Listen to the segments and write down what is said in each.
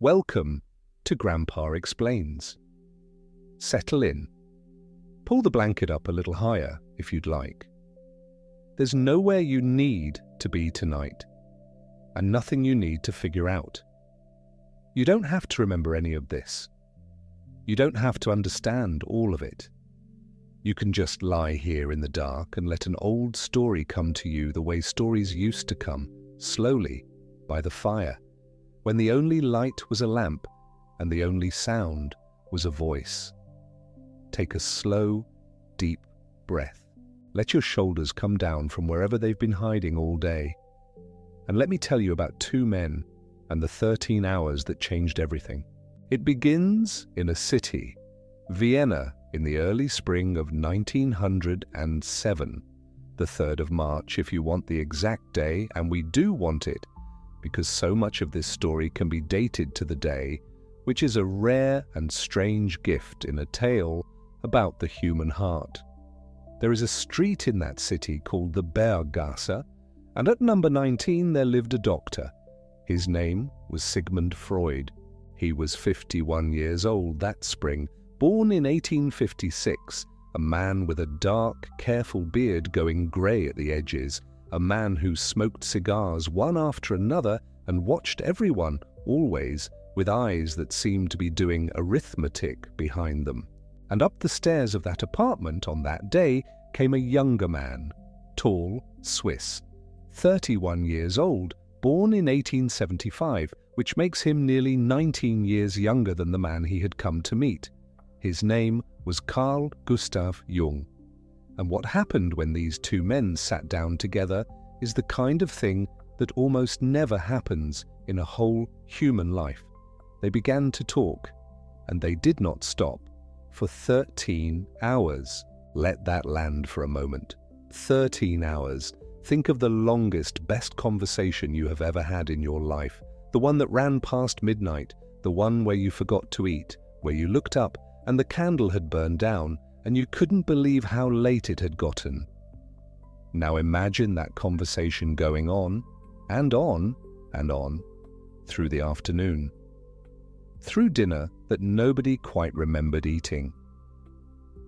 Welcome to Grandpa Explains. Settle in. Pull the blanket up a little higher if you'd like. There's nowhere you need to be tonight, and nothing you need to figure out. You don't have to remember any of this. You don't have to understand all of it. You can just lie here in the dark and let an old story come to you the way stories used to come, slowly, by the fire, when the only light was a lamp and the only sound was a voice. Take a slow, deep breath. Let your shoulders come down from wherever they've been hiding all day. And let me tell you about two men and the 13 hours that changed everything. It begins in a city, Vienna, in the early spring of 1907, the 3rd of March if you want the exact day, and we do want it, because so much of this story can be dated to the day, which is a rare and strange gift in a tale about the human heart. There is a street in that city called the Berggasse, and at number 19 there lived a doctor. His name was Sigmund Freud. He was 51 years old that spring, born in 1856, a man with a dark, careful beard going grey at the edges, a man who smoked cigars one after another and watched everyone, always, with eyes that seemed to be doing arithmetic behind them. And up the stairs of that apartment on that day came a younger man, tall, Swiss, 31 years old, born in 1875, which makes him nearly 19 years younger than the man he had come to meet. His name was Carl Jung. And what happened when these two men sat down together is the kind of thing that almost never happens in a whole human life. They began to talk, and they did not stop, for 13 hours. Let that land for a moment. 13 hours. Think of the longest, best conversation you have ever had in your life. The one that ran past midnight, the one where you forgot to eat, where you looked up and the candle had burned down, and you couldn't believe how late it had gotten. Now imagine that conversation going on, and on, and on, through the afternoon. Through dinner that nobody quite remembered eating.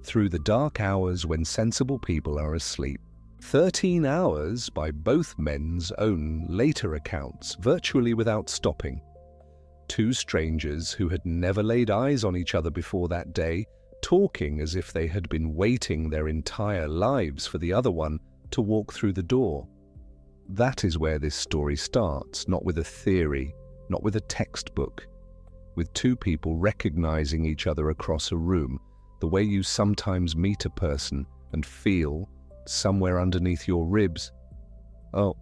Through the dark hours when sensible people are asleep. 13 hours by both men's own later accounts, virtually without stopping. Two strangers who had never laid eyes on each other before that day, talking as if they had been waiting their entire lives for the other one to walk through the door. That is where this story starts, not with a theory, not with a textbook, with two people recognizing each other across a room, the way you sometimes meet a person and feel, somewhere underneath your ribs, oh,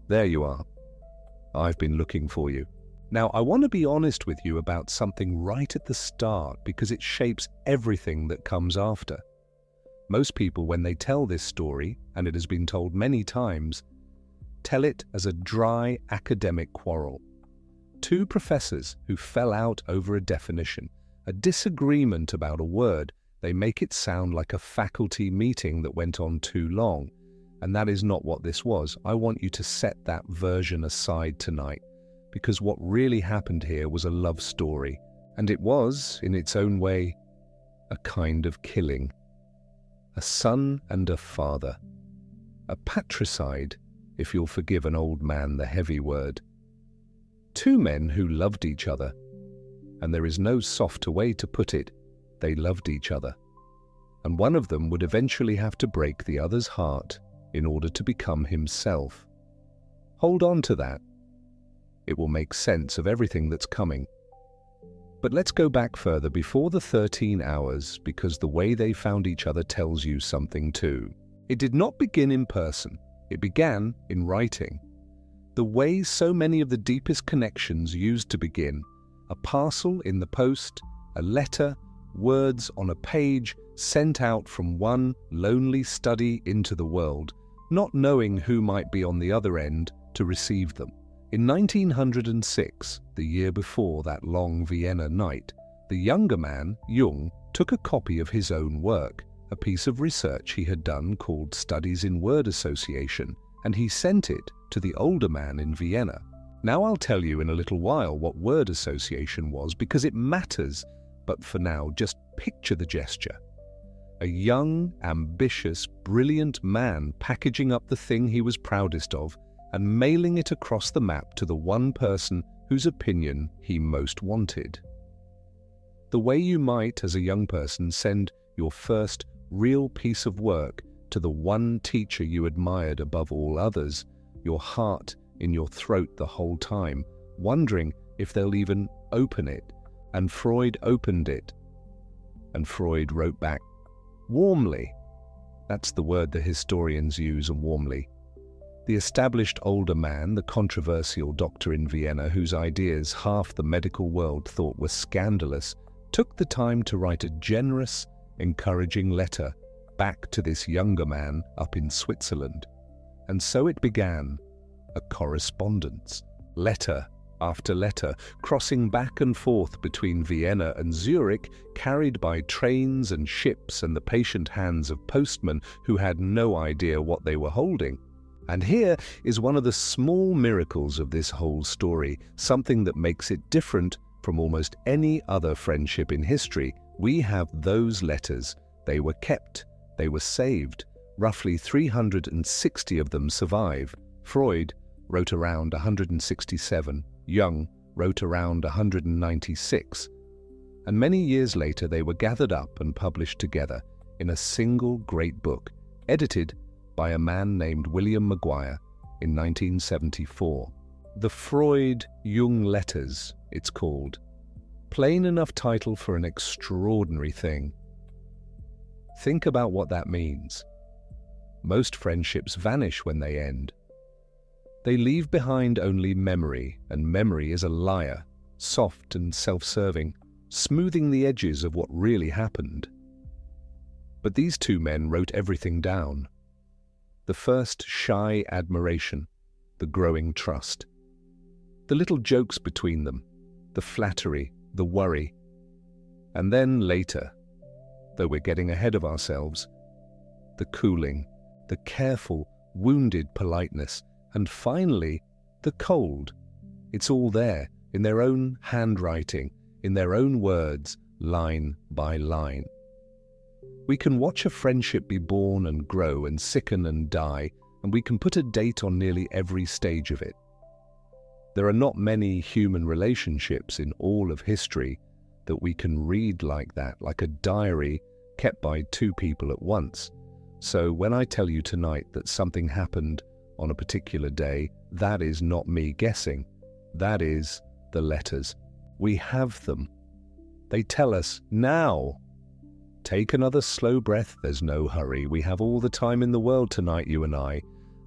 there you are. I've been looking for you. Now, I want to be honest with you about something right at the start because it shapes everything that comes after. Most people, when they tell this story, and it has been told many times, tell it as a dry academic quarrel. Two professors who fell out over a definition, a disagreement about a word. They make it sound like a faculty meeting that went on too long, and that is not what this was. I want you to set that version aside tonight, because what really happened here was a love story, and it was, in its own way, a kind of killing. A son and a father. A patricide, if you'll forgive an old man the heavy word. Two men who loved each other, and there is no softer way to put it, they loved each other. And one of them would eventually have to break the other's heart in order to become himself. Hold on to that. It will make sense of everything that's coming. But let's go back further before the 13 hours, because the way they found each other tells you something too. It did not begin in person. It began in writing. The way so many of the deepest connections used to begin. A parcel in the post, a letter, words on a page sent out from one lonely study into the world, not knowing who might be on the other end to receive them. In 1906, the year before that long Vienna night, the younger man, Jung, took a copy of his own work, a piece of research he had done called Studies in Word Association, and he sent it to the older man in Vienna. Now I'll tell you in a little while what word association was, because it matters, but for now, just picture the gesture. A young, ambitious, brilliant man packaging up the thing he was proudest of and mailing it across the map to the one person whose opinion he most wanted. The way you might, as a young person, send your first real piece of work to the one teacher you admired above all others, your heart in your throat the whole time, wondering if they'll even open it. And Freud opened it. And Freud wrote back, warmly. That's the word the historians use, warmly. The established older man, the controversial doctor in Vienna, whose ideas half the medical world thought were scandalous, took the time to write a generous, encouraging letter back to this younger man up in Switzerland. And so it began, a correspondence, letter after letter, crossing back and forth between Vienna and Zurich, carried by trains and ships and the patient hands of postmen who had no idea what they were holding. And here is one of the small miracles of this whole story, something that makes it different from almost any other friendship in history. We have those letters. They were kept. They were saved. Roughly 360 of them survive. Freud wrote around 167. Jung wrote around 196. And many years later they were gathered up and published together in a single great book, edited by a man named William Maguire in 1974. The Freud-Jung Letters, it's called. Plain enough title for an extraordinary thing. Think about what that means. Most friendships vanish when they end. They leave behind only memory, and memory is a liar, soft and self-serving, smoothing the edges of what really happened. But these two men wrote everything down. The first shy admiration, the growing trust, the little jokes between them, the flattery, the worry. And then later, though we're getting ahead of ourselves, the cooling, the careful, wounded politeness, and finally, the cold. It's all there, in their own handwriting, in their own words, line by line. We can watch a friendship be born and grow and sicken and die, and we can put a date on nearly every stage of it. There are not many human relationships in all of history that we can read like that, like a diary kept by two people at once. So when I tell you tonight that something happened on a particular day, that is not me guessing. That is the letters. We have them. They tell us now. Take another slow breath, there's no hurry. We have all the time in the world tonight, you and I.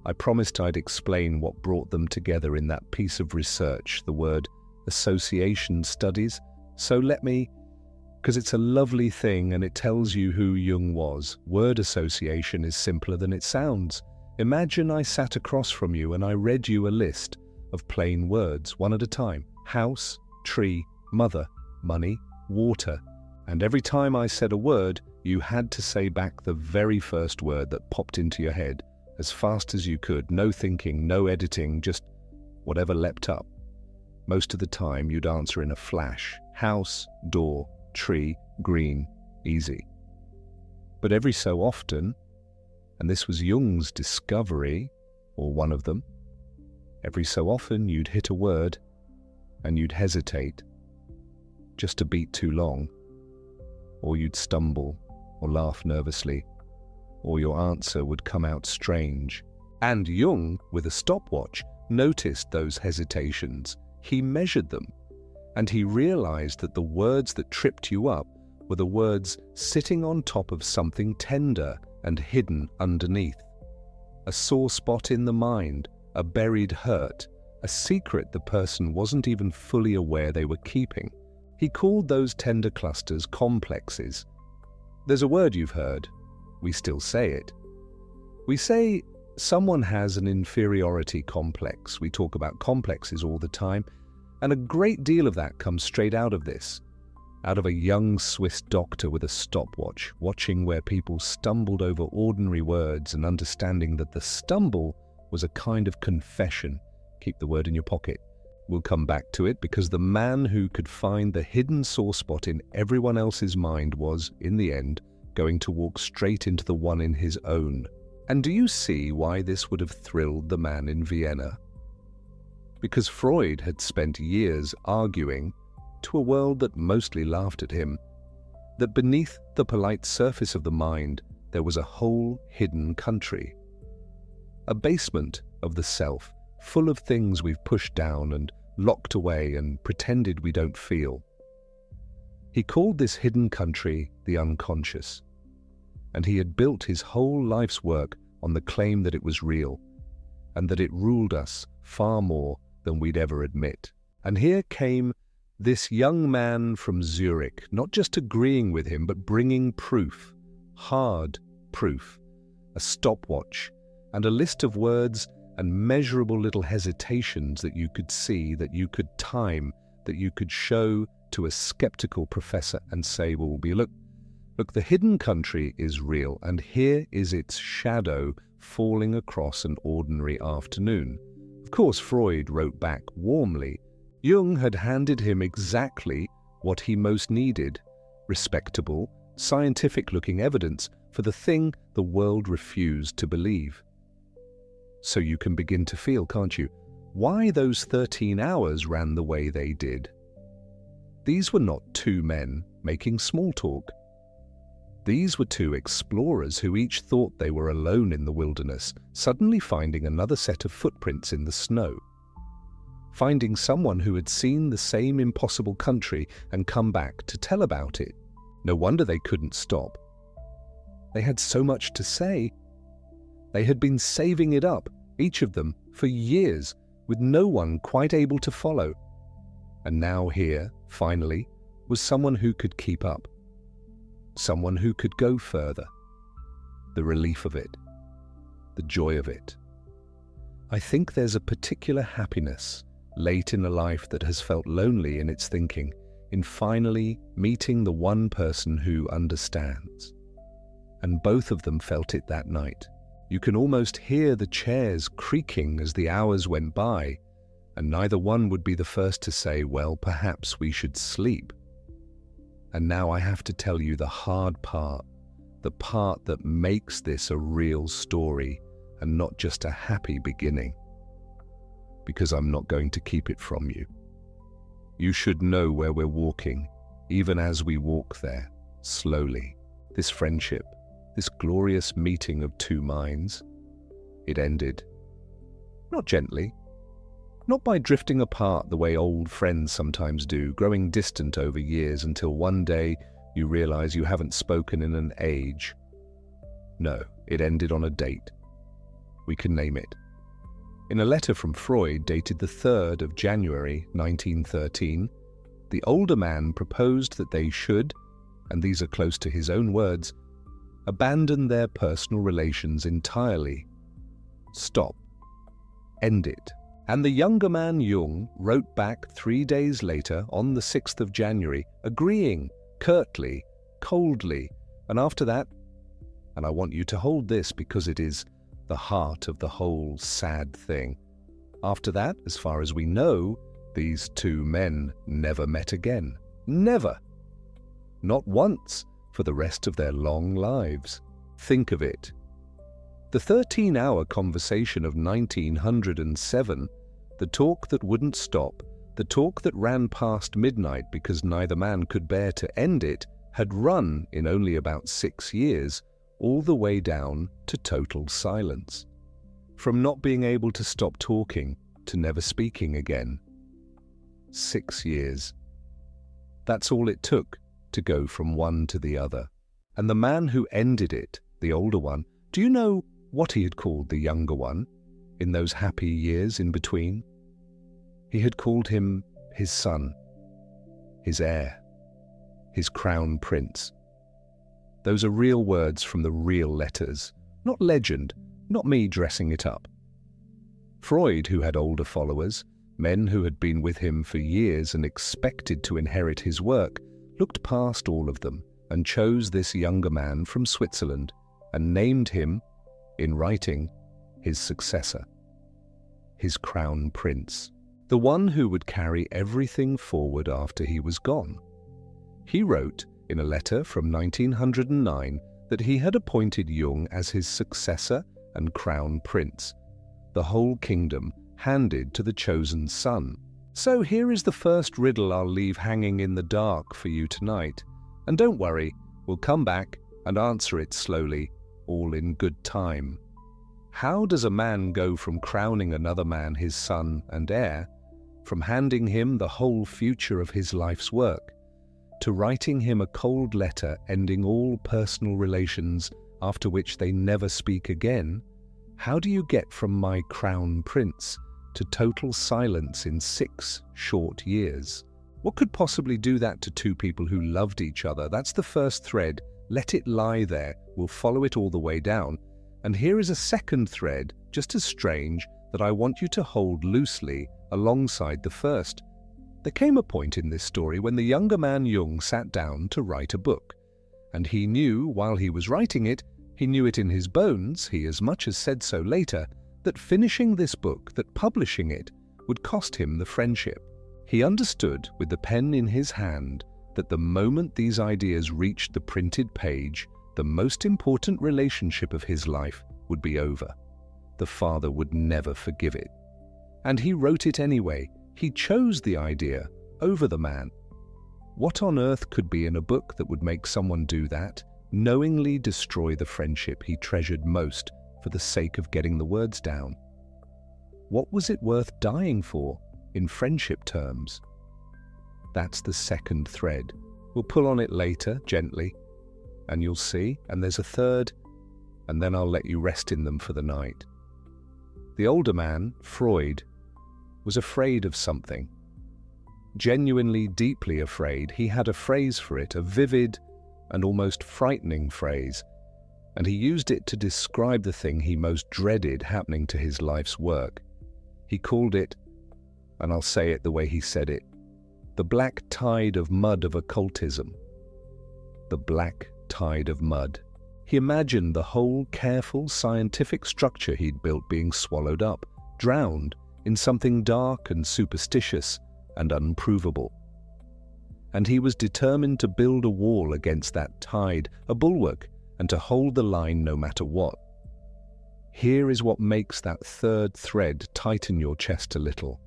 I promised I'd explain what brought them together in that piece of research, the word association studies. So let me, because it's a lovely thing and it tells you who Jung was. Word association is simpler than it sounds. Imagine I sat across from you and I read you a list of plain words, one at a time. House, tree, mother, money, water. And every time I said a word, you had to say back the very first word that popped into your head, as fast as you could, no thinking, no editing, just whatever leapt up. Most of the time you'd answer in a flash. House, door, tree, green, easy. But every so often, and this was Jung's discovery, or one of them, every so often you'd hit a word and you'd hesitate, just a beat too long, or you'd stumble or laugh nervously, or your answer would come out strange. And Jung, with a stopwatch, noticed those hesitations. He measured them, and he realized that the words that tripped you up were the words sitting on top of something tender and hidden underneath. A sore spot in the mind, a buried hurt, a secret the person wasn't even fully aware they were keeping. He called those tender clusters complexes. There's a word you've heard. We still say it. We say someone has an inferiority complex. We talk about complexes all the time, and a great deal of that comes straight out of this. Out of a young Swiss doctor with a stopwatch, watching where people stumbled over ordinary words and understanding that the stumble was a kind of confession. Keep the word in your pocket. We'll come back to it because the man who could find the hidden sore spot in everyone else's mind was, in the end, going to walk straight into the one in his own. And do you see why this would have thrilled the man in Vienna? Because Freud had spent years arguing, to a world that mostly laughed at him, that beneath the polite surface of the mind there was a whole hidden country. A basement of the self, full of things we've pushed down and locked away and pretended we don't feel. He called this hidden country the unconscious, and he had built his whole life's work on the claim that it was real, and that it ruled us far more than we'd ever admit. And here came this young man from Zurich, not just agreeing with him, but bringing proof, hard proof, a stopwatch, and a list of words and measurable little hesitations that you could see, that you could time, that you could show to a skeptical professor and say, well, look, the hidden country is real, and here is its shadow falling across an ordinary afternoon. Of course, Freud wrote back warmly. Jung had handed him exactly what he most needed, respectable, scientific-looking evidence for the thing the world refused to believe. So you can begin to feel, can't you, why those 13 hours ran the way they did. These were not two men making small talk. These were two explorers who each thought they were alone in the wilderness, suddenly finding another set of footprints in the snow. Finding someone who had seen the same impossible country and come back to tell about it. No wonder they couldn't stop. They had so much to say. They had been saving it up, each of them, for years, with no one quite able to follow. And now here, finally, was someone who could keep up. Someone who could go further. The relief of it. The joy of it. I think there's a particular happiness late in a life that has felt lonely in its thinking, in finally meeting the one person who understands. And both of them felt it that night. You can almost hear the chairs creaking as the hours went by, and neither one would be the first to say, well, perhaps we should sleep. And now I have to tell you the hard part, the part that makes this a real story and not just a happy beginning. Because I'm not going to keep it from you. You should know where we're walking, even as we walk there, slowly. This friendship, this glorious meeting of two minds, it ended. Not gently, not by drifting apart the way old friends sometimes do, growing distant over years until one day you realize you haven't spoken in an age. No, it ended on a date. We can name it. In a letter from Freud dated the 3rd of January 1913, the older man proposed that they should, and these are close to his own words, abandon their personal relations entirely. Stop. End it. And the younger man, Jung, wrote back 3 days later on the 6th of January, agreeing, curtly, coldly, and after that, and I want you to hold this because it is the heart of the whole sad thing. After that, as far as we know, these two men never met again. Never. Not once for the rest of their long lives. Think of it. The 13-hour conversation of 1907, the talk that wouldn't stop, the talk that ran past midnight because neither man could bear to end it, had run in only about 6 years, all the way down to total silence. From not being able to stop talking to never speaking again. 6 years. That's all it took to go from one to the other. And the man who ended it, the older one, do you know what he had called the younger one in those happy years in between? He had called him his son, his heir, his crown prince. Those are real words from the real letters, not legend, not me dressing it up. Freud, who had older followers, men who had been with him for years and expected to inherit his work, looked past all of them and chose this younger man from Switzerland and named him, in writing, his successor, his crown prince. the one who would carry everything forward after he was gone. He wrote in a letter from 1909 that he had appointed Jung as his successor and crown prince, the whole kingdom handed to the chosen son. So here is the first riddle I'll leave hanging in the dark for you tonight. And don't worry, we'll come back and answer it slowly, all in good time. How does a man go from crowning another man his son and heir, from handing him the whole future of his life's work, to writing him a cold letter ending all personal relations, after which they never speak again? How do you get from my crown prince to total silence in 6 short years? What could possibly do that to two people who loved each other? That's the first thread. Let it lie there. We'll follow it all the way down. And here is a second thread, just as strange, that I want you to hold loosely alongside the first. There came a point in this story when the younger man Jung sat down to write a book. And he knew, while he was writing it, he knew it in his bones, he as much as said so later, that finishing this book, that publishing it, would cost him the friendship. He understood, with the pen in his hand, that the moment these ideas reached the printed page, the most important relationship of his life would be over. The father would never forgive it. And he wrote it anyway. He chose the idea over the man. What on earth could be in a book that would make someone do that, knowingly destroy the friendship he treasured most for the sake of getting the words down? What was it worth dying for, in friendship terms? That's the second thread. We'll pull on it later, gently, and you'll see, and there's a third, and then I'll let you rest in them for the night. The older man, Freud, was afraid of something. Genuinely, deeply afraid. He had a phrase for it, a vivid and almost frightening phrase, and he used it to describe the thing he most dreaded happening to his life's work. He called it, and I'll say it the way he said it, the black tide of mud of occultism. The black tide of mud. He imagined the whole careful scientific structure he'd built being swallowed up, drowned in something dark and superstitious and unprovable. And he was determined to build a wall against that tide, a bulwark, and to hold the line no matter what. Here is what makes that third thread tighten your chest a little.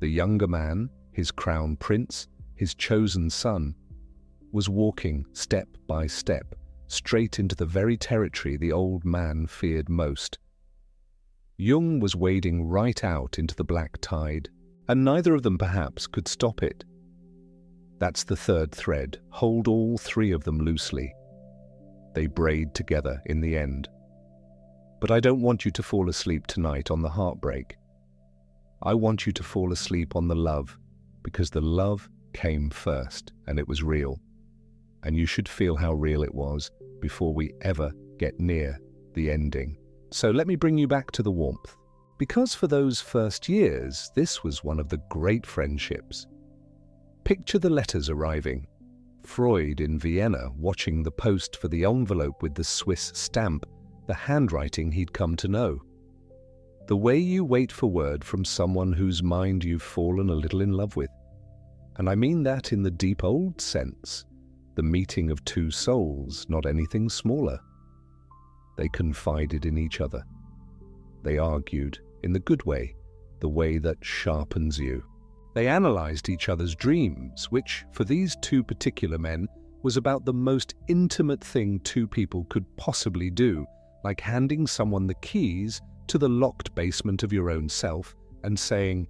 The younger man, his crown prince, his chosen son, was walking step by step, straight into the very territory the old man feared most. Jung was wading right out into the black tide, and neither of them perhaps could stop it. That's the third thread. Hold all three of them loosely. They braid together in the end. But I don't want you to fall asleep tonight on the heartbreak. I want you to fall asleep on the love, because the love came first, and it was real. And you should feel how real it was before we ever get near the ending. So let me bring you back to the warmth. Because for those first years, this was one of the great friendships. Picture the letters arriving. Freud in Vienna watching the post for the envelope with the Swiss stamp, the handwriting he'd come to know. The way you wait for word from someone whose mind you've fallen a little in love with. And I mean that in the deep old sense, the meeting of two souls, not anything smaller. They confided in each other. They argued in the good way, the way that sharpens you. They analyzed each other's dreams, which, for these two particular men, was about the most intimate thing two people could possibly do, like handing someone the keys to the locked basement of your own self and saying,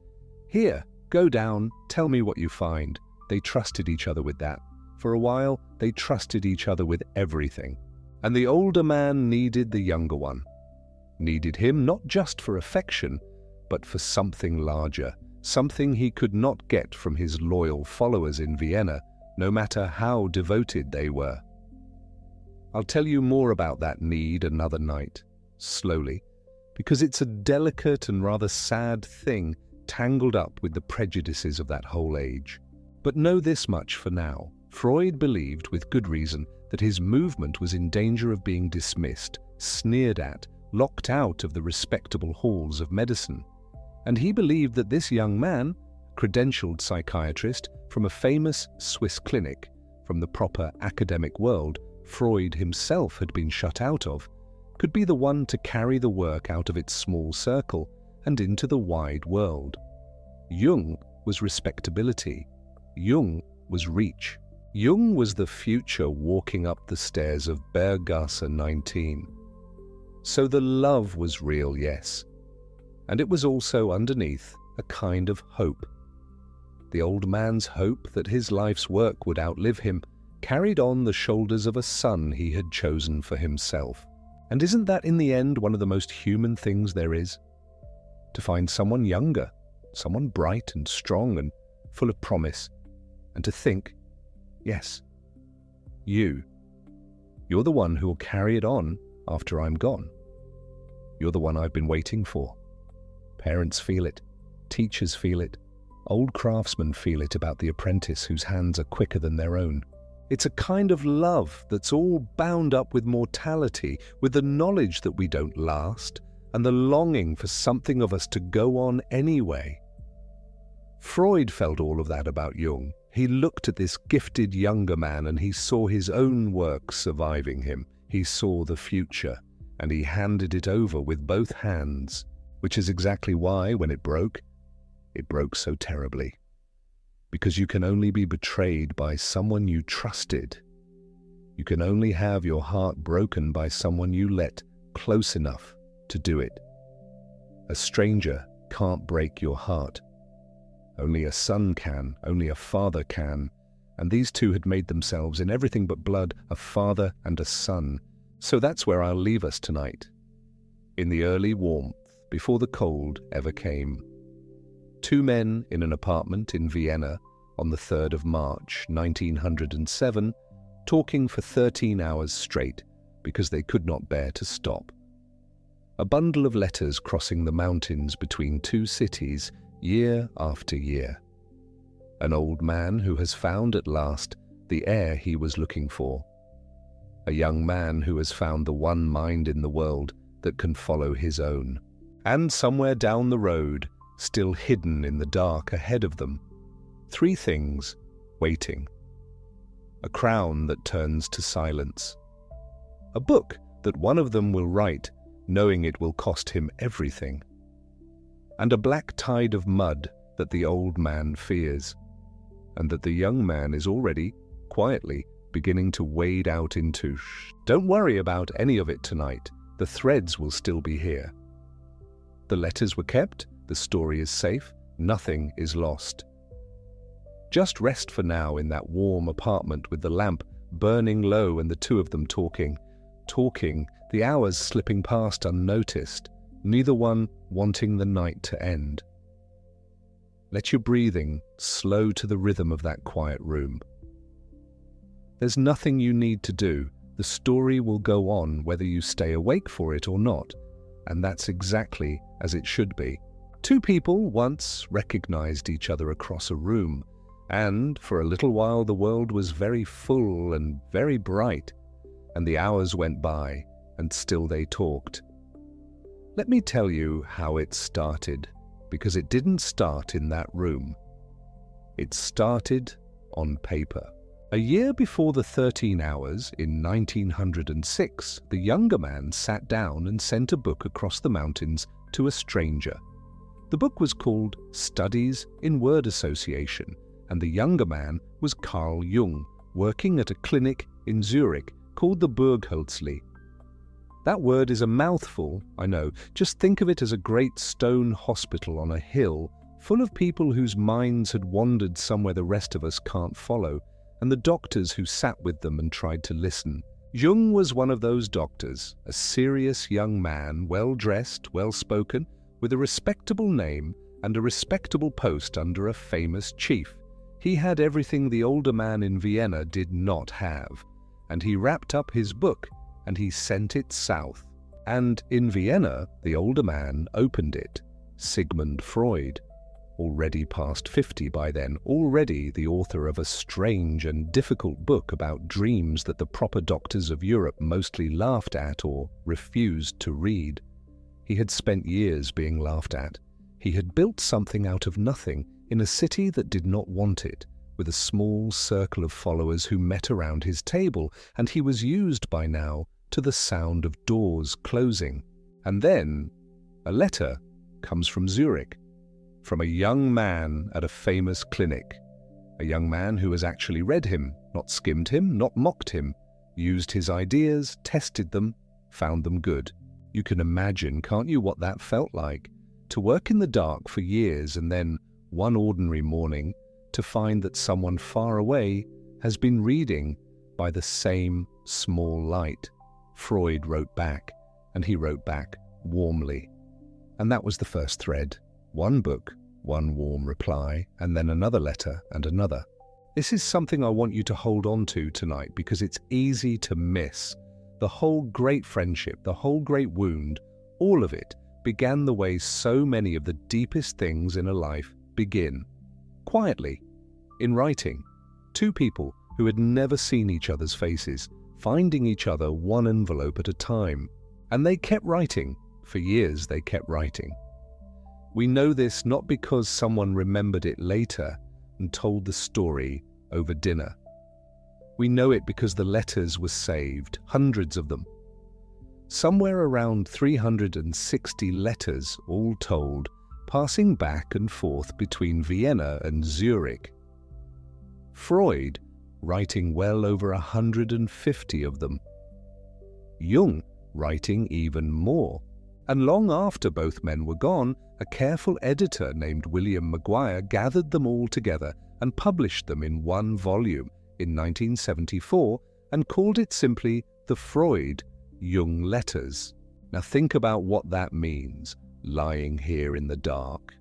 "Here, go down, tell me what you find." They trusted each other with that. For a while, they trusted each other with everything. And the older man needed the younger one. Needed him not just for affection, but for something larger, something he could not get from his loyal followers in Vienna, no matter how devoted they were. I'll tell you more about that need another night, slowly, because it's a delicate and rather sad thing tangled up with the prejudices of that whole age. But know this much for now. Freud believed, with good reason, that his movement was in danger of being dismissed, sneered at, locked out of the respectable halls of medicine. And he believed that this young man, credentialed psychiatrist from a famous Swiss clinic, from the proper academic world Freud himself had been shut out of, could be the one to carry the work out of its small circle and into the wide world. Jung was respectability. Jung was reach. Jung was the future walking up the stairs of Berggasse 19. So the love was real, yes. And it was also underneath a kind of hope. The old man's hope that his life's work would outlive him carried on the shoulders of a son he had chosen for himself. And isn't that in the end one of the most human things there is? To find someone younger, someone bright and strong and full of promise, and to think, yes, you're the one who will carry it on after I'm gone. You're the one I've been waiting for. Parents feel it, teachers feel it, old craftsmen feel it about the apprentice whose hands are quicker than their own. It's a kind of love that's all bound up with mortality, with the knowledge that we don't last, and the longing for something of us to go on anyway. Freud felt all of that about Jung. He looked at this gifted younger man and he saw his own work surviving him. He saw the future, and he handed it over with both hands, which is exactly why, when it broke so terribly. Because you can only be betrayed by someone you trusted. You can only have your heart broken by someone you let close enough to do it. A stranger can't break your heart. Only a son can, only a father can, and these two had made themselves in everything but blood a father and a son. So that's where I'll leave us tonight. In the early warmth, before the cold ever came. Two men in an apartment in Vienna on the 3rd of March, 1907, talking for 13 hours straight because they could not bear to stop. A bundle of letters crossing the mountains between two cities year after year. An old man who has found at last the heir he was looking for. A young man who has found the one mind in the world that can follow his own. And somewhere down the road, still hidden in the dark ahead of them, three things waiting. A crown that turns to silence. A book that one of them will write, knowing it will cost him everything. And a black tide of mud that the old man fears, and that the young man is already, quietly, beginning to wade out into. Don't worry about any of it tonight. The threads will still be here. The letters were kept, the story is safe, nothing is lost. Just rest for now in that warm apartment with the lamp burning low and the two of them talking, the hours slipping past unnoticed, neither one wanting the night to end. Let your breathing slow to the rhythm of that quiet room. There's nothing you need to do. The story will go on whether you stay awake for it or not, and that's exactly as it should be. Two people once recognized each other across a room, and for a little while the world was very full and very bright, and the hours went by, and still they talked. Let me tell you how it started, because it didn't start in that room. It started on paper. A year before the 13 hours, in 1906, the younger man sat down and sent a book across the mountains to a stranger. The book was called Studies in Word Association, and the younger man was Carl Jung, working at a clinic in Zurich called the Burghölzli. That word is a mouthful, I know. Just think of it as a great stone hospital on a hill, full of people whose minds had wandered somewhere the rest of us can't follow, and the doctors who sat with them and tried to listen. Jung was one of those doctors, a serious young man, well-dressed, well-spoken, with a respectable name and a respectable post under a famous chief. He had everything the older man in Vienna did not have, and he wrapped up his book and he sent it south. And in Vienna, the older man opened it. Sigmund Freud, already past 50 by then, already the author of a strange and difficult book about dreams that the proper doctors of Europe mostly laughed at or refused to read. He had spent years being laughed at. He had built something out of nothing in a city that did not want it, with a small circle of followers who met around his table, and he was used by now to the sound of doors closing. And then a letter comes from Zurich, from a young man at a famous clinic, a young man who has actually read him, not skimmed him, not mocked him, used his ideas, tested them, found them good. You can imagine, can't you, what that felt like? To work in the dark for years and then, one ordinary morning, to find that someone far away has been reading by the same small light. Freud wrote back, and he wrote back warmly. And that was the first thread. One book, one warm reply, and then another letter and another. This is something I want you to hold on to tonight because it's easy to miss. The whole great friendship, the whole great wound, all of it began the way so many of the deepest things in a life begin. Quietly, in writing. Two people who had never seen each other's faces, finding each other one envelope at a time. And they kept writing. For years they kept writing. We know this not because someone remembered it later and told the story over dinner. We know it because the letters were saved, hundreds of them. Somewhere around 360 letters, all told, passing back and forth between Vienna and Zurich. Freud writing well over 150 of them. Jung writing even more. And long after both men were gone, a careful editor named William Maguire gathered them all together and published them in one volume in 1974 and called it simply the Freud-Jung Letters. Now think about what that means, lying here in the dark.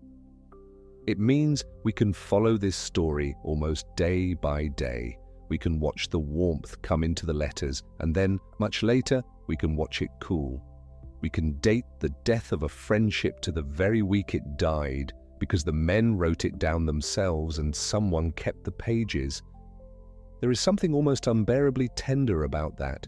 It means we can follow this story almost day by day. We can watch the warmth come into the letters, and then, much later, we can watch it cool. We can date the death of a friendship to the very week it died, because the men wrote it down themselves and someone kept the pages. There is something almost unbearably tender about that,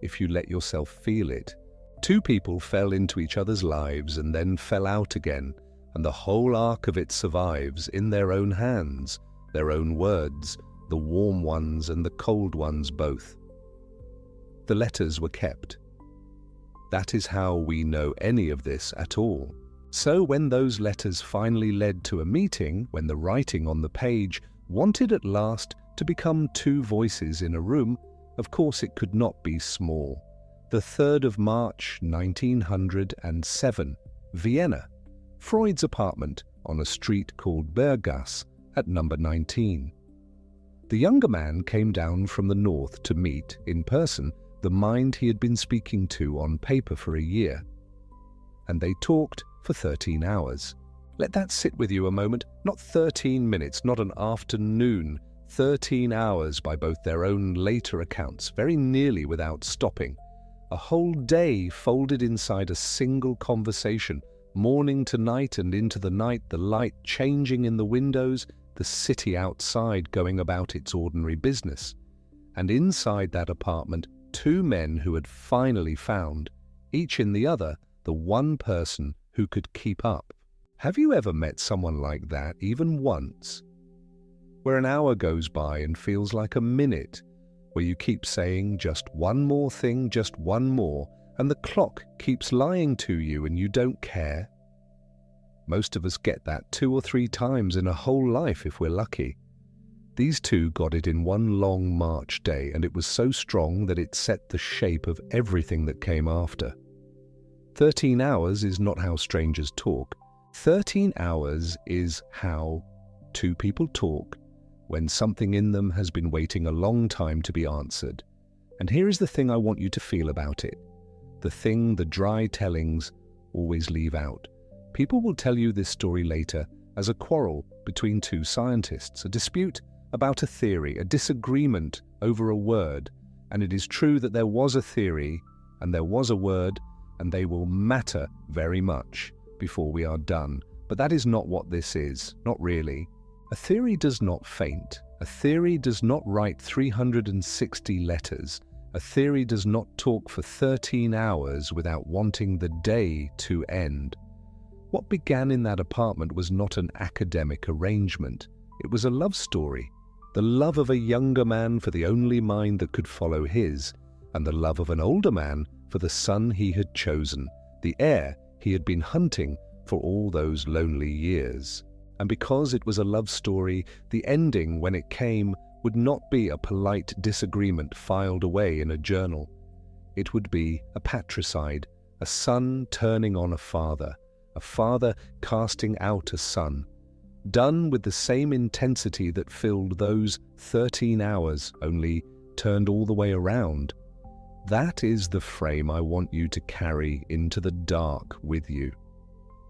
if you let yourself feel it. Two people fell into each other's lives and then fell out again, and the whole arc of it survives in their own hands, their own words, the warm ones and the cold ones both. The letters were kept. That is how we know any of this at all. So when those letters finally led to a meeting, when the writing on the page wanted at last to become two voices in a room, of course it could not be small. The 3rd of March, 1907, Vienna, Freud's apartment on a street called Berggasse at number 19. The younger man came down from the north to meet, in person, the mind he had been speaking to on paper for a year. And they talked for 13 hours. Let that sit with you a moment. Not 13 minutes, not an afternoon. 13 hours by both their own later accounts, very nearly without stopping. A whole day folded inside a single conversation, morning to night and into the night, the light changing in the windows, the city outside going about its ordinary business. And inside that apartment, two men who had finally found, each in the other, the one person who could keep up. Have you ever met someone like that, even once? Where an hour goes by and feels like a minute, where you keep saying just one more thing, just one more, and the clock keeps lying to you and you don't care? Most of us get that 2 or 3 times in a whole life if we're lucky. These two got it in one long March day, and it was so strong that it set the shape of everything that came after. 13 hours is not how strangers talk. 13 hours is how two people talk when something in them has been waiting a long time to be answered. And here is the thing I want you to feel about it. The thing the dry tellings always leave out. People will tell you this story later as a quarrel between two scientists, a dispute about a theory, a disagreement over a word. And it is true that there was a theory and there was a word, and they will matter very much before we are done. But that is not what this is, not really. A theory does not faint. A theory does not write 360 letters. A theory does not talk for 13 hours without wanting the day to end. What began in that apartment was not an academic arrangement. It was a love story, the love of a younger man for the only mind that could follow his, and the love of an older man for the son he had chosen, the heir he had been hunting for all those lonely years. And because it was a love story, the ending, when it came, would not be a polite disagreement filed away in a journal. It would be a patricide, a son turning on a father casting out a son, done with the same intensity that filled those 13 hours, only turned all the way around. That is the frame I want you to carry into the dark with you.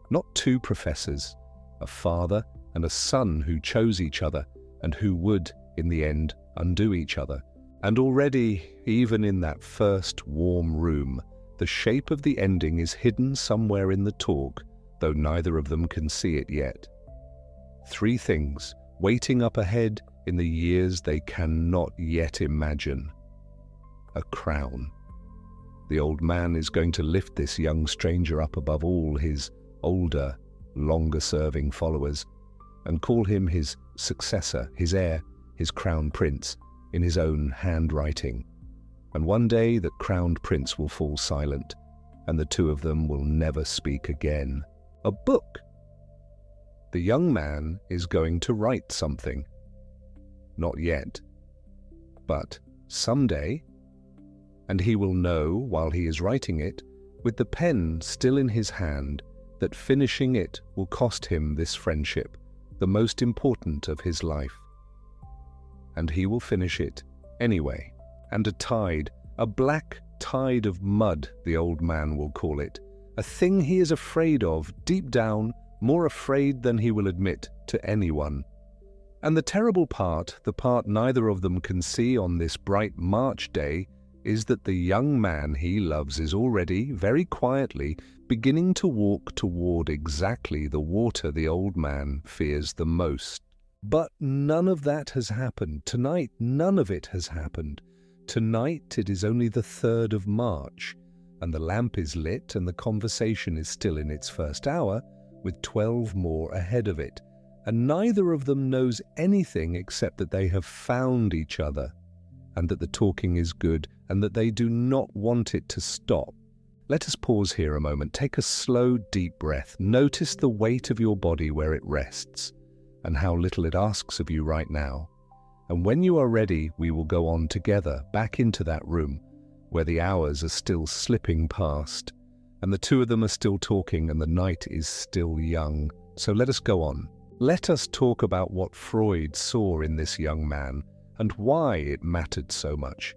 Not two professors, a father and a son who chose each other and who would, in the end, undo each other. And already, even in that first warm room, the shape of the ending is hidden somewhere in the talk, though neither of them can see it yet. 3 things waiting up ahead in the years they cannot yet imagine. A crown. The old man is going to lift this young stranger up above all his older, longer-serving followers and call him his successor, his heir, his crown prince, in his own handwriting. And one day that crowned prince will fall silent, and the two of them will never speak again. A book. The young man is going to write something. Not yet, but someday, and he will know while he is writing it, with the pen still in his hand, that finishing it will cost him this friendship, the most important of his life. And he will finish it anyway. And a tide, a black tide of mud, the old man will call it, a thing he is afraid of, deep down, more afraid than he will admit to anyone. And the terrible part, the part neither of them can see on this bright March day, is that the young man he loves is already, very quietly, beginning to walk toward exactly the water the old man fears the most. But none of that has happened. Tonight, none of it has happened. Tonight it is only the 3rd of March, and the lamp is lit and the conversation is still in its first hour, with 12 more ahead of it, and neither of them knows anything except that they have found each other, and that the talking is good, and that they do not want it to stop. Let us pause here a moment, take a slow, deep breath, notice the weight of your body where it rests, and how little it asks of you right now. And when you are ready, we will go on together back into that room, where the hours are still slipping past, and the two of them are still talking, and the night is still young. So let us go on. Let us talk about what Freud saw in this young man, and why it mattered so much,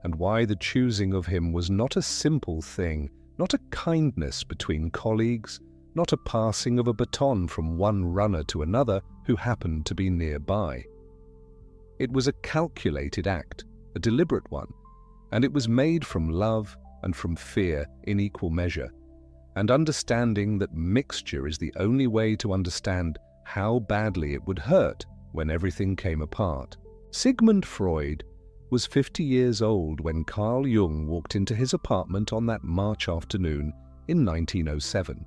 and why the choosing of him was not a simple thing, not a kindness between colleagues, not a passing of a baton from one runner to another who happened to be nearby. It was a calculated act, a deliberate one, and it was made from love and from fear in equal measure, and understanding that mixture is the only way to understand how badly it would hurt when everything came apart. Sigmund Freud was 50 years old when Carl Jung walked into his apartment on that March afternoon in 1907.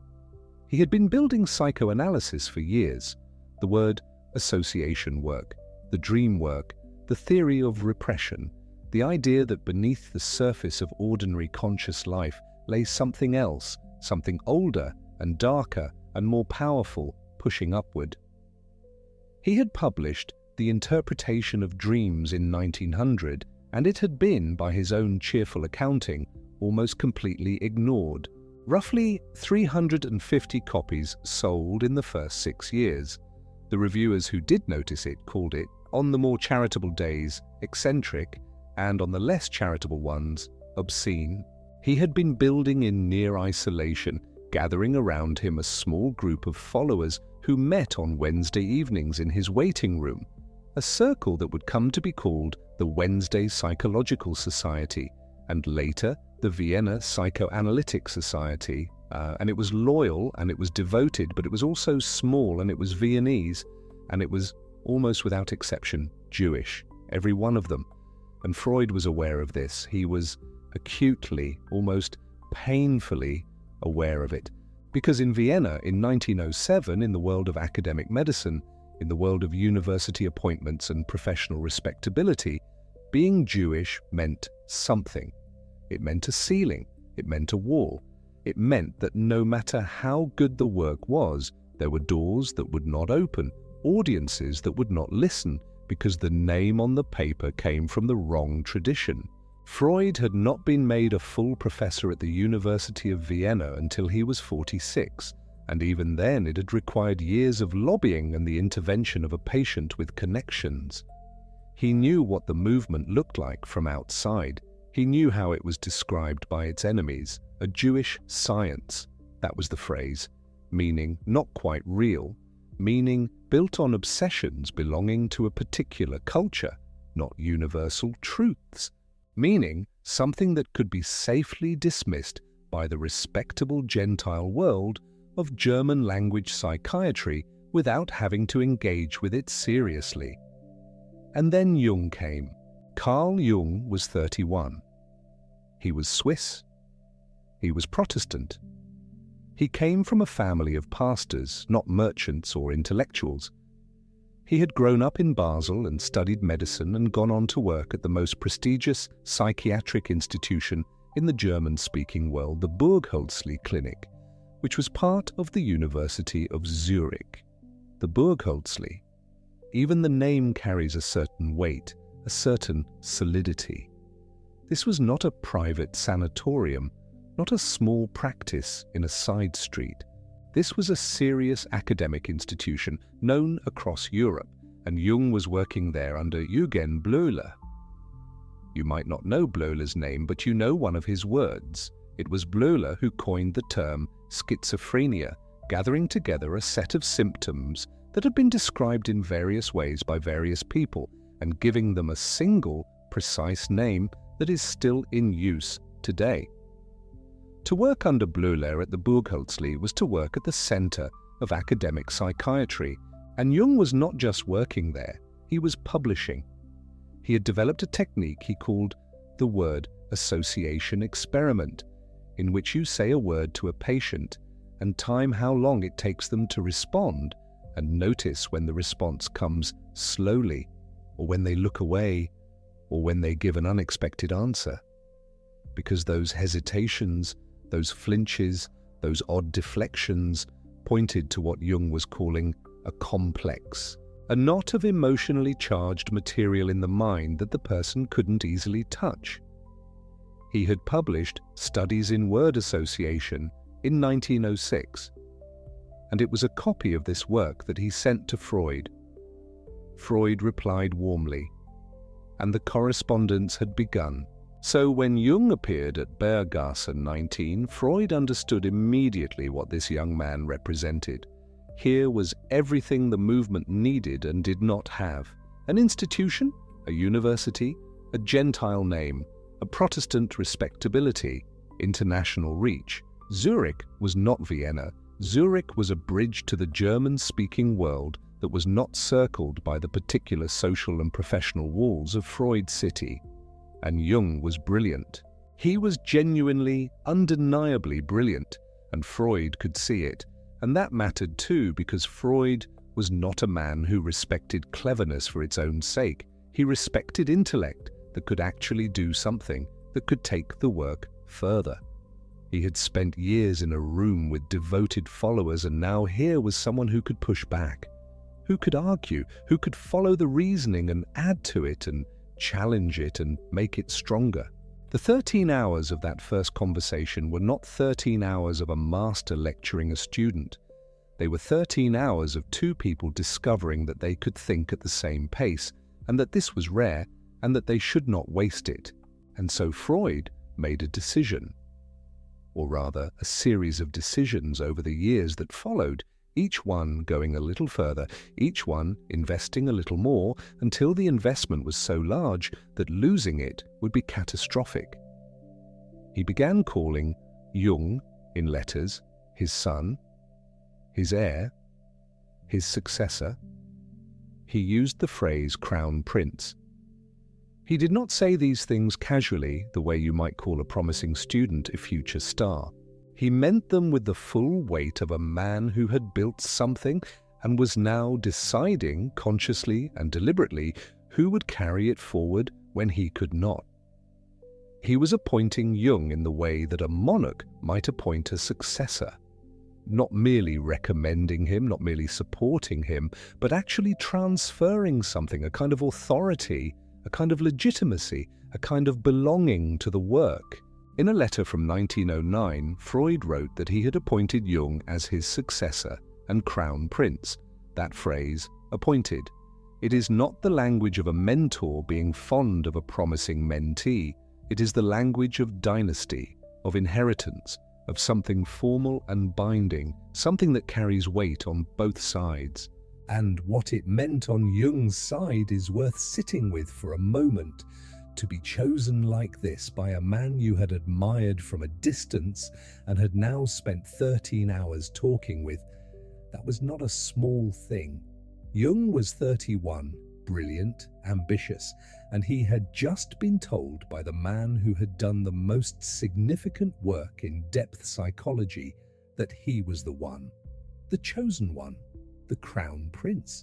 He had been building psychoanalysis for years, the word association work, the dream work, the theory of repression, the idea that beneath the surface of ordinary conscious life lay something else, something older and darker and more powerful, pushing upward. He had published The Interpretation of Dreams in 1900, and it had been, by his own cheerful accounting, almost completely ignored. Roughly 350 copies sold in the first 6 years. The reviewers who did notice it called it, on the more charitable days, eccentric, and on the less charitable ones, obscene. He had been building in near isolation, gathering around him a small group of followers who met on Wednesday evenings in his waiting room, a circle that would come to be called the Wednesday Psychological Society, and later the Vienna Psychoanalytic Society. And it was loyal and it was devoted, but it was also small and it was Viennese, and it was almost without exception Jewish, every one of them. And Freud was aware of this. He was acutely, almost painfully aware of it. Because in Vienna in 1907, in the world of academic medicine, in the world of university appointments and professional respectability, being Jewish meant something. It meant a ceiling, it meant a wall. It meant that no matter how good the work was, there were doors that would not open, audiences that would not listen, because the name on the paper came from the wrong tradition. Freud had not been made a full professor at the University of Vienna until he was 46, and even then it had required years of lobbying and the intervention of a patient with connections. He knew what the movement looked like from outside. He knew how it was described by its enemies, a Jewish science. That was the phrase, meaning not quite real, meaning built on obsessions belonging to a particular culture, not universal truths, meaning something that could be safely dismissed by the respectable Gentile world of German-language psychiatry without having to engage with it seriously. And then Jung came. Carl Jung was 31. He was Swiss. He was Protestant. He came from a family of pastors, not merchants or intellectuals. He had grown up in Basel and studied medicine and gone on to work at the most prestigious psychiatric institution in the German-speaking world, the Burghölzli Clinic, which was part of the University of Zurich. The Burghölzli. Even the name carries a certain weight, a certain solidity. This was not a private sanatorium, not a small practice in a side street. This was a serious academic institution known across Europe, and Jung was working there under Eugen Bleuler. You might not know Bleuler's name, but you know one of his words. It was Bleuler who coined the term schizophrenia, gathering together a set of symptoms that had been described in various ways by various people and giving them a single, precise name that is still in use today. To work under Bleuler at the Burghölzli was to work at the center of academic psychiatry, and Jung was not just working there, he was publishing. He had developed a technique he called the word association experiment, in which you say a word to a patient and time how long it takes them to respond, and notice when the response comes slowly, or when they look away, or when they give an unexpected answer. Because those hesitations, those flinches, those odd deflections pointed to what Jung was calling a complex, a knot of emotionally charged material in the mind that the person couldn't easily touch. He had published Studies in Word Association in 1906, and it was a copy of this work that he sent to Freud. Freud replied warmly, and the correspondence had begun. So when Jung appeared at Berggasse 19, Freud understood immediately what this young man represented. Here was everything the movement needed and did not have. An institution, a university, a Gentile name, a Protestant respectability, international reach. Zurich was not Vienna. Zurich was a bridge to the German-speaking world that was not circled by the particular social and professional walls of Freud's city. And Jung was brilliant. He was genuinely, undeniably brilliant, and Freud could see it. And that mattered too, because Freud was not a man who respected cleverness for its own sake. He respected intellect that could actually do something, that could take the work further. He had spent years in a room with devoted followers, and now here was someone who could push back, who could argue, who could follow the reasoning and add to it and challenge it and make it stronger. The 13 hours of that first conversation were not 13 hours of a master lecturing a student. They were 13 hours of two people discovering that they could think at the same pace, and that this was rare, and that they should not waste it. And so Freud made a decision, or rather a series of decisions over the years that followed, each one going a little further, each one investing a little more, until the investment was so large that losing it would be catastrophic. He began calling Jung, in letters, his son, his heir, his successor. He used the phrase crown prince. He did not say these things casually, the way you might call a promising student a future star. He meant them with the full weight of a man who had built something and was now deciding, consciously and deliberately, who would carry it forward when he could not. He was appointing Jung in the way that a monarch might appoint a successor, not merely recommending him, not merely supporting him, but actually transferring something, a kind of authority, a kind of legitimacy, a kind of belonging to the work. In a letter from 1909, Freud wrote that he had appointed Jung as his successor and crown prince. That phrase, appointed. It is not the language of a mentor being fond of a promising mentee. It is the language of dynasty, of inheritance, of something formal and binding, something that carries weight on both sides. And what it meant on Jung's side is worth sitting with for a moment. To be chosen like this by a man you had admired from a distance and had now spent 13 hours talking with, that was not a small thing. Jung was 31, brilliant, ambitious, and he had just been told by the man who had done the most significant work in depth psychology that he was the one, the chosen one, the crown prince,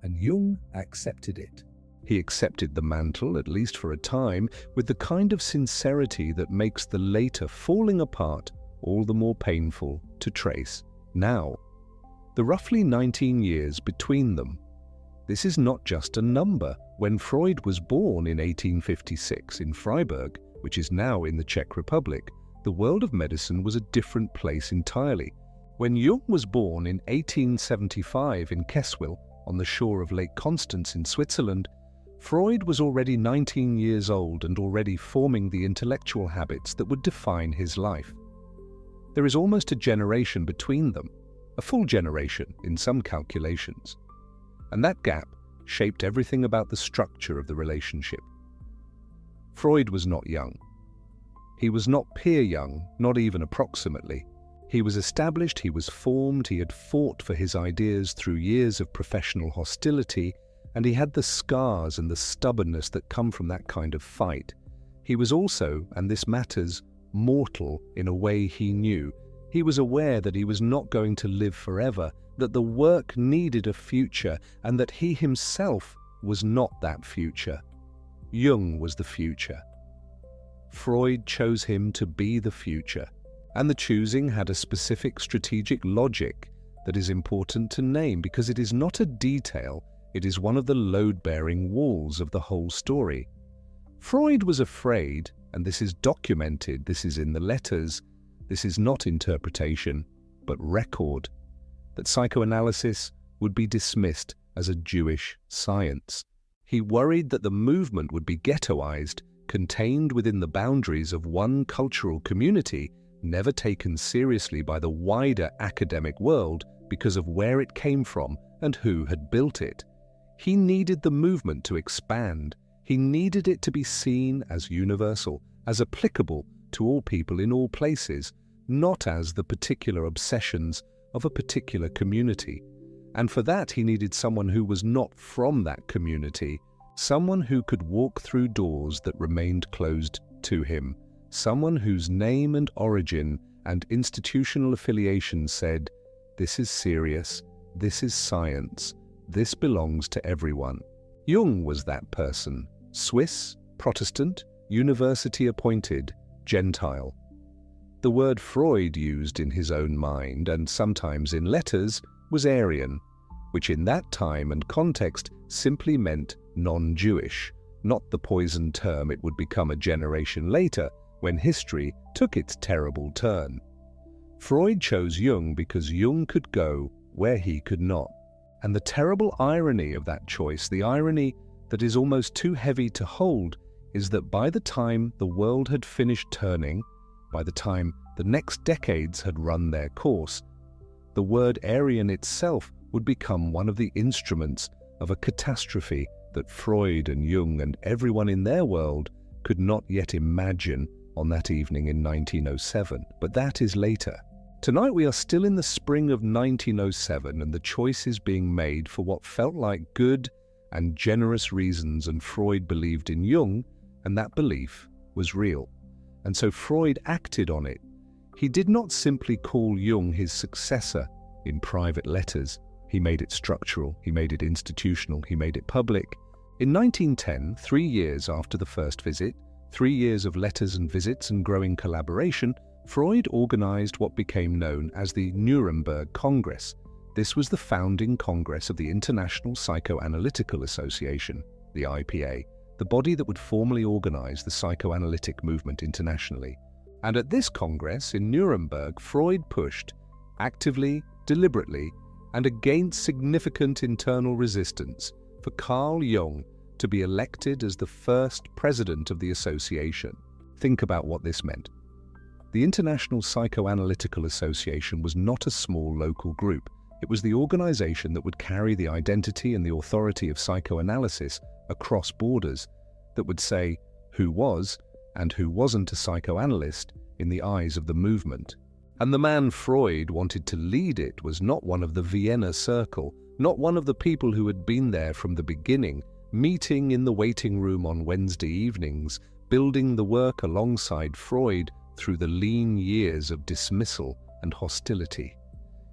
and Jung accepted it. He accepted the mantle, at least for a time, with the kind of sincerity that makes the later falling apart all the more painful to trace. Now, the roughly 19 years between them, this is not just a number. When Freud was born in 1856 in Freiburg, which is now in the Czech Republic, the world of medicine was a different place entirely. When Jung was born in 1875 in Keswil, on the shore of Lake Constance in Switzerland, Freud was already 19 years old and already forming the intellectual habits that would define his life. There is almost a generation between them, a full generation in some calculations. And that gap shaped everything about the structure of the relationship. Freud was not young. He was not peer young, not even approximately. He was established, he was formed, he had fought for his ideas through years of professional hostility, and he had the scars and the stubbornness that come from that kind of fight. He was also, and this matters, mortal in a way he knew. He was aware that he was not going to live forever, that the work needed a future, and that he himself was not that future. Jung was the future. Freud chose him to be the future, and the choosing had a specific strategic logic that is important to name because it is not a detail, it is one of the load-bearing walls of the whole story. Freud was afraid, and this is documented, this is in the letters, this is not interpretation, but record, that psychoanalysis would be dismissed as a Jewish science. He worried that the movement would be ghettoized, contained within the boundaries of one cultural community, never taken seriously by the wider academic world because of where it came from and who had built it. He needed the movement to expand. He needed it to be seen as universal, as applicable to all people in all places, not as the particular obsessions of a particular community. And for that he needed someone who was not from that community, someone who could walk through doors that remained closed to him, someone whose name and origin and institutional affiliation said, "This is serious, this is science, this belongs to everyone." Jung was that person, Swiss, Protestant, university appointed, Gentile. The word Freud used in his own mind, and sometimes in letters, was Aryan, which in that time and context simply meant non-Jewish, not the poisoned term it would become a generation later when history took its terrible turn. Freud chose Jung because Jung could go where he could not. And the terrible irony of that choice, the irony that is almost too heavy to hold, is that by the time the world had finished turning, by the time the next decades had run their course, the word Aryan itself would become one of the instruments of a catastrophe that Freud and Jung and everyone in their world could not yet imagine on that evening in 1907. But that is later. Tonight we are still in the spring of 1907 and the choice is being made for what felt like good and generous reasons, and Freud believed in Jung, and that belief was real. And so Freud acted on it. He did not simply call Jung his successor in private letters. He made it structural, he made it institutional, he made it public. In 1910, 3 years after the first visit, 3 years of letters and visits and growing collaboration, Freud organized what became known as the Nuremberg Congress. This was the founding congress of the International Psychoanalytical Association, the IPA, the body that would formally organize the psychoanalytic movement internationally. And at this congress in Nuremberg, Freud pushed, actively, deliberately, and against significant internal resistance, for Carl Jung to be elected as the first president of the association. Think about what this meant. The International Psychoanalytical Association was not a small local group. It was the organization that would carry the identity and the authority of psychoanalysis across borders, that would say who was and who wasn't a psychoanalyst in the eyes of the movement. And the man Freud wanted to lead it was not one of the Vienna circle, not one of the people who had been there from the beginning, meeting in the waiting room on Wednesday evenings, building the work alongside Freud through the lean years of dismissal and hostility.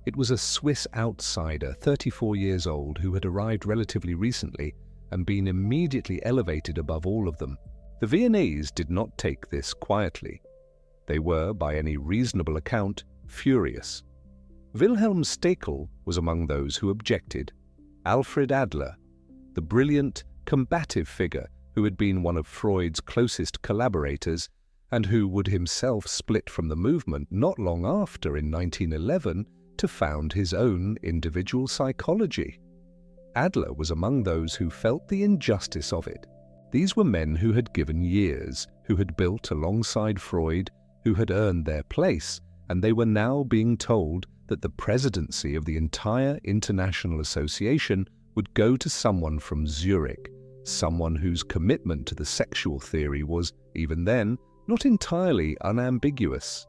It was a Swiss outsider, 34 years old, who had arrived relatively recently and been immediately elevated above all of them. The Viennese did not take this quietly. They were, by any reasonable account, furious. Wilhelm Stekel was among those who objected. Alfred Adler, the brilliant, combative figure who had been one of Freud's closest collaborators and who would himself split from the movement not long after, in 1911, to found his own individual psychology. Adler was among those who felt the injustice of it. These were men who had given years, who had built alongside Freud, who had earned their place, and they were now being told that the presidency of the entire international association would go to someone from Zurich, someone whose commitment to the sexual theory was, even then, not entirely unambiguous.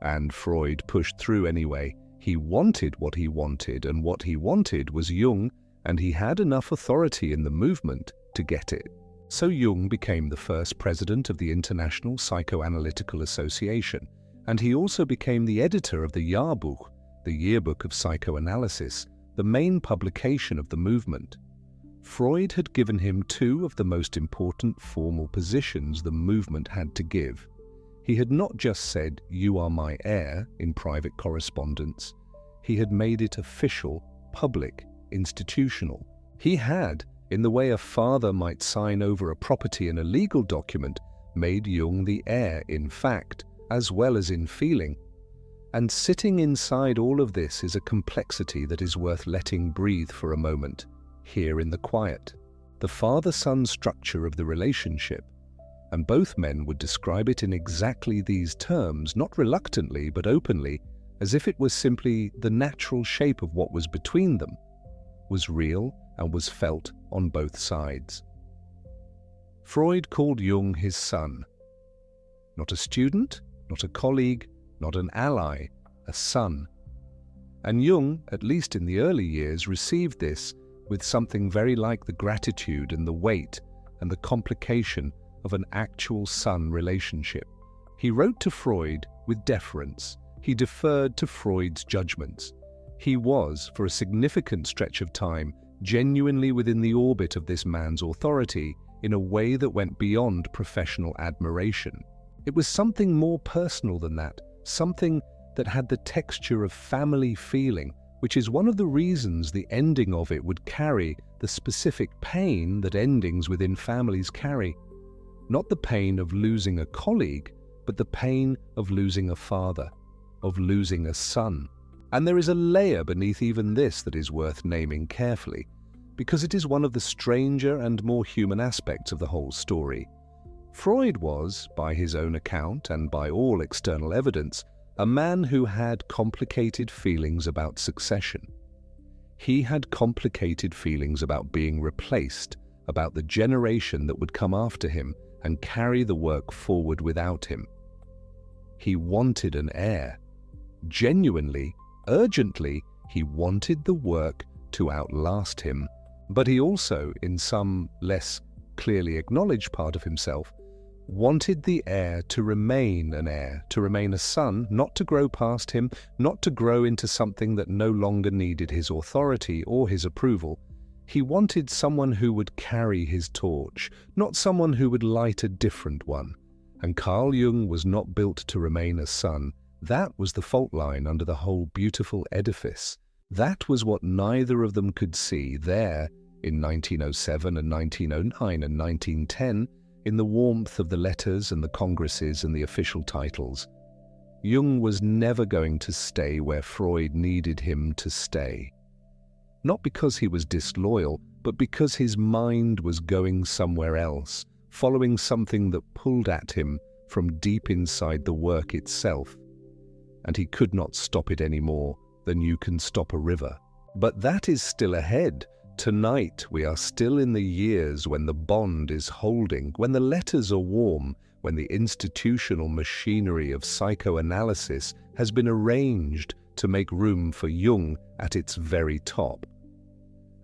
And Freud pushed through anyway. He wanted what he wanted, and what he wanted was Jung, and he had enough authority in the movement to get it. So Jung became the first president of the International Psychoanalytical Association, and he also became the editor of the Jahrbuch, the Yearbook of Psychoanalysis, the main publication of the movement. Freud had given him 2 of the most important formal positions the movement had to give. He had not just said, "You are my heir," in private correspondence. He had made it official, public, institutional. He had, in the way a father might sign over a property in a legal document, made Jung the heir in fact, as well as in feeling. And sitting inside all of this is a complexity that is worth letting breathe for a moment, here in the quiet. The father-son structure of the relationship, and both men would describe it in exactly these terms, not reluctantly but openly, as if it was simply the natural shape of what was between them, was real and was felt on both sides. Freud called Jung his son. Not a student, not a colleague, not an ally, a son. And Jung, at least in the early years, received this with something very like the gratitude and the weight and the complication of an actual son relationship. He wrote to Freud with deference. He deferred to Freud's judgments. He was, for a significant stretch of time, genuinely within the orbit of this man's authority in a way that went beyond professional admiration. It was something more personal than that, something that had the texture of family feeling, which is one of the reasons the ending of it would carry the specific pain that endings within families carry. Not the pain of losing a colleague, but the pain of losing a father, of losing a son. And there is a layer beneath even this that is worth naming carefully, because it is one of the stranger and more human aspects of the whole story. Freud was, by his own account and by all external evidence, a man who had complicated feelings about succession. He had complicated feelings about being replaced, about the generation that would come after him and carry the work forward without him. He wanted an heir. Genuinely, urgently, he wanted the work to outlast him, but he also, in some less clearly acknowledged part of himself, wanted the heir to remain an heir, to remain a son, not to grow past him, not to grow into something that no longer needed his authority or his approval. He wanted someone who would carry his torch, not someone who would light a different one. And Carl Jung was not built to remain a son. That was the fault line under the whole beautiful edifice. That was what neither of them could see there in 1907 and 1909 and 1910, in the warmth of the letters and the congresses and the official titles. Jung was never going to stay where Freud needed him to stay. Not because he was disloyal, but because his mind was going somewhere else, following something that pulled at him from deep inside the work itself. And he could not stop it any more than you can stop a river. But that is still ahead. Tonight we are still in the years when the bond is holding, when the letters are warm, when the institutional machinery of psychoanalysis has been arranged to make room for Jung at its very top.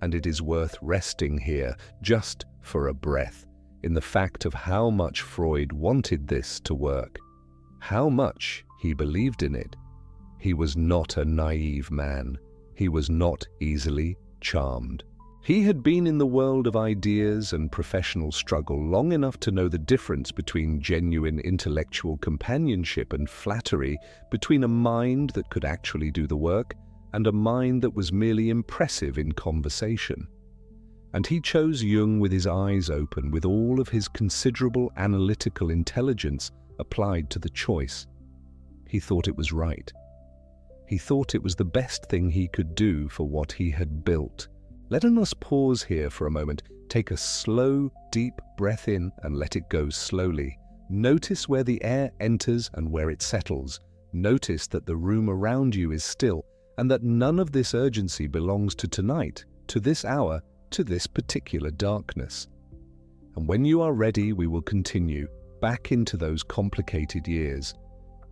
And it is worth resting here, just for a breath, in the fact of how much Freud wanted this to work, how much he believed in it. He was not a naive man. He was not easily charmed. He had been in the world of ideas and professional struggle long enough to know the difference between genuine intellectual companionship and flattery, between a mind that could actually do the work and a mind that was merely impressive in conversation. And he chose Jung with his eyes open, with all of his considerable analytical intelligence applied to the choice. He thought it was right. He thought it was the best thing he could do for what he had built. Let us pause here for a moment, take a slow, deep breath in and let it go slowly. Notice where the air enters and where it settles. Notice that the room around you is still and that none of this urgency belongs to tonight, to this hour, to this particular darkness. And when you are ready, we will continue back into those complicated years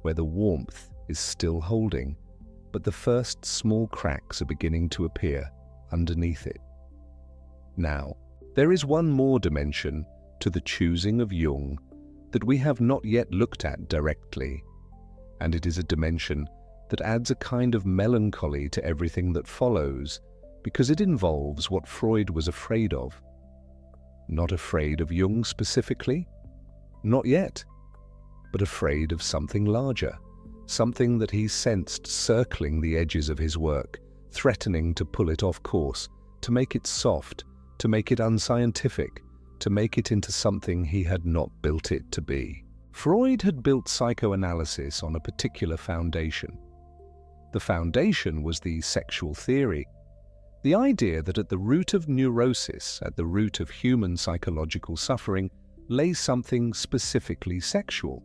where the warmth is still holding, but the first small cracks are beginning to appear underneath it. Now, there is one more dimension to the choosing of Jung that we have not yet looked at directly, and it is a dimension that adds a kind of melancholy to everything that follows, because it involves what Freud was afraid of. Not afraid of Jung specifically, not yet, but afraid of something larger, something that he sensed circling the edges of his work, threatening to pull it off course, to make it soft, to make it unscientific, to make it into something he had not built it to be. Freud had built psychoanalysis on a particular foundation. The foundation was the sexual theory, the idea that at the root of neurosis, at the root of human psychological suffering, lay something specifically sexual.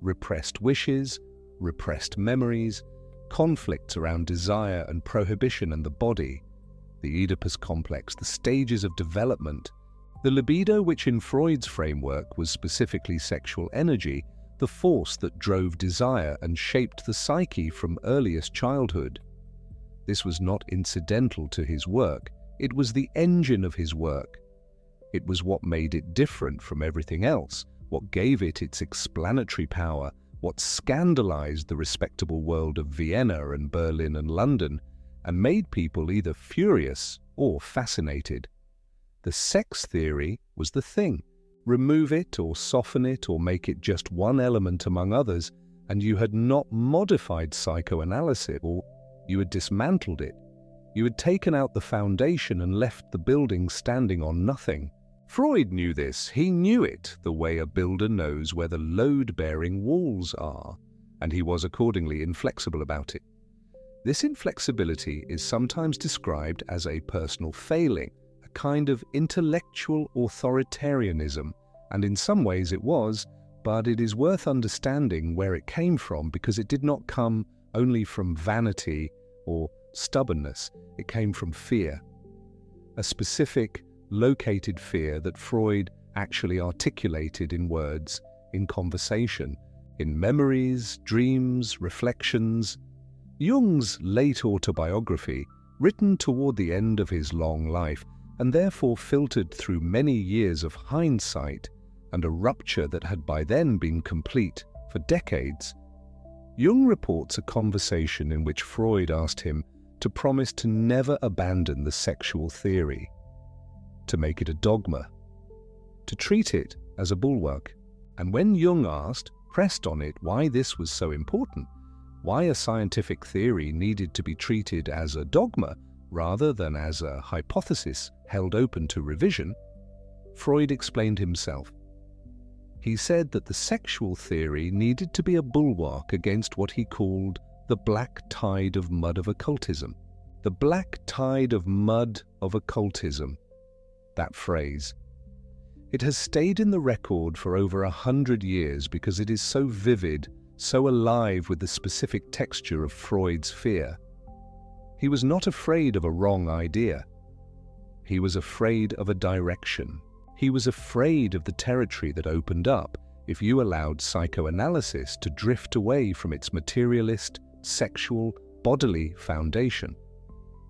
Repressed wishes, repressed memories, conflicts around desire and prohibition and the body, the Oedipus complex, the stages of development, the libido, which in Freud's framework was specifically sexual energy, the force that drove desire and shaped the psyche from earliest childhood. This was not incidental to his work, it was the engine of his work. It was what made it different from everything else, what gave it its explanatory power, what scandalized the respectable world of Vienna and Berlin and London, and made people either furious or fascinated. The sex theory was the thing. Remove it or soften it or make it just one element among others, and you had not modified psychoanalysis, or you had dismantled it. You had taken out the foundation and left the building standing on nothing. Freud knew this. He knew it the way a builder knows where the load-bearing walls are, and he was accordingly inflexible about it. This inflexibility is sometimes described as a personal failing, a kind of intellectual authoritarianism, and in some ways it was, but it is worth understanding where it came from, because it did not come only from vanity or stubbornness. It came from fear, a specific, located fear that Freud actually articulated in words, in conversation, in memories, dreams, reflections. Jung's late autobiography, written toward the end of his long life, and therefore filtered through many years of hindsight and a rupture that had by then been complete for decades, Jung reports a conversation in which Freud asked him to promise to never abandon the sexual theory, to make it a dogma, to treat it as a bulwark. And when Jung pressed on it why this was so important, why a scientific theory needed to be treated as a dogma rather than as a hypothesis held open to revision, Freud explained himself. He said that the sexual theory needed to be a bulwark against what he called the black tide of mud of occultism. The black tide of mud of occultism. That phrase. It has stayed in the record for over 100 years because it is so vivid, so alive with the specific texture of Freud's fear. He was not afraid of a wrong idea. He was afraid of a direction. He was afraid of the territory that opened up if you allowed psychoanalysis to drift away from its materialist, sexual, bodily foundation.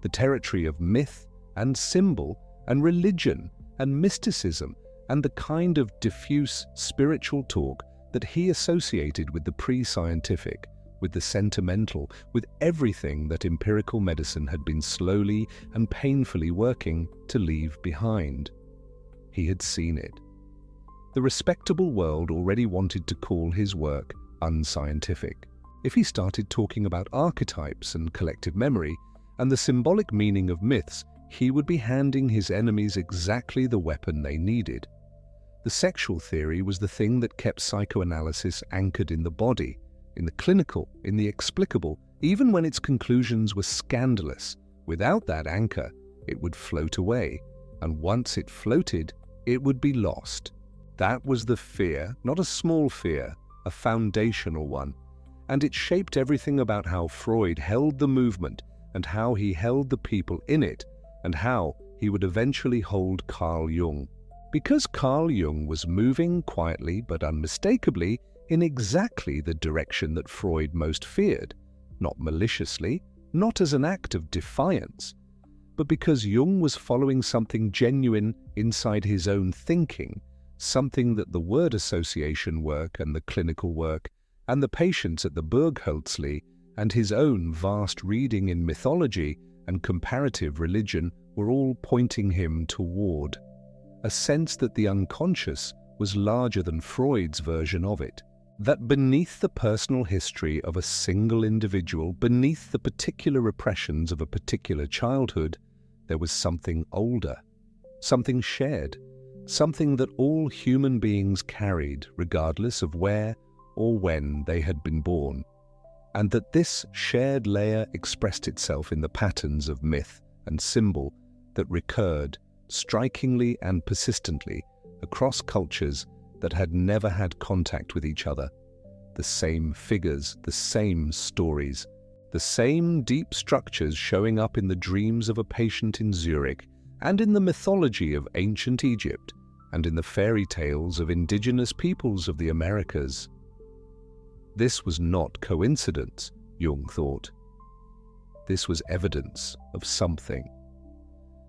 The territory of myth and symbol and religion and mysticism and the kind of diffuse spiritual talk that he associated with the pre-scientific, with the sentimental, with everything that empirical medicine had been slowly and painfully working to leave behind. He had seen it. The respectable world already wanted to call his work unscientific. If he started talking about archetypes and collective memory and the symbolic meaning of myths, he would be handing his enemies exactly the weapon they needed. The sexual theory was the thing that kept psychoanalysis anchored in the body, in the clinical, in the explicable, even when its conclusions were scandalous. Without that anchor, it would float away, and once it floated, it would be lost. That was the fear, not a small fear, a foundational one, and it shaped everything about how Freud held the movement and how he held the people in it, and how he would eventually hold Carl Jung. Because Carl Jung was moving quietly but unmistakably in exactly the direction that Freud most feared, not maliciously, not as an act of defiance, but because Jung was following something genuine inside his own thinking, something that the word association work and the clinical work and the patients at the Burghölzli and his own vast reading in mythology and comparative religion were all pointing him toward. A sense that the unconscious was larger than Freud's version of it. That beneath the personal history of a single individual, beneath the particular repressions of a particular childhood, there was something older, something shared, something that all human beings carried regardless of where or when they had been born, and that this shared layer expressed itself in the patterns of myth and symbol that recurred strikingly and persistently across cultures that had never had contact with each other. The same figures, the same stories, the same deep structures showing up in the dreams of a patient in Zurich and in the mythology of ancient Egypt and in the fairy tales of indigenous peoples of the Americas. This was not coincidence, Jung thought. This was evidence of something.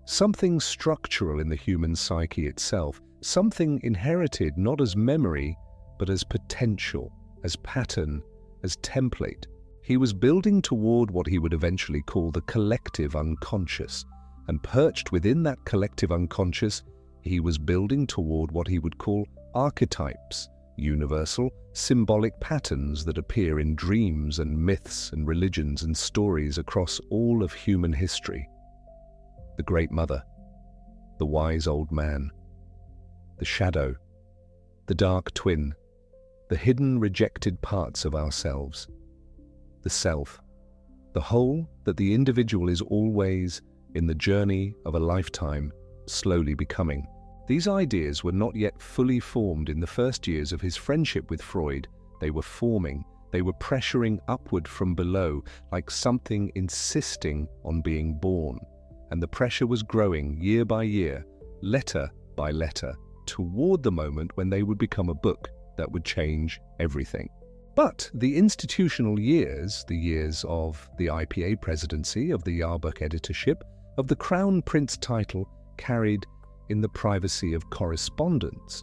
Something structural in the human psyche itself, something inherited not as memory, but as potential, as pattern, as template. He was building toward what he would eventually call the collective unconscious, and perched within that collective unconscious, he was building toward what he would call archetypes, universal, symbolic patterns that appear in dreams and myths and religions and stories across all of human history. The Great Mother, the wise old man, the shadow, the dark twin, the hidden rejected parts of ourselves, the self, the whole that the individual is always, in the journey of a lifetime, slowly becoming. These ideas were not yet fully formed in the first years of his friendship with Freud. They were forming, they were pressuring upward from below, like something insisting on being born. And the pressure was growing year by year, letter by letter, toward the moment when they would become a book that would change everything. But the institutional years, the years of the IPA presidency, of the Jahrbuch editorship, of the Crown Prince title carried in the privacy of correspondence,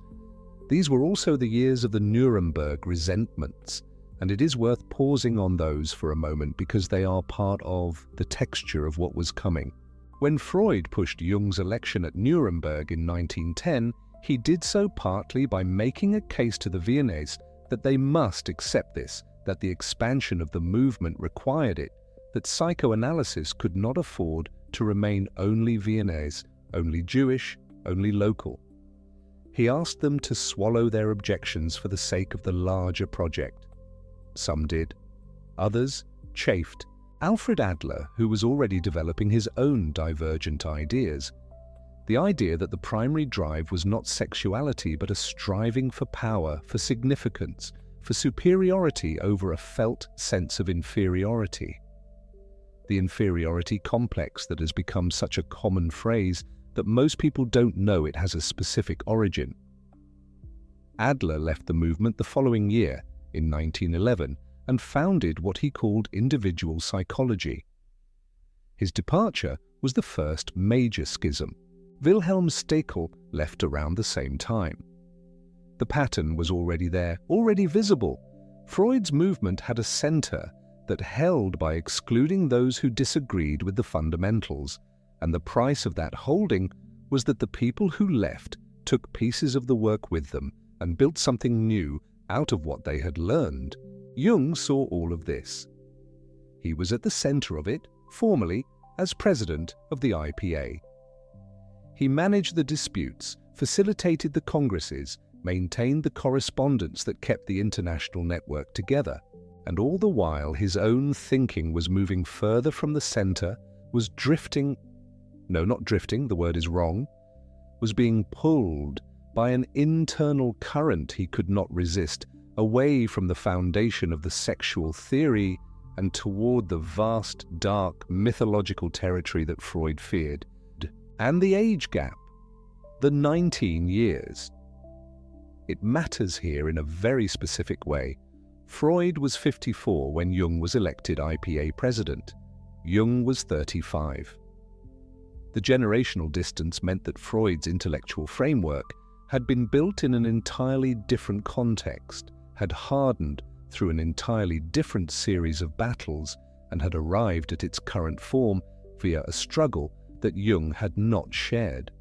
These were also the years of the Nuremberg resentments, and it is worth pausing on those for a moment because they are part of the texture of what was coming. When Freud pushed Jung's election at Nuremberg in 1910, he did so partly by making a case to the Viennese that they must accept this, that the expansion of the movement required it, that psychoanalysis could not afford to remain only Viennese, only Jewish, only local. He asked them to swallow their objections for the sake of the larger project. Some did. Others chafed. Alfred Adler, who was already developing his own divergent ideas. The idea that the primary drive was not sexuality but a striving for power, for significance, for superiority over a felt sense of inferiority. The inferiority complex that has become such a common phrase that most people don't know it has a specific origin. Adler left the movement the following year, in 1911, and founded what he called individual psychology. His departure was the first major schism. Wilhelm Stekel left around the same time. The pattern was already there, already visible. Freud's movement had a center that held by excluding those who disagreed with the fundamentals, and the price of that holding was that the people who left took pieces of the work with them and built something new out of what they had learned. Jung saw all of this. He was at the center of it, formally, as president of the IPA. He managed the disputes, facilitated the congresses, maintained the correspondence that kept the international network together, and all the while his own thinking was moving further from the center, was drifting, no, not drifting, the word is wrong, was being pulled by an internal current he could not resist, away from the foundation of the sexual theory and toward the vast, dark, mythological territory that Freud feared. And the age gap, the 19 years. It matters here in a very specific way. Freud was 54 when Jung was elected IPA president. Jung was 35. The generational distance meant that Freud's intellectual framework had been built in an entirely different context, had hardened through an entirely different series of battles, and had arrived at its current form via a struggle that Jung had not shared.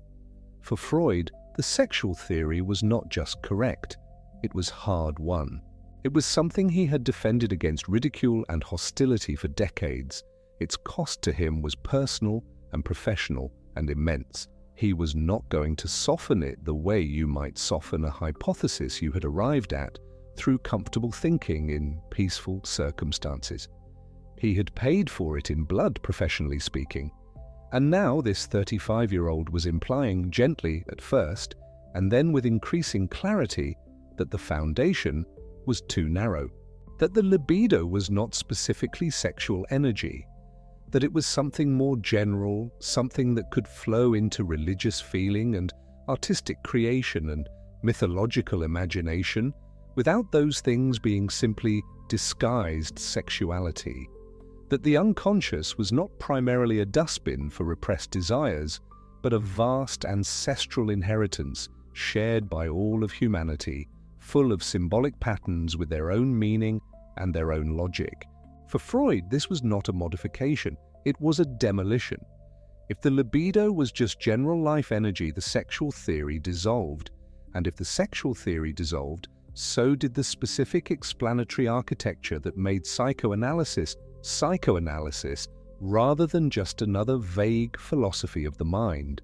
For Freud, the sexual theory was not just correct, it was hard-won. It was something he had defended against ridicule and hostility for decades. Its cost to him was personal and professional and immense. He was not going to soften it the way you might soften a hypothesis you had arrived at through comfortable thinking in peaceful circumstances. He had paid for it in blood, professionally speaking. And now this 35-year-old was implying gently at first, and then with increasing clarity, that the foundation was too narrow, that the libido was not specifically sexual energy, that it was something more general, something that could flow into religious feeling and artistic creation and mythological imagination, without those things being simply disguised sexuality, that the unconscious was not primarily a dustbin for repressed desires, but a vast ancestral inheritance shared by all of humanity, full of symbolic patterns with their own meaning and their own logic. For Freud, this was not a modification, it was a demolition. If the libido was just general life energy, the sexual theory dissolved. And if the sexual theory dissolved, so did the specific explanatory architecture that made psychoanalysis rather than just another vague philosophy of the mind.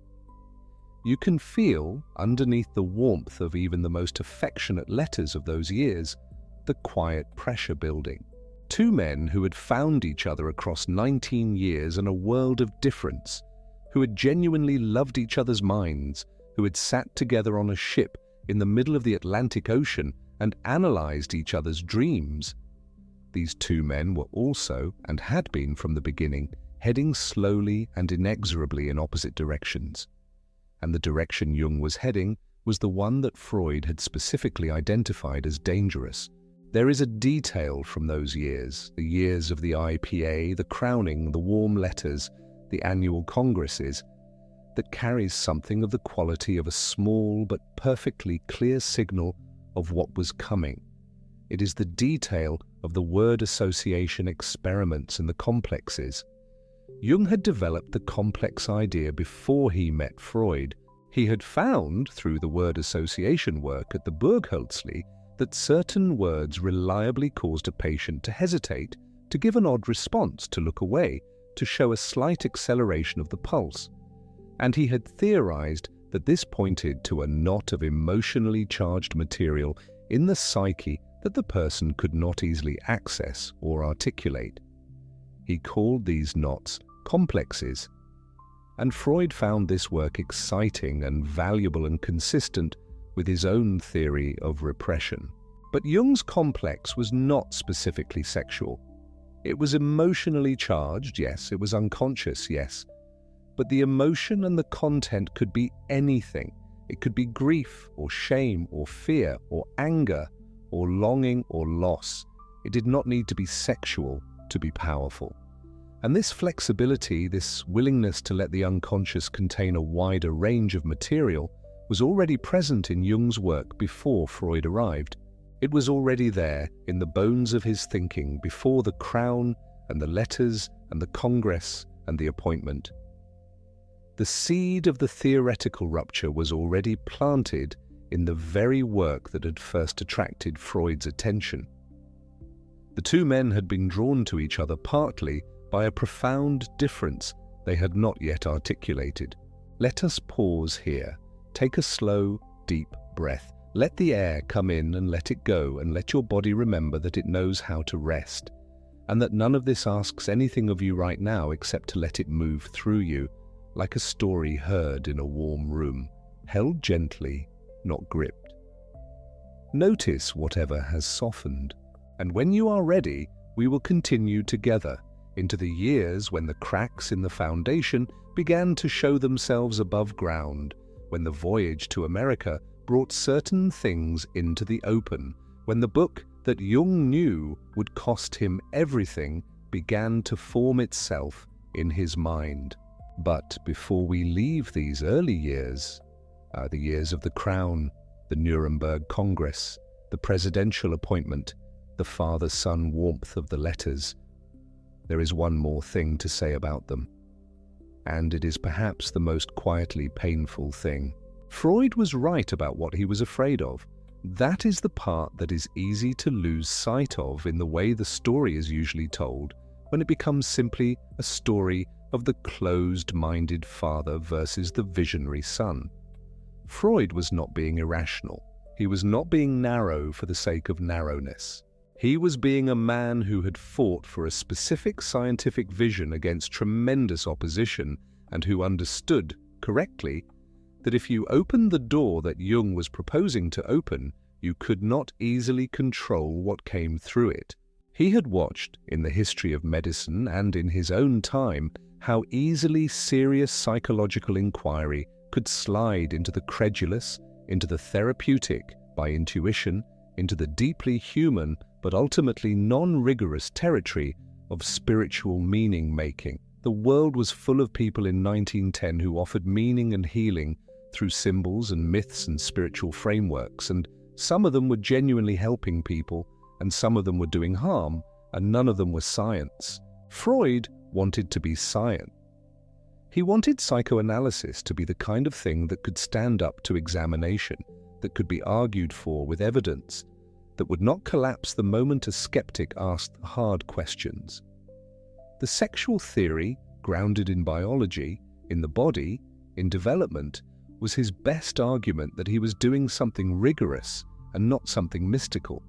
You can feel, underneath the warmth of even the most affectionate letters of those years, the quiet pressure building. Two men who had found each other across 19 years and a world of difference, who had genuinely loved each other's minds, who had sat together on a ship in the middle of the Atlantic Ocean and analyzed each other's dreams. These two men were also, and had been from the beginning, heading slowly and inexorably in opposite directions. And the direction Jung was heading was the one that Freud had specifically identified as dangerous. There is a detail from those years, the years of the IPA, the crowning, the warm letters, the annual congresses, that carries something of the quality of a small but perfectly clear signal of what was coming. It is the detail of the word association experiments and the complexes. Jung had developed the complex idea before he met Freud. He had found, through the word association work at the Burghölzli, that certain words reliably caused a patient to hesitate, to give an odd response, to look away, to show a slight acceleration of the pulse. And he had theorized that this pointed to a knot of emotionally charged material in the psyche that the person could not easily access or articulate. He called these knots complexes, and Freud found this work exciting and valuable and consistent with his own theory of repression. But Jung's complex was not specifically sexual. It was emotionally charged, yes. It was unconscious, yes. But the emotion and the content could be anything. It could be grief or shame or fear or anger or longing or loss. It did not need to be sexual to be powerful. And this flexibility, this willingness to let the unconscious contain a wider range of material, was already present in Jung's work before Freud arrived. It was already there in the bones of his thinking before the crown and the letters and the congress and the appointment. The seed of the theoretical rupture was already planted in the very work that had first attracted Freud's attention. The two men had been drawn to each other partly by a profound difference they had not yet articulated. Let us pause here. Take a slow, deep breath. Let the air come in and let it go, and let your body remember that it knows how to rest, and that none of this asks anything of you right now except to let it move through you, like a story heard in a warm room, held gently, not gripped. Notice whatever has softened, and when you are ready, we will continue together into the years when the cracks in the foundation began to show themselves above ground, when the voyage to America brought certain things into the open, when the book that Jung knew would cost him everything began to form itself in his mind. But before we leave these early years, the years of the crown, the Nuremberg Congress, the presidential appointment, the father-son warmth of the letters, there is one more thing to say about them. And it is perhaps the most quietly painful thing. Freud was right about what he was afraid of. That is the part that is easy to lose sight of in the way the story is usually told, when it becomes simply a story of the closed-minded father versus the visionary son. Freud was not being irrational. He was not being narrow for the sake of narrowness. He was being a man who had fought for a specific scientific vision against tremendous opposition, and who understood, correctly, that if you opened the door that Jung was proposing to open, you could not easily control what came through it. He had watched, in the history of medicine and in his own time, how easily serious psychological inquiry could slide into the credulous, into the therapeutic by intuition, into the deeply human but ultimately non-rigorous territory of spiritual meaning-making. The world was full of people in 1910 who offered meaning and healing through symbols and myths and spiritual frameworks, and some of them were genuinely helping people, and some of them were doing harm, and none of them were science. Freud wanted to be science. He wanted psychoanalysis to be the kind of thing that could stand up to examination, that could be argued for with evidence, that would not collapse the moment a skeptic asked the hard questions. The sexual theory, grounded in biology, in the body, in development, was his best argument that he was doing something rigorous and not something mystical.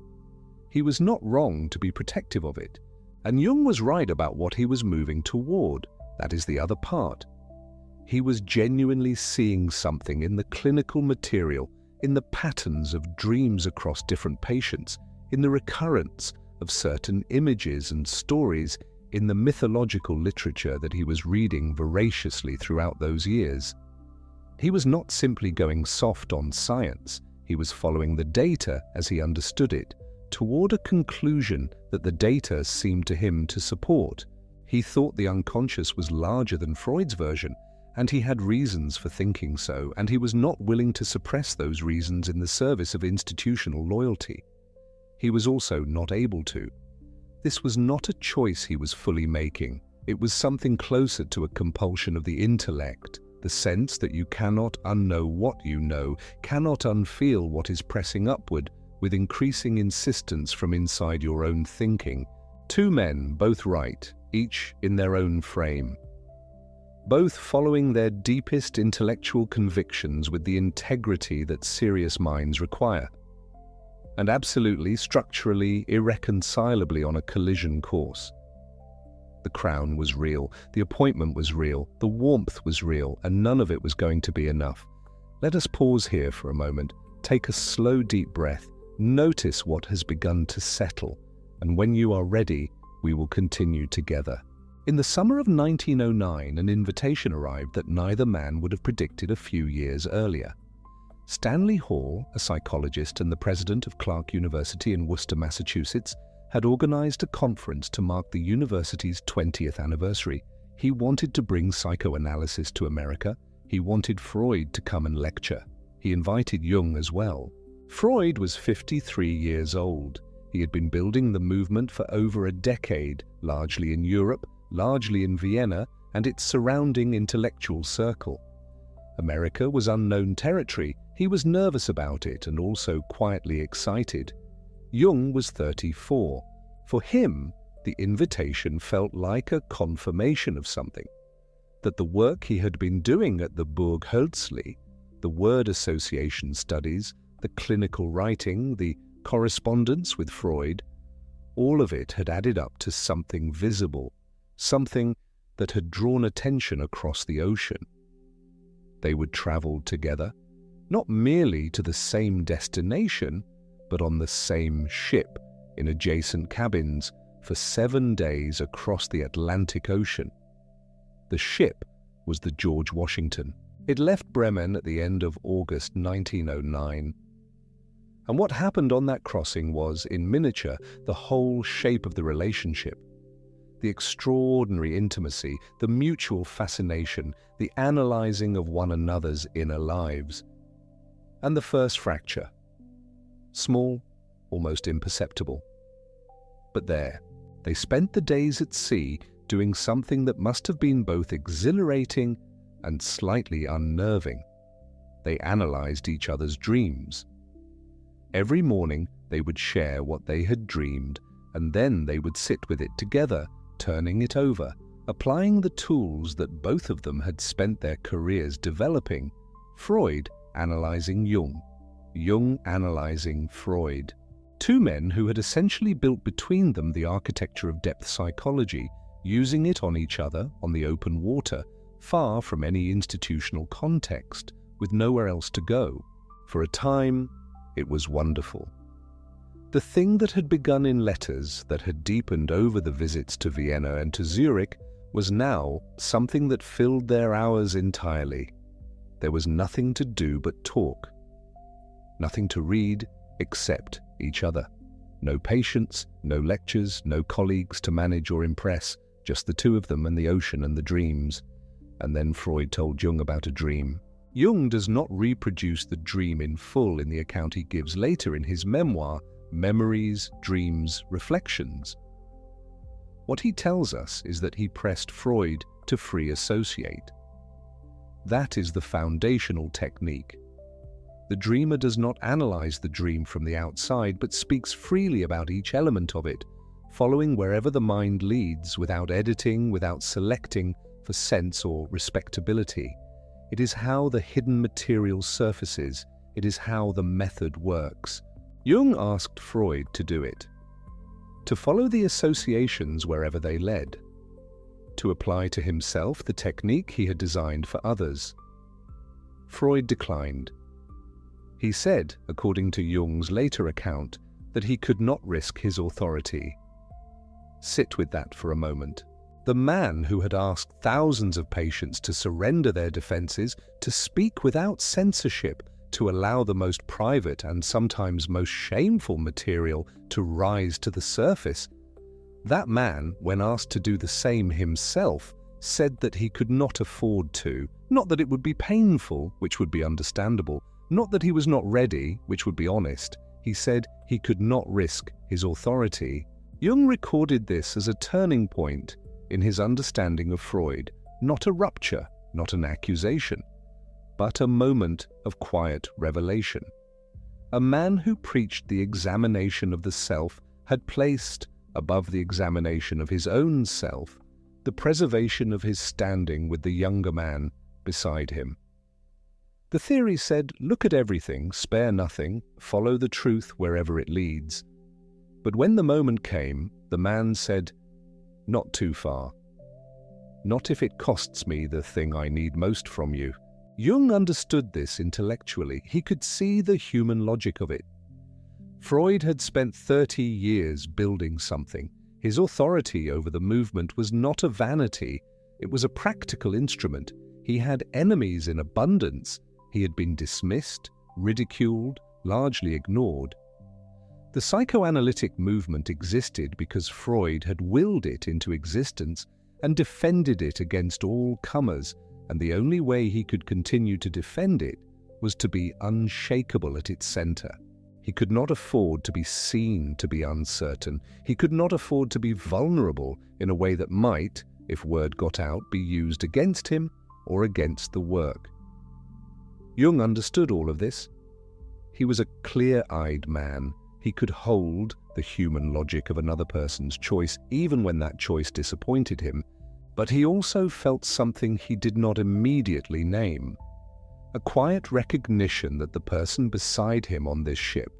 He was not wrong to be protective of it, and Jung was right about what he was moving toward. That is the other part. He was genuinely seeing something in the clinical material, in the patterns of dreams across different patients, in the recurrence of certain images and stories, in the mythological literature that he was reading voraciously throughout those years. He was not simply going soft on science, he was following the data as he understood it, toward a conclusion that the data seemed to him to support. He thought the unconscious was larger than Freud's version, and he had reasons for thinking so, and he was not willing to suppress those reasons in the service of institutional loyalty. He was also not able to. This was not a choice he was fully making. It was something closer to a compulsion of the intellect, the sense that you cannot unknow what you know, cannot unfeel what is pressing upward with increasing insistence from inside your own thinking. Two men, both right, each in their own frame, both following their deepest intellectual convictions with the integrity that serious minds require, and absolutely, structurally, irreconcilably on a collision course. The crown was real, the appointment was real, the warmth was real, and none of it was going to be enough. Let us pause here for a moment, take a slow, deep breath, notice what has begun to settle, and when you are ready, we will continue together. In the summer of 1909, an invitation arrived that neither man would have predicted a few years earlier. Stanley Hall, a psychologist and the president of Clark University in Worcester, Massachusetts, had organized a conference to mark the university's 20th anniversary. He wanted to bring psychoanalysis to America. He wanted Freud to come and lecture. He invited Jung as well. Freud was 53 years old. He had been building the movement for over a decade, largely in Europe, largely in Vienna and its surrounding intellectual circle. America was unknown territory. He was nervous about it and also quietly excited. Jung was 34. For him, the invitation felt like a confirmation of something, that the work he had been doing at the Burghölzli, the word association studies, the clinical writing, the correspondence with Freud, all of it had added up to something visible, something that had drawn attention across the ocean. They would travel together, not merely to the same destination, but on the same ship, in adjacent cabins, for 7 days across the Atlantic Ocean. The ship was the George Washington. It left Bremen at the end of August 1909. And what happened on that crossing was, in miniature, the whole shape of the relationship. The extraordinary intimacy, the mutual fascination, the analyzing of one another's inner lives. And the first fracture. Small, almost imperceptible. But there, they spent the days at sea doing something that must have been both exhilarating and slightly unnerving. They analyzed each other's dreams. Every morning they would share what they had dreamed, and then they would sit with it together, turning it over, applying the tools that both of them had spent their careers developing. Freud analyzing Jung, Jung analyzing Freud. Two men who had essentially built between them the architecture of depth psychology, using it on each other, on the open water, far from any institutional context, with nowhere else to go. For a time, it was wonderful. The thing that had begun in letters, that had deepened over the visits to Vienna and to Zurich, was now something that filled their hours entirely. There was nothing to do but talk. Nothing to read except each other. No patients, no lectures, no colleagues to manage or impress, just the two of them and the ocean and the dreams. And then Freud told Jung about a dream. Jung does not reproduce the dream in full in the account he gives later in his memoir, Memories, Dreams, Reflections. What he tells us is that he pressed Freud to free associate. That is the foundational technique. The dreamer does not analyze the dream from the outside, but speaks freely about each element of it, following wherever the mind leads, without editing, without selecting for sense or respectability. It is how the hidden material surfaces. It is how the method works. Jung asked Freud to do it, to follow the associations wherever they led, to apply to himself the technique he had designed for others. Freud declined. He said, according to Jung's later account, that he could not risk his authority. Sit with that for a moment. The man who had asked thousands of patients to surrender their defenses, to speak without censorship, to allow the most private and sometimes most shameful material to rise to the surface. That man, when asked to do the same himself, said that he could not afford to, not that it would be painful, which would be understandable, not that he was not ready, which would be honest. He said he could not risk his authority. Jung recorded this as a turning point in his understanding of Freud, not a rupture, not an accusation, but a moment of quiet revelation. A man who preached the examination of the self had placed, above the examination of his own self, the preservation of his standing with the younger man beside him. The theory said, look at everything, spare nothing, follow the truth wherever it leads. But when the moment came, the man said, not too far. Not if it costs me the thing I need most from you. Jung understood this intellectually. He could see the human logic of it. Freud had spent 30 years building something. His authority over the movement was not a vanity, it was a practical instrument. He had enemies in abundance. He had been dismissed, ridiculed, largely ignored. The psychoanalytic movement existed because Freud had willed it into existence and defended it against all comers, and the only way he could continue to defend it was to be unshakable at its center. He could not afford to be seen to be uncertain. He could not afford to be vulnerable in a way that might, if word got out, be used against him or against the work. Jung understood all of this. He was a clear-eyed man. He could hold the human logic of another person's choice, even when that choice disappointed him, but he also felt something he did not immediately name. A quiet recognition that the person beside him on this ship,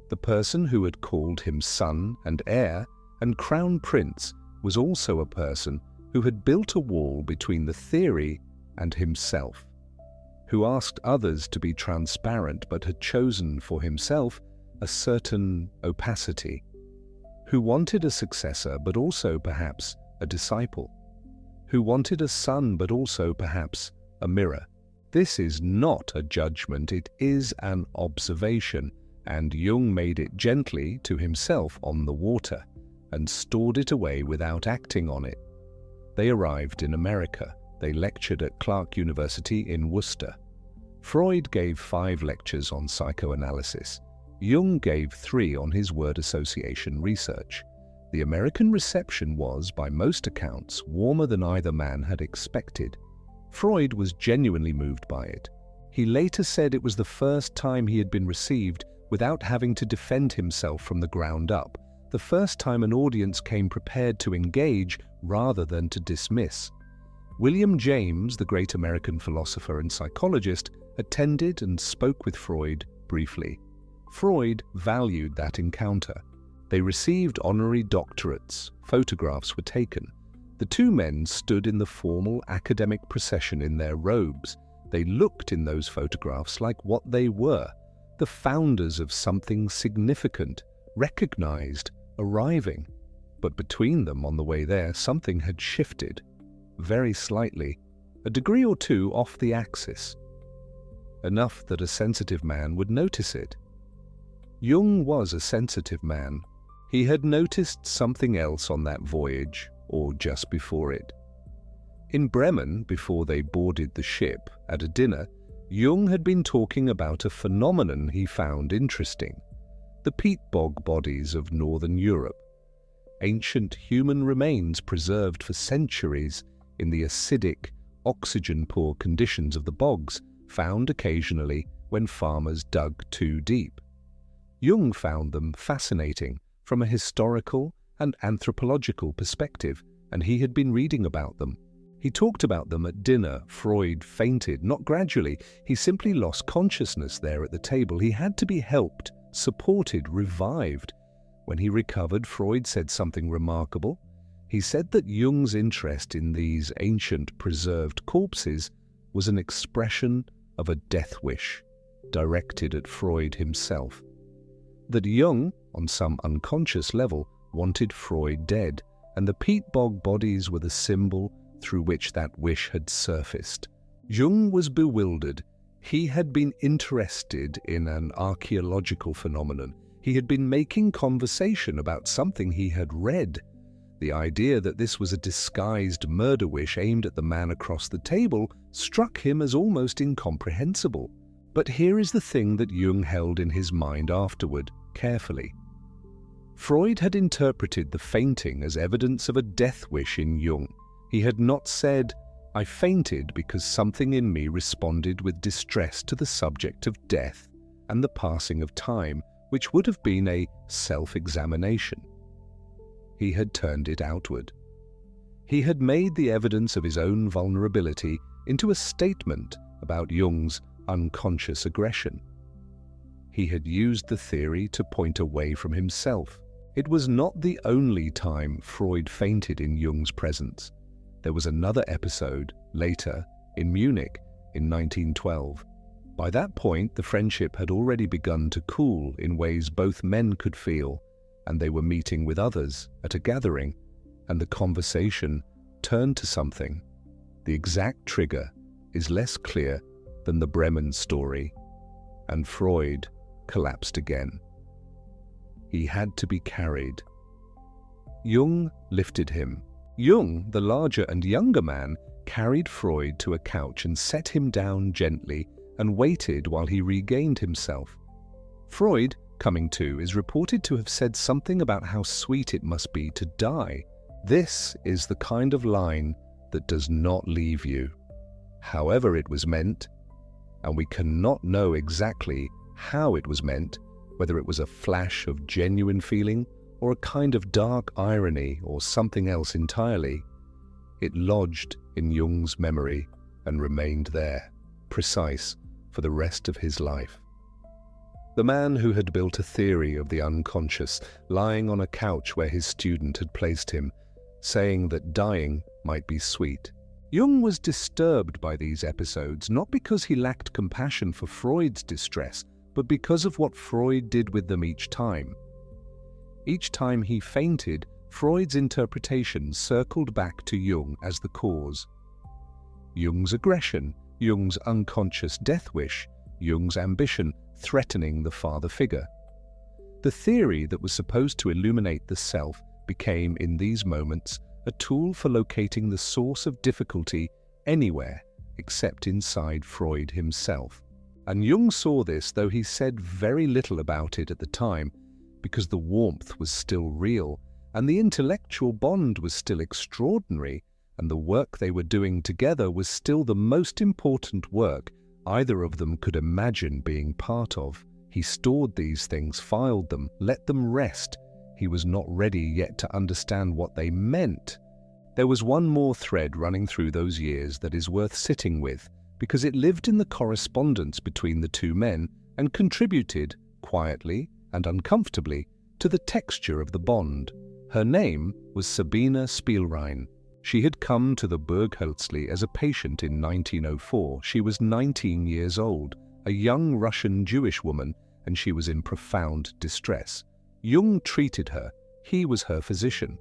the person who had called him son and heir and crown prince, was also a person who had built a wall between the theory and himself, who asked others to be transparent but had chosen for himself a certain opacity, who wanted a successor but also perhaps a disciple, who wanted a son but also perhaps a mirror. This is not a judgment, it is an observation, and Jung made it gently to himself on the water and stored it away without acting on it. They arrived in America. They lectured at Clark University in Worcester. Freud gave 5 lectures on psychoanalysis. Jung gave 3 on his word association research. The American reception was, by most accounts, warmer than either man had expected. Freud was genuinely moved by it. He later said it was the first time he had been received without having to defend himself from the ground up, the first time an audience came prepared to engage rather than to dismiss. William James, the great American philosopher and psychologist, attended and spoke with Freud briefly. Freud valued that encounter. They received honorary doctorates. Photographs were taken. The 2 men stood in the formal academic procession in their robes. They looked in those photographs like what they were, the founders of something significant, recognized, arriving. But between them on the way there, something had shifted, very slightly, a degree or 2 off the axis, enough that a sensitive man would notice it. Jung was a sensitive man. He had noticed something else on that voyage, or just before it. In Bremen, before they boarded the ship, at a dinner, Jung had been talking about a phenomenon he found interesting: the peat bog bodies of northern Europe. Ancient human remains preserved for centuries in the acidic, oxygen-poor conditions of the bogs, found occasionally when farmers dug too deep. Jung found them fascinating from a historical and anthropological perspective, and he had been reading about them. He talked about them at dinner. Freud fainted, not gradually. He simply lost consciousness there at the table. He had to be helped, supported, revived. When he recovered, Freud said something remarkable. He said that Jung's interest in these ancient preserved corpses was an expression of a death wish, directed at Freud himself. That Jung, on some unconscious level, wanted Freud dead, and the peat bog bodies were the symbol through which that wish had surfaced. Jung was bewildered. He had been interested in an archaeological phenomenon. He had been making conversation about something he had read. The idea that this was a disguised murder wish aimed at the man across the table struck him as almost incomprehensible. But here is the thing that Jung held in his mind afterward, carefully. Freud had interpreted the fainting as evidence of a death wish in Jung. He had not said, "I fainted because something in me responded with distress to the subject of death and the passing of time," which would have been a self-examination. He had turned it outward. He had made the evidence of his own vulnerability into a statement about Jung's unconscious aggression. He had used the theory to point away from himself. It was not the only time Freud fainted in Jung's presence. There was another episode, later, in Munich in 1912. By that point, the friendship had already begun to cool in ways both men could feel, and they were meeting with others at a gathering, and the conversation turned to something. The exact trigger is less clear than the Bremen story, and Freud collapsed again. He had to be carried. Jung lifted him. Jung, the larger and younger man, carried Freud to a couch and set him down gently and waited while he regained himself. Freud, coming to, is reported to have said something about how sweet it must be to die. This is the kind of line that does not leave you, however it was meant, and we cannot know exactly how it was meant, whether it was a flash of genuine feeling or a kind of dark irony or something else entirely. It lodged in Jung's memory and remained there, precise for the rest of his life. The man who had built a theory of the unconscious, lying on a couch where his student had placed him, saying that dying might be sweet. Jung was disturbed by these episodes, not because he lacked compassion for Freud's distress, but because of what Freud did with them each time. Each time he fainted, Freud's interpretation circled back to Jung as the cause. Jung's aggression, Jung's unconscious death wish, Jung's ambition threatening the father figure. The theory that was supposed to illuminate the self became, in these moments, a tool for locating the source of difficulty anywhere except inside Freud himself. And Jung saw this, though he said very little about it at the time, because the warmth was still real, and the intellectual bond was still extraordinary, and the work they were doing together was still the most important work either of them could imagine being part of. He stored these things, filed them, let them rest. He was not ready yet to understand what they meant. There was one more thread running through those years that is worth sitting with, because it lived in the correspondence between the two men and contributed, quietly and uncomfortably, to the texture of the bond. Her name was Sabina Spielrein. She had come to the Burghölzli as a patient in 1904. She was 19 years old, a young Russian Jewish woman, and she was in profound distress. Jung treated her. He was her physician.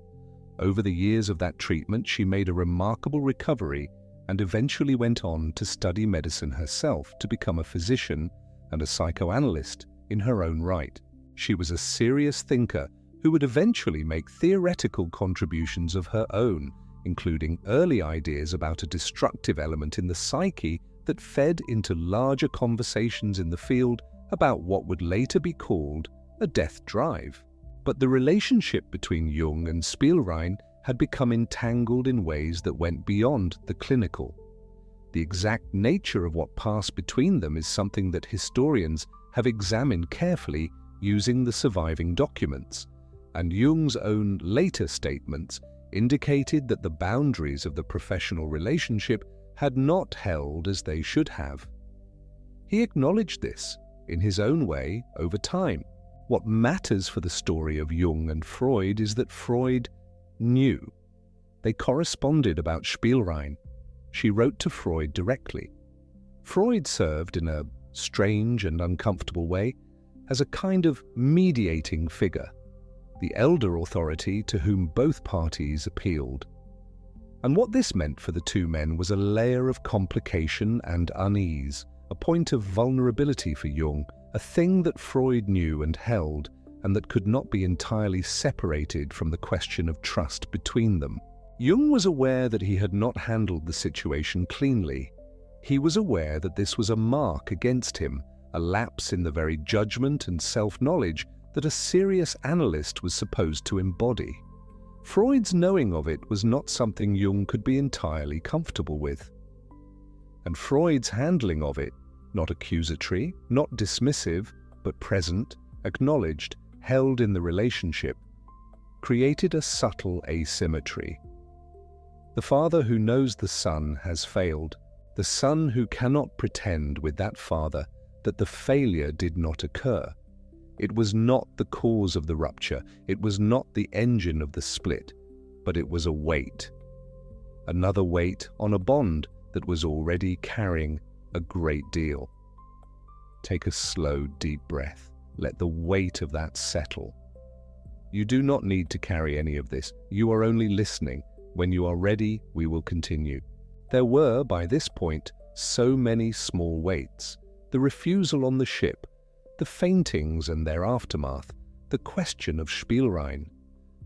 Over the years of that treatment, she made a remarkable recovery and eventually went on to study medicine herself, to become a physician and a psychoanalyst in her own right. She was a serious thinker who would eventually make theoretical contributions of her own, including early ideas about a destructive element in the psyche that fed into larger conversations in the field about what would later be called a death drive. But the relationship between Jung and Spielrein had become entangled in ways that went beyond the clinical. The exact nature of what passed between them is something that historians have examined carefully using the surviving documents, and Jung's own later statements indicated that the boundaries of the professional relationship had not held as they should have. He acknowledged this, in his own way, over time. What matters for the story of Jung and Freud is that Freud knew. They corresponded about Spielrein. She wrote to Freud directly. Freud served in a strange and uncomfortable way as a kind of mediating figure, the elder authority to whom both parties appealed. And what this meant for the two men was a layer of complication and unease, a point of vulnerability for Jung, a thing that Freud knew and held, and that could not be entirely separated from the question of trust between them. Jung was aware that he had not handled the situation cleanly. He was aware that this was a mark against him, a lapse in the very judgment and self-knowledge that a serious analyst was supposed to embody. Freud's knowing of it was not something Jung could be entirely comfortable with. And Freud's handling of it, not accusatory, not dismissive, but present, acknowledged, held in the relationship, created a subtle asymmetry. The father who knows the son has failed, the son who cannot pretend with that father that the failure did not occur. It was not the cause of the rupture, it was not the engine of the split, but it was a weight. Another weight on a bond that was already carrying a great deal. Take a slow, deep breath. Let the weight of that settle. You do not need to carry any of this. You are only listening. When you are ready, we will continue. There were, by this point, so many small weights. The refusal on the ship, the faintings and their aftermath, the question of Spielrein,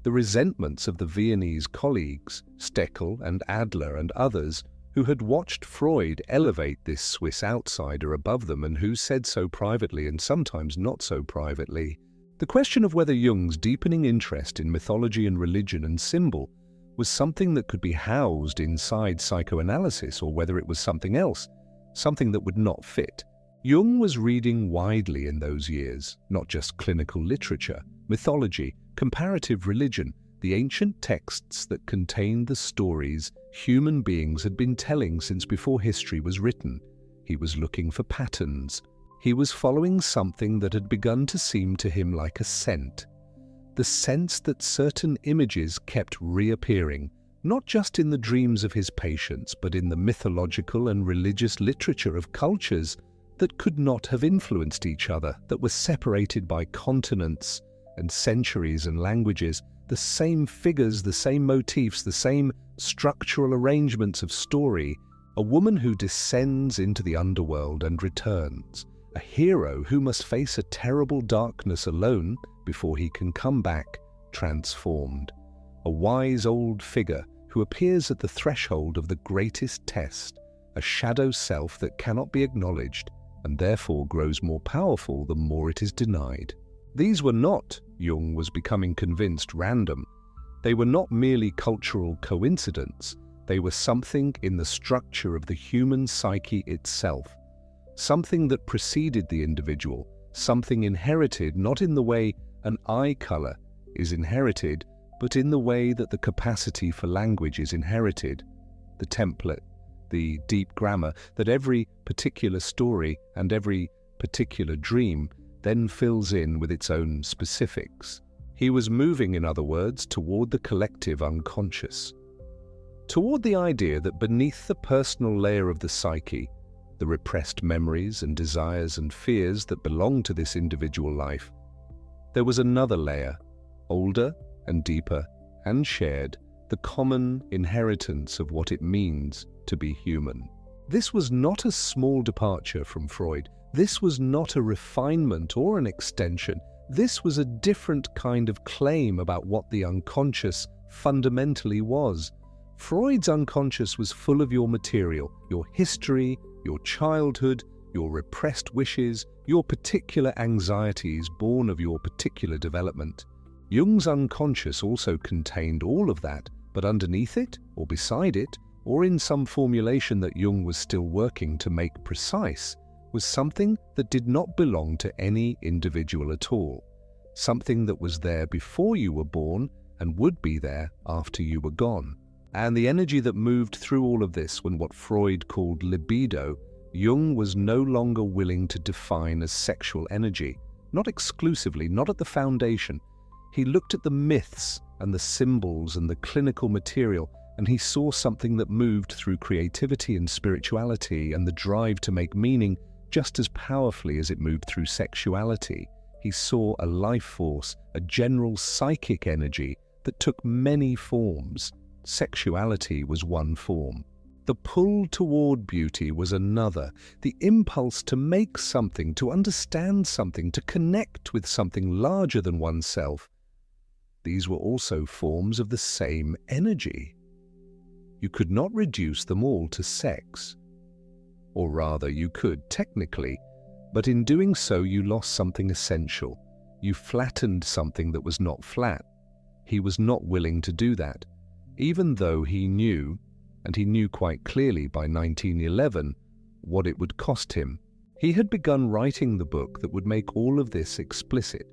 the resentments of the Viennese colleagues, Steckel and Adler and others, who had watched Freud elevate this Swiss outsider above them and who said so privately and sometimes not so privately. The question of whether Jung's deepening interest in mythology and religion and symbol was something that could be housed inside psychoanalysis or whether it was something else, something that would not fit. Jung was reading widely in those years, not just clinical literature, mythology, comparative religion, the ancient texts that contained the stories human beings had been telling since before history was written. He was looking for patterns. He was following something that had begun to seem to him like a scent. The sense that certain images kept reappearing, not just in the dreams of his patients, but in the mythological and religious literature of cultures that could not have influenced each other, that were separated by continents and centuries and languages, the same figures, the same motifs, the same structural arrangements of story, a woman who descends into the underworld and returns, a hero who must face a terrible darkness alone before he can come back transformed, a wise old figure who appears at the threshold of the greatest test, a shadow self that cannot be acknowledged and therefore grows more powerful the more it is denied. These were not, Jung was becoming convinced, random. They were not merely cultural coincidence. They were something in the structure of the human psyche itself, something that preceded the individual, something inherited not in the way an eye color is inherited, but in the way that the capacity for language is inherited, the template, the deep grammar that every particular story and every particular dream then fills in with its own specifics. He was moving, in other words, toward the collective unconscious, toward the idea that beneath the personal layer of the psyche, the repressed memories and desires and fears that belong to this individual life, there was another layer, older and deeper and shared, the common inheritance of what it means to be human. This was not a small departure from Freud. This was not a refinement or an extension. This was a different kind of claim about what the unconscious fundamentally was. Freud's unconscious was full of your material, your history, your childhood, your repressed wishes, your particular anxieties born of your particular development. Jung's unconscious also contained all of that, but underneath it, or beside it, or in some formulation that Jung was still working to make precise, was something that did not belong to any individual at all, something that was there before you were born and would be there after you were gone. And the energy that moved through all of this, when what Freud called libido, Jung was no longer willing to define as sexual energy, not exclusively, not at the foundation. He looked at the myths and the symbols and the clinical material, and he saw something that moved through creativity and spirituality and the drive to make meaning just as powerfully as it moved through sexuality. He saw a life force, a general psychic energy that took many forms. Sexuality was one form. The pull toward beauty was another, the impulse to make something, to understand something, to connect with something larger than oneself. These were also forms of the same energy. You could not reduce them all to sex. Or rather, you could, technically, but in doing so you lost something essential. You flattened something that was not flat. He was not willing to do that, even though he knew, and he knew quite clearly by 1911, what it would cost him. He had begun writing the book that would make all of this explicit.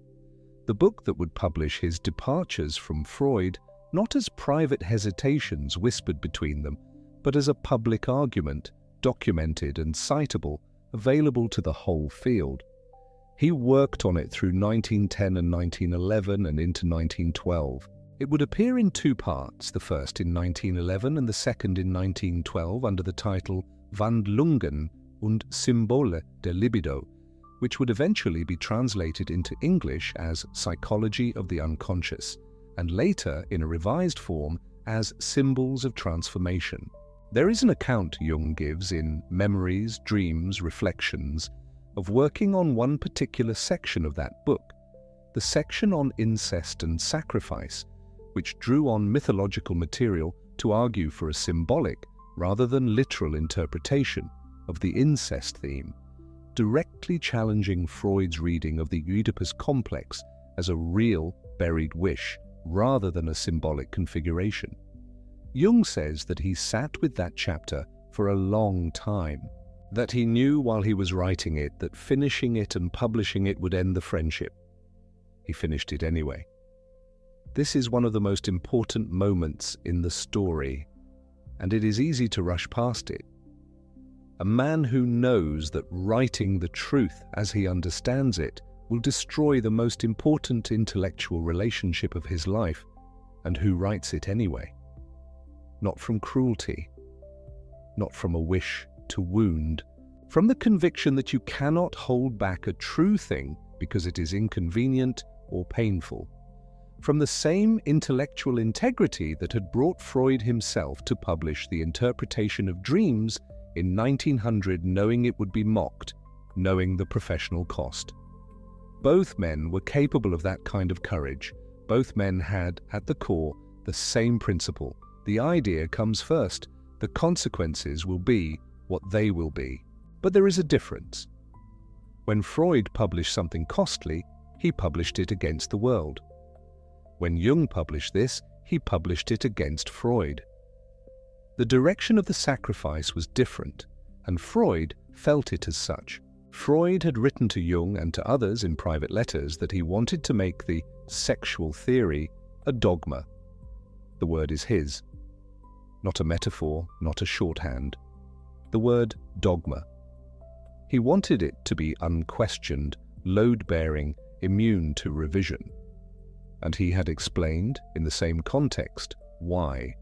The book that would publish his departures from Freud, not as private hesitations whispered between them, but as a public argument, documented and citable, available to the whole field. He worked on it through 1910 and 1911 and into 1912. It would appear in two parts, the first in 1911 and the second in 1912 under the title Wandlungen und Symbole der Libido, which would eventually be translated into English as Psychology of the Unconscious, and later, in a revised form, as Symbols of Transformation. There is an account Jung gives in Memories, Dreams, Reflections of working on one particular section of that book, the section on incest and sacrifice, which drew on mythological material to argue for a symbolic rather than literal interpretation of the incest theme, directly challenging Freud's reading of the Oedipus complex as a real buried wish rather than a symbolic configuration. Jung says that he sat with that chapter for a long time, that he knew while he was writing it that finishing it and publishing it would end the friendship. He finished it anyway. This is one of the most important moments in the story, and it is easy to rush past it. A man who knows that writing the truth as he understands it will destroy the most important intellectual relationship of his life, and who writes it anyway. Not from cruelty, not from a wish to wound, from the conviction that you cannot hold back a true thing because it is inconvenient or painful, from the same intellectual integrity that had brought Freud himself to publish the interpretation of dreams in 1900, knowing it would be mocked, knowing the professional cost. Both men were capable of that kind of courage. Both men had, at the core, the same principle. The idea comes first. The consequences will be what they will be. But there is a difference. When Freud published something costly, he published it against the world. When Jung published this, he published it against Freud. The direction of the sacrifice was different, and Freud felt it as such. Freud had written to Jung and to others in private letters that he wanted to make the sexual theory a dogma. The word is his. Not a metaphor, not a shorthand. The word dogma. He wanted it to be unquestioned, load-bearing, immune to revision. And he had explained, in the same context, why.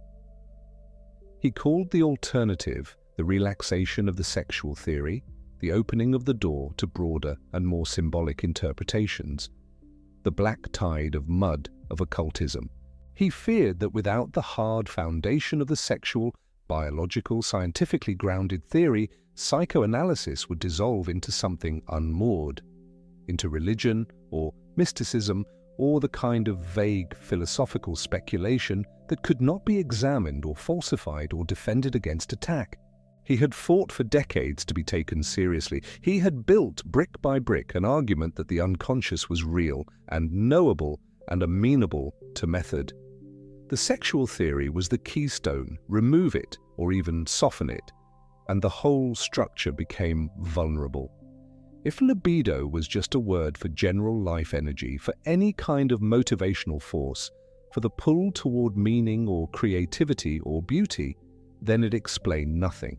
He called the alternative the relaxation of the sexual theory, the opening of the door to broader and more symbolic interpretations, the black tide of mud of occultism. He feared that without the hard foundation of the sexual, biological, scientifically grounded theory, psychoanalysis would dissolve into something unmoored, into religion or mysticism or the kind of vague philosophical speculation that could not be examined or falsified or defended against attack. He had fought for decades to be taken seriously. He had built brick by brick an argument that the unconscious was real and knowable and amenable to method. The sexual theory was the keystone. Remove it or even soften it, and the whole structure became vulnerable. If libido was just a word for general life energy, for any kind of motivational force, for the pull toward meaning or creativity or beauty, then it explained nothing.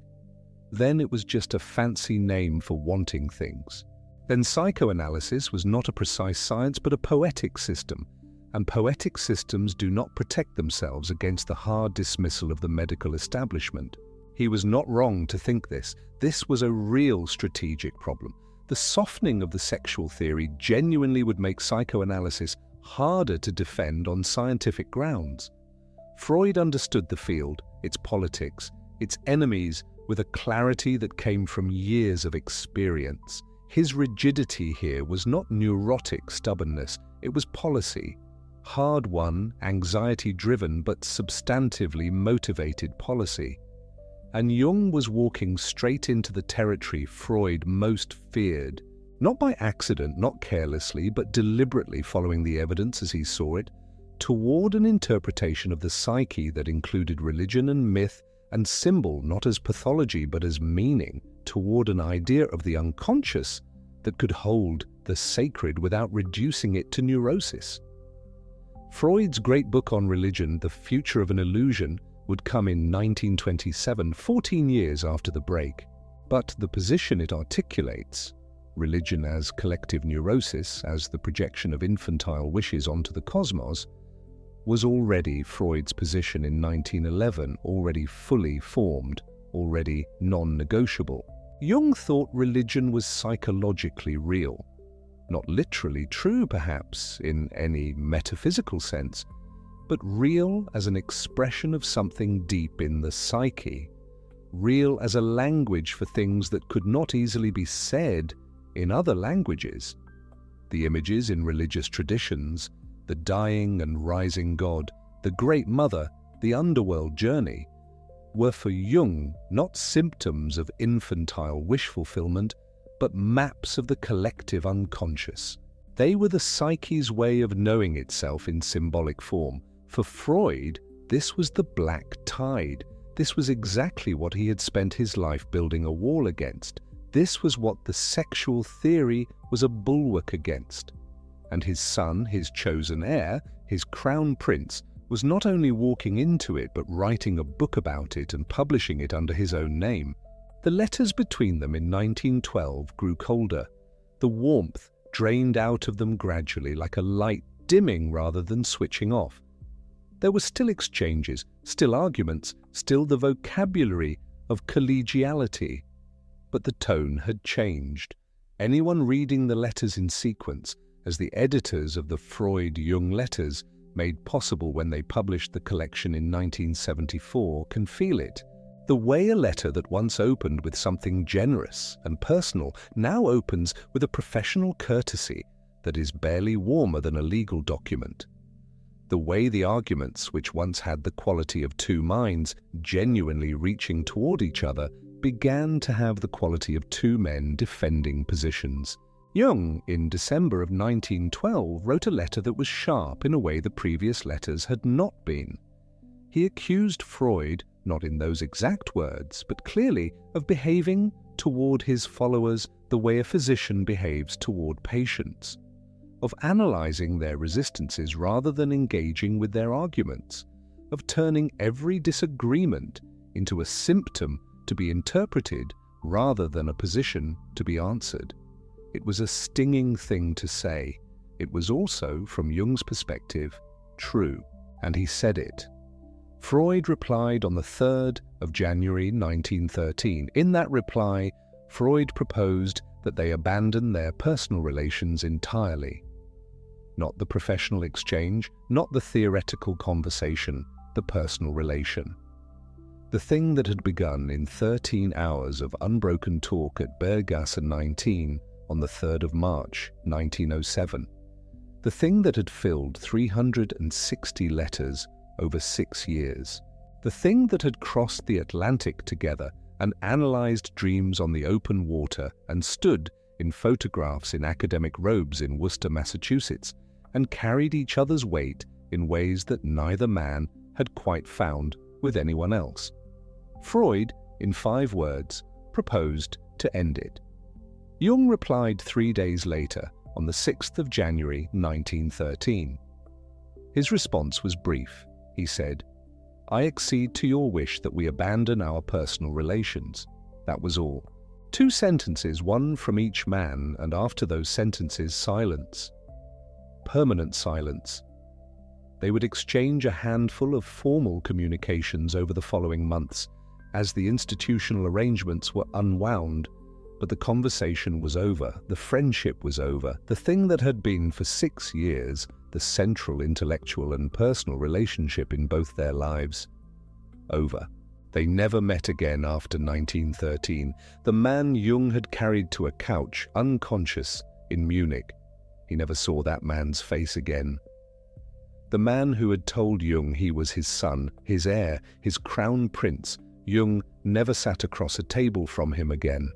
Then it was just a fancy name for wanting things. Then psychoanalysis was not a precise science but a poetic system, and poetic systems do not protect themselves against the hard dismissal of the medical establishment. He was not wrong to think this. This was a real strategic problem. The softening of the sexual theory genuinely would make psychoanalysis harder to defend on scientific grounds. Freud understood the field, its politics, its enemies with a clarity that came from years of experience. His rigidity here was not neurotic stubbornness, it was policy. Hard-won, anxiety-driven, but substantively motivated policy. And Jung was walking straight into the territory Freud most feared, not by accident, not carelessly, but deliberately following the evidence as he saw it, toward an interpretation of the psyche that included religion and myth and symbol not as pathology but as meaning, toward an idea of the unconscious that could hold the sacred without reducing it to neurosis. Freud's great book on religion, The Future of an Illusion, would come in 1927, 14 years after the break. But the position it articulates, religion as collective neurosis, as the projection of infantile wishes onto the cosmos, was already Freud's position in 1911, already fully formed, already non-negotiable. Jung thought religion was psychologically real. Not literally true, perhaps, in any metaphysical sense, but real as an expression of something deep in the psyche, real as a language for things that could not easily be said in other languages. The images in religious traditions, the dying and rising God, the Great Mother, the underworld journey, were for Jung not symptoms of infantile wish fulfillment, but maps of the collective unconscious. They were the psyche's way of knowing itself in symbolic form. For Freud, this was the black tide. This was exactly what he had spent his life building a wall against. This was what the sexual theory was a bulwark against. And his son, his chosen heir, his crown prince, was not only walking into it but writing a book about it and publishing it under his own name. The letters between them in 1912 grew colder. The warmth drained out of them gradually, like a light dimming rather than switching off. There were still exchanges, still arguments, still the vocabulary of collegiality. But the tone had changed. Anyone reading the letters in sequence, as the editors of the Freud-Jung letters made possible when they published the collection in 1974, can feel it. The way a letter that once opened with something generous and personal now opens with a professional courtesy that is barely warmer than a legal document. The way the arguments, which once had the quality of two minds genuinely reaching toward each other, began to have the quality of two men defending positions. Jung, in December of 1912, wrote a letter that was sharp in a way the previous letters had not been. He accused Freud, not in those exact words, but clearly, of behaving toward his followers the way a physician behaves toward patients, of analyzing their resistances rather than engaging with their arguments, of turning every disagreement into a symptom to be interpreted rather than a position to be answered. It was a stinging thing to say. It was also, from Jung's perspective, true, and he said it. Freud replied on the 3rd of January 1913. In that reply, Freud proposed that they abandon their personal relations entirely. Not the professional exchange, not the theoretical conversation, the personal relation. The thing that had begun in 13 hours of unbroken talk at Berggasse 19 on the 3rd of March 1907. The thing that had filled 360 letters over 6 years. The thing that had crossed the Atlantic together and analyzed dreams on the open water and stood in photographs in academic robes in Worcester, Massachusetts, and carried each other's weight in ways that neither man had quite found with anyone else. Freud, in 5 words, proposed to end it. Jung replied 3 days later, on the 6th of January 1913. His response was brief. He said, "I accede to your wish that we abandon our personal relations." That was all. 2 sentences, one from each man, and after those sentences, silence. Permanent silence. They would exchange a handful of formal communications over the following months, as the institutional arrangements were unwound. But the conversation was over, the friendship was over, the thing that had been for 6 years the central intellectual and personal relationship in both their lives. Over. They never met again after 1913. The man Jung had carried to a couch, unconscious, in Munich. He never saw that man's face again. The man who had told Jung he was his son, his heir, his crown prince, Jung never sat across a table from him again.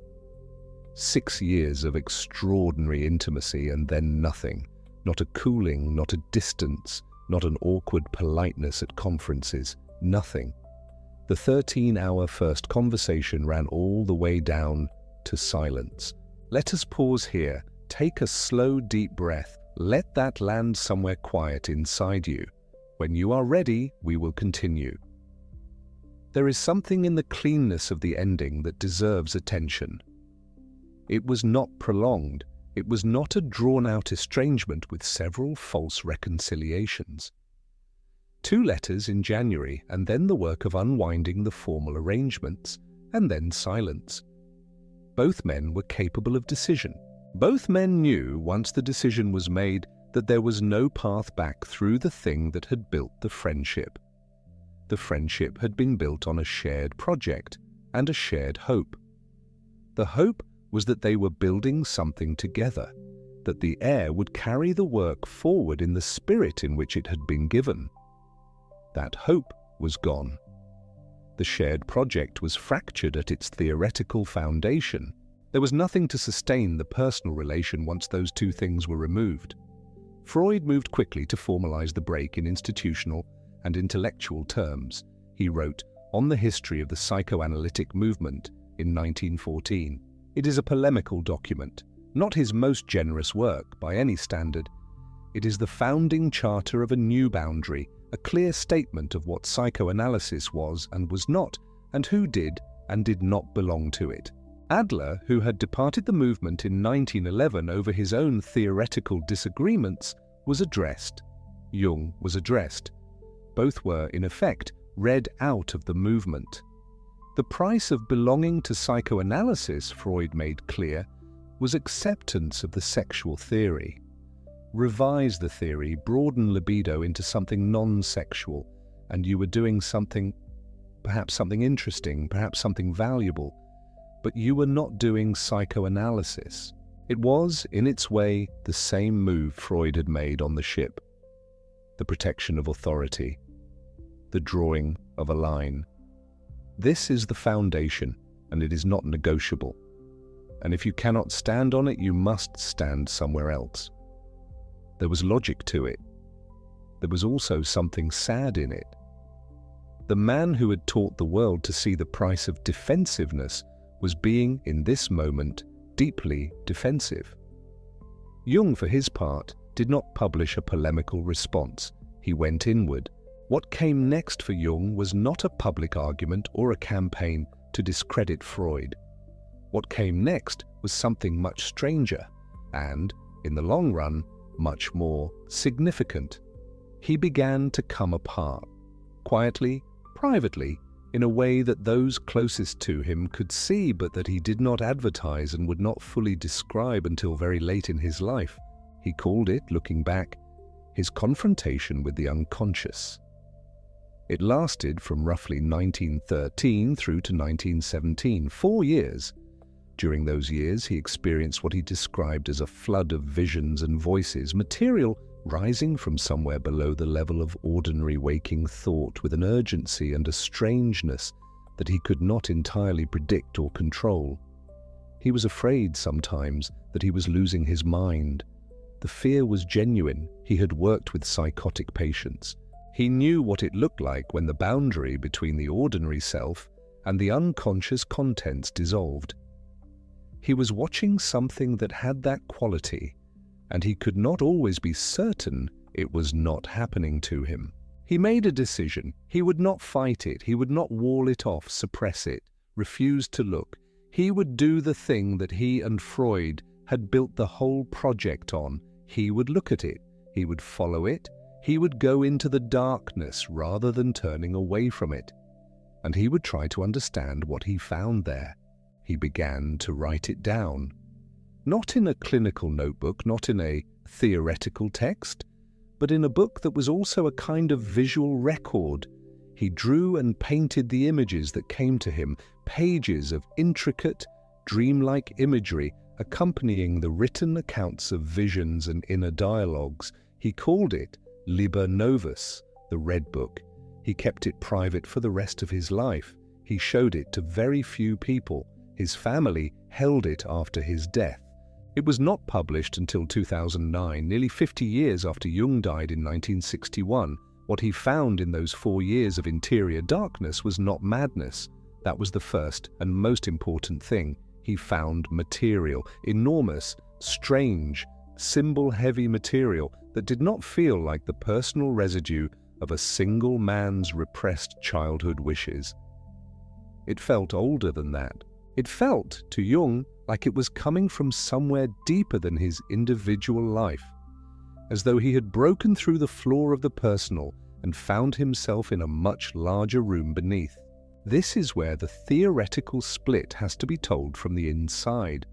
6 years of extraordinary intimacy and then nothing. Not a cooling, not a distance, not an awkward politeness at conferences. Nothing. The 13-hour first conversation ran all the way down to silence. Let us pause here. Take a slow, deep breath. Let that land somewhere quiet inside you. When you are ready, we will continue. There is something in the cleanness of the ending that deserves attention. It was not prolonged. It was not a drawn-out estrangement with several false reconciliations. 2 letters in January, and then the work of unwinding the formal arrangements, and then silence. Both men were capable of decision. Both men knew, once the decision was made, that there was no path back through the thing that had built the friendship. The friendship had been built on a shared project and a shared hope. The hope was that they were building something together, that the heir would carry the work forward in the spirit in which it had been given. That hope was gone. The shared project was fractured at its theoretical foundation. There was nothing to sustain the personal relation once those 2 things were removed. Freud moved quickly to formalize the break in institutional and intellectual terms. He wrote On the History of the Psychoanalytic Movement in 1914. It is a polemical document, not his most generous work by any standard. It is the founding charter of a new boundary, a clear statement of what psychoanalysis was and was not, and who did and did not belong to it. Adler, who had departed the movement in 1911 over his own theoretical disagreements, was addressed. Jung was addressed. Both were, in effect, read out of the movement. The price of belonging to psychoanalysis, Freud made clear, was acceptance of the sexual theory. Revise the theory, broaden libido into something non-sexual, and you were doing something, perhaps something interesting, perhaps something valuable, but you were not doing psychoanalysis. It was, in its way, the same move Freud had made on the ship. The protection of authority. The drawing of a line. This is the foundation, and it is not negotiable. And if you cannot stand on it, you must stand somewhere else. There was logic to it. There was also something sad in it. The man who had taught the world to see the price of defensiveness was being, in this moment, deeply defensive. Jung, for his part, did not publish a polemical response. He went inward. What came next for Jung was not a public argument or a campaign to discredit Freud. What came next was something much stranger and, in the long run, much more significant. He began to come apart, quietly, privately, in a way that those closest to him could see but that he did not advertise and would not fully describe until very late in his life. He called it, looking back, his confrontation with the unconscious. It lasted from roughly 1913 through to 1917, 4 years. During those years, he experienced what he described as a flood of visions and voices, material rising from somewhere below the level of ordinary waking thought with an urgency and a strangeness that he could not entirely predict or control. He was afraid sometimes that he was losing his mind. The fear was genuine. He had worked with psychotic patients. He knew what it looked like when the boundary between the ordinary self and the unconscious contents dissolved. He was watching something that had that quality, and he could not always be certain it was not happening to him. He made a decision. He would not fight it. He would not wall it off, suppress it, refuse to look. He would do the thing that he and Freud had built the whole project on. He would look at it. He would follow it. He would go into the darkness rather than turning away from it. And he would try to understand what he found there. He began to write it down. Not in a clinical notebook, not in a theoretical text, but in a book that was also a kind of visual record. He drew and painted the images that came to him, pages of intricate, dreamlike imagery accompanying the written accounts of visions and inner dialogues. He called it Liber Novus, the Red Book. He kept it private for the rest of his life. He showed it to very few people. His family held it after his death. It was not published until 2009, nearly 50 years after Jung died in 1961. What he found in those 4 years of interior darkness was not madness. That was the first and most important thing. He found material, enormous, strange, symbol-heavy material that did not feel like the personal residue of a single man's repressed childhood wishes. It felt older than that. It felt, to Jung, like it was coming from somewhere deeper than his individual life, as though he had broken through the floor of the personal and found himself in a much larger room beneath. This is where the theoretical split has to be told from the inside,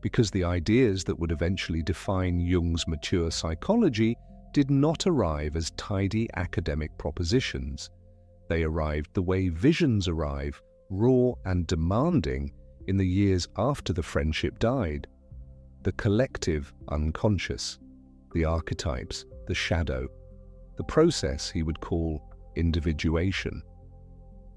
because the ideas that would eventually define Jung's mature psychology did not arrive as tidy academic propositions. They arrived the way visions arrive, raw and demanding, in the years after the friendship died. The collective unconscious, the archetypes, the shadow, the process he would call individuation.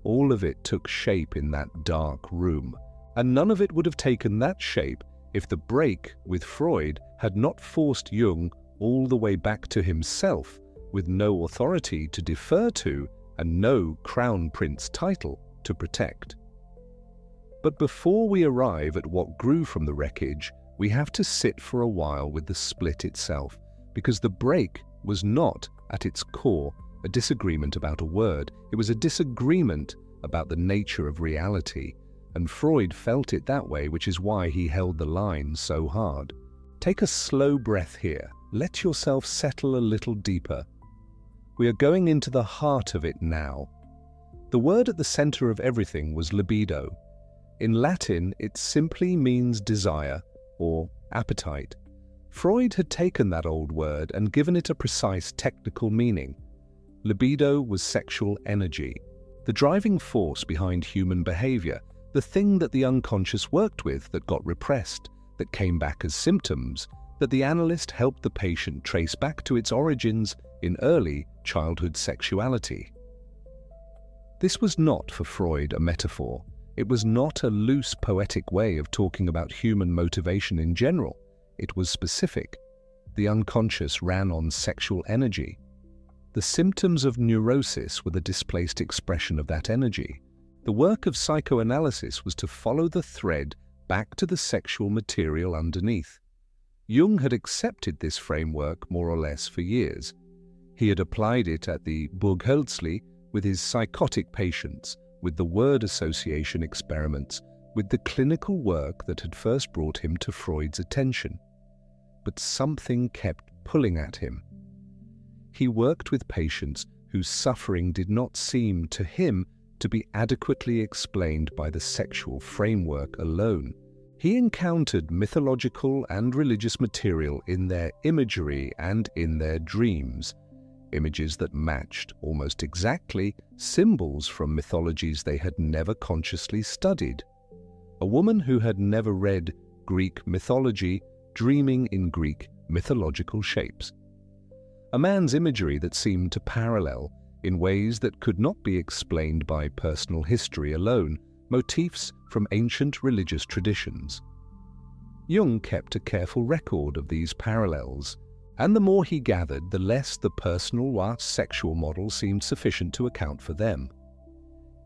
All of it took shape in that dark room, and none of it would have taken that shape if the break with Freud had not forced Jung all the way back to himself, with no authority to defer to and no crown prince title to protect. But before we arrive at what grew from the wreckage, we have to sit for a while with the split itself, because the break was not, at its core, a disagreement about a word. It was a disagreement about the nature of reality, and Freud felt it that way, which is why he held the line so hard. Take a slow breath here. Let yourself settle a little deeper. We are going into the heart of it now. The word at the center of everything was libido. In Latin, it simply means desire or appetite. Freud had taken that old word and given it a precise technical meaning. Libido was sexual energy, the driving force behind human behavior, the thing that the unconscious worked with that got repressed, that came back as symptoms, that the analyst helped the patient trace back to its origins in early childhood sexuality. This was not, for Freud, a metaphor. It was not a loose, poetic way of talking about human motivation in general. It was specific. The unconscious ran on sexual energy. The symptoms of neurosis were the displaced expression of that energy. The work of psychoanalysis was to follow the thread back to the sexual material underneath. Jung had accepted this framework more or less for years. He had applied it at the Burghölzli with his psychotic patients, with the word association experiments, with the clinical work that had first brought him to Freud's attention. But something kept pulling at him. He worked with patients whose suffering did not seem to him to be adequately explained by the sexual framework alone. He encountered mythological and religious material in their imagery and in their dreams, images that matched almost exactly symbols from mythologies they had never consciously studied. A woman who had never read Greek mythology dreaming in Greek mythological shapes. A man's imagery that seemed to parallel, in ways that could not be explained by personal history alone, motifs from ancient religious traditions. Jung kept a careful record of these parallels, and the more he gathered, the less the personal sexual model seemed sufficient to account for them.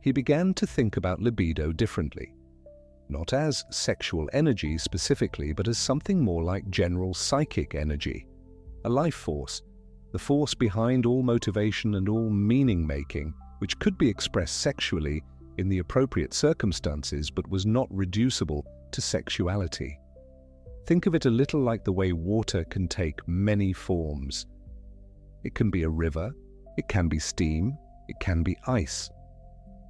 He began to think about libido differently, not as sexual energy specifically, but as something more like general psychic energy, a life force, the force behind all motivation and all meaning-making, which could be expressed sexually in the appropriate circumstances but was not reducible to sexuality. Think of it a little like the way water can take many forms. It can be a river, it can be steam, it can be ice.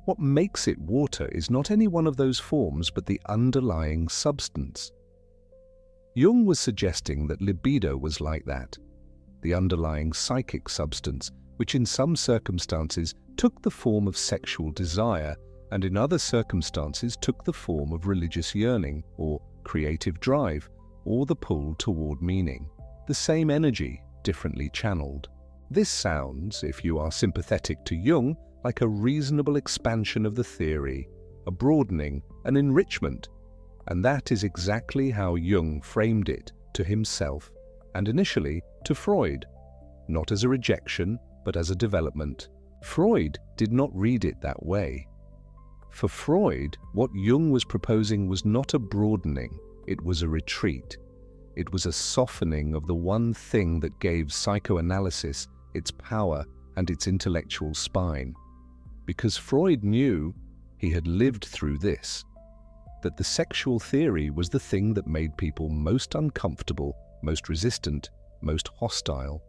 What makes it water is not any one of those forms but the underlying substance. Jung was suggesting that libido was like that, the underlying psychic substance, which in some circumstances took the form of sexual desire, and in other circumstances took the form of religious yearning, or creative drive, or the pull toward meaning. The same energy, differently channeled. This sounds, if you are sympathetic to Jung, like a reasonable expansion of the theory, a broadening, an enrichment, and that is exactly how Jung framed it to himself, and initially to Freud, not as a rejection, but as a development. Freud did not read it that way. For Freud, what Jung was proposing was not a broadening, it was a retreat. It was a softening of the one thing that gave psychoanalysis its power and its intellectual spine. Because Freud knew, he had lived through this, that the sexual theory was the thing that made people most uncomfortable, most resistant, most hostile.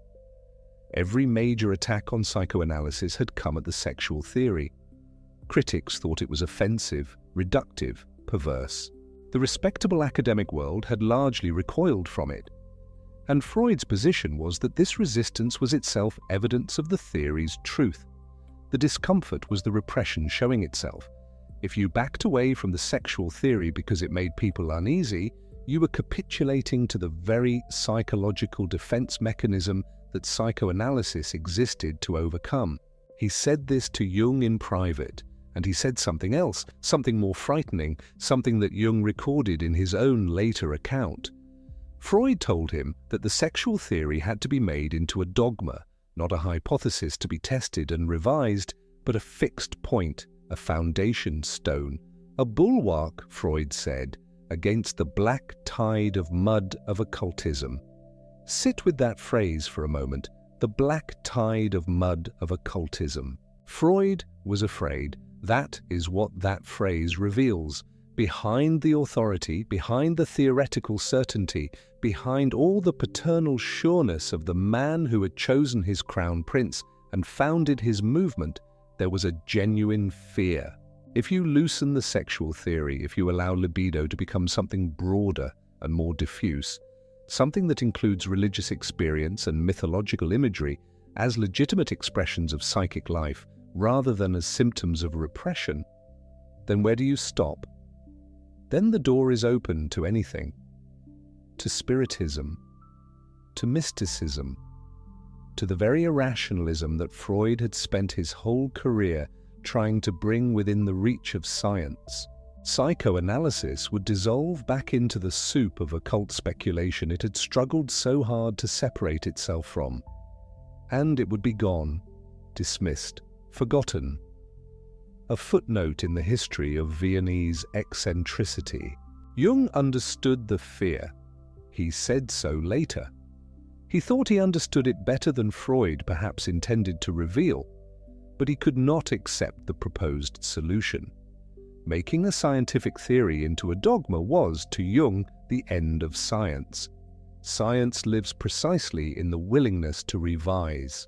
Every major attack on psychoanalysis had come at the sexual theory. Critics thought it was offensive, reductive, perverse. The respectable academic world had largely recoiled from it, and Freud's position was that this resistance was itself evidence of the theory's truth. The discomfort was the repression showing itself. If you backed away from the sexual theory because it made people uneasy, you were capitulating to the very psychological defense mechanism that psychoanalysis existed to overcome. He said this to Jung in private, and he said something else, something more frightening, something that Jung recorded in his own later account. Freud told him that the sexual theory had to be made into a dogma, not a hypothesis to be tested and revised, but a fixed point, a foundation stone, a bulwark, Freud said, against the black tide of mud of occultism. Sit with that phrase for a moment, the black tide of mud of occultism. Freud was afraid. That is what that phrase reveals. Behind the authority, behind the theoretical certainty, behind all the paternal sureness of the man who had chosen his crown prince and founded his movement, there was a genuine fear. If you loosen the sexual theory, if you allow libido to become something broader and more diffuse, something that includes religious experience and mythological imagery as legitimate expressions of psychic life rather than as symptoms of repression, then where do you stop? Then the door is open to anything, to spiritism, to mysticism, to the very irrationalism that Freud had spent his whole career trying to bring within the reach of science. Psychoanalysis would dissolve back into the soup of occult speculation it had struggled so hard to separate itself from, and it would be gone, dismissed, forgotten. A footnote in the history of Viennese eccentricity. Jung understood the fear. He said so later. He thought he understood it better than Freud perhaps intended to reveal, but he could not accept the proposed solution. Making a scientific theory into a dogma was, to Jung, the end of science. Science lives precisely in the willingness to revise.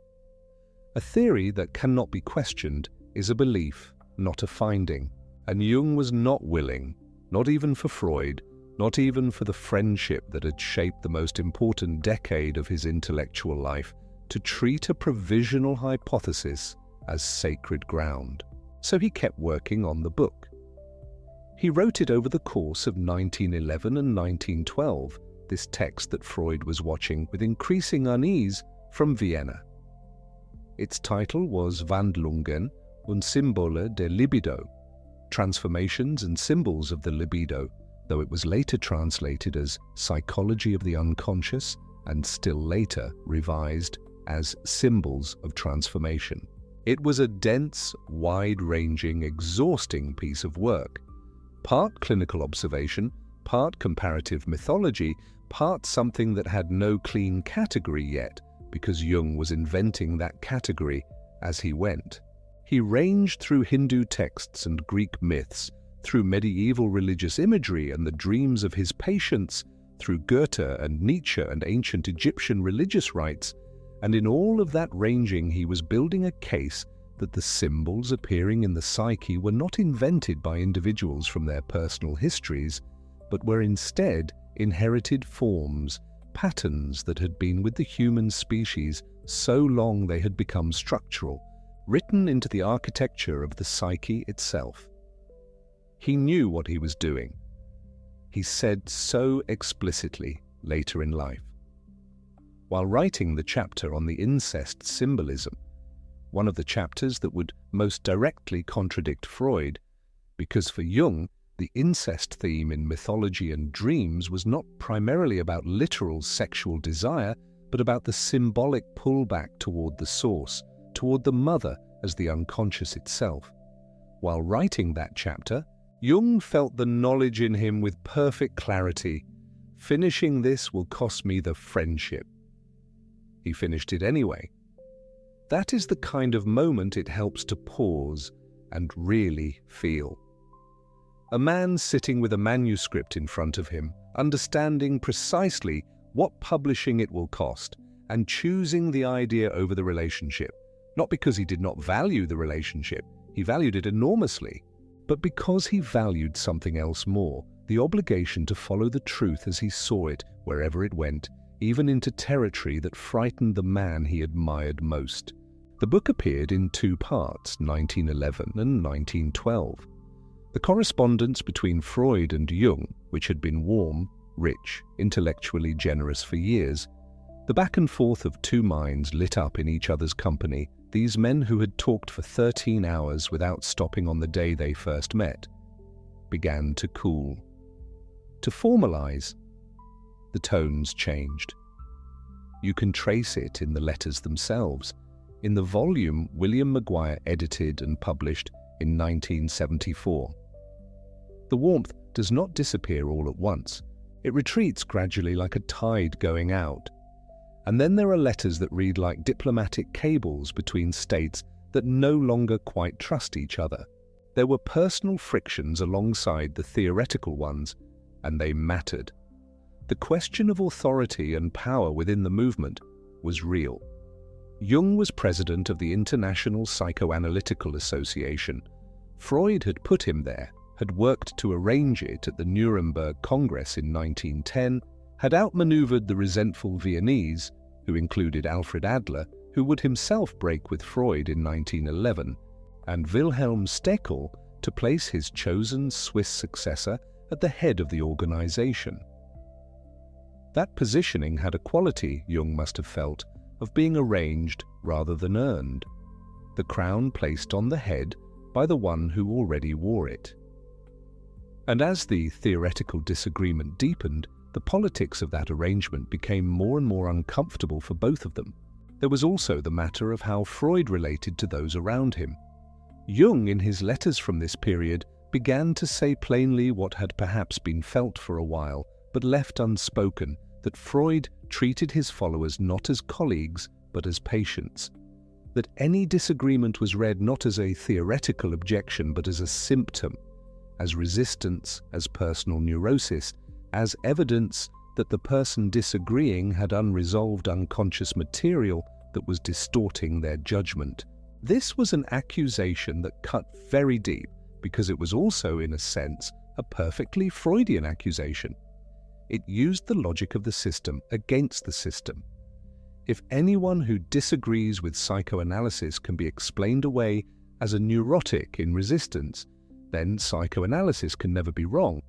A theory that cannot be questioned is a belief, not a finding. And Jung was not willing, not even for Freud, not even for the friendship that had shaped the most important decade of his intellectual life, to treat a provisional hypothesis as sacred ground. So he kept working on the book. He wrote it over the course of 1911 and 1912, this text that Freud was watching with increasing unease from Vienna. Its title was Wandlungen und Symbole der Libido, Transformations and Symbols of the Libido, though it was later translated as Psychology of the Unconscious and still later revised as Symbols of Transformation. It was a dense, wide-ranging, exhausting piece of work, part clinical observation, part comparative mythology, part something that had no clean category yet, because Jung was inventing that category as he went. He ranged through Hindu texts and Greek myths, through medieval religious imagery and the dreams of his patients, through Goethe and Nietzsche and ancient Egyptian religious rites, and in all of that ranging he was building a case that the symbols appearing in the psyche were not invented by individuals from their personal histories, but were instead inherited forms, patterns that had been with the human species so long they had become structural, written into the architecture of the psyche itself. He knew what he was doing. He said so explicitly later in life. While writing the chapter on the incest symbolism, one of the chapters that would most directly contradict Freud, because for Jung, the incest theme in mythology and dreams was not primarily about literal sexual desire, but about the symbolic pullback toward the source, toward the mother as the unconscious itself. While writing that chapter, Jung felt the knowledge in him with perfect clarity. Finishing this will cost me the friendship. He finished it anyway. That is the kind of moment it helps to pause and really feel. A man sitting with a manuscript in front of him, understanding precisely what publishing it will cost, and choosing the idea over the relationship, not because he did not value the relationship, he valued it enormously, but because he valued something else more, the obligation to follow the truth as he saw it wherever it went, even into territory that frightened the man he admired most. The book appeared in two parts, 1911 and 1912. The correspondence between Freud and Jung, which had been warm, rich, intellectually generous for years, the back and forth of two minds lit up in each other's company, these men who had talked for 13 hours without stopping on the day they first met, began to cool, to formalize. The tones changed. You can trace it in the letters themselves, in the volume William Maguire edited and published in 1974. The warmth does not disappear all at once. It retreats gradually like a tide going out. And then there are letters that read like diplomatic cables between states that no longer quite trust each other. There were personal frictions alongside the theoretical ones, and they mattered. The question of authority and power within the movement was real. Jung was president of the International Psychoanalytical Association. Freud had put him there, had worked to arrange it at the Nuremberg Congress in 1910, had outmaneuvered the resentful Viennese, who included Alfred Adler, who would himself break with Freud in 1911, and Wilhelm Stekel to place his chosen Swiss successor at the head of the organization. That positioning had a quality, Jung must have felt, of being arranged rather than earned, the crown placed on the head by the one who already wore it. And as the theoretical disagreement deepened, the politics of that arrangement became more and more uncomfortable for both of them. There was also the matter of how Freud related to those around him. Jung, in his letters from this period, began to say plainly what had perhaps been felt for a while, but left unspoken, that Freud treated his followers not as colleagues, but as patients. That any disagreement was read not as a theoretical objection, but as a symptom, as resistance, as personal neurosis, as evidence that the person disagreeing had unresolved unconscious material that was distorting their judgment. This was an accusation that cut very deep, because it was also, in a sense, a perfectly Freudian accusation. It used the logic of the system against the system. If anyone who disagrees with psychoanalysis can be explained away as a neurotic in resistance, then psychoanalysis can never be wrong.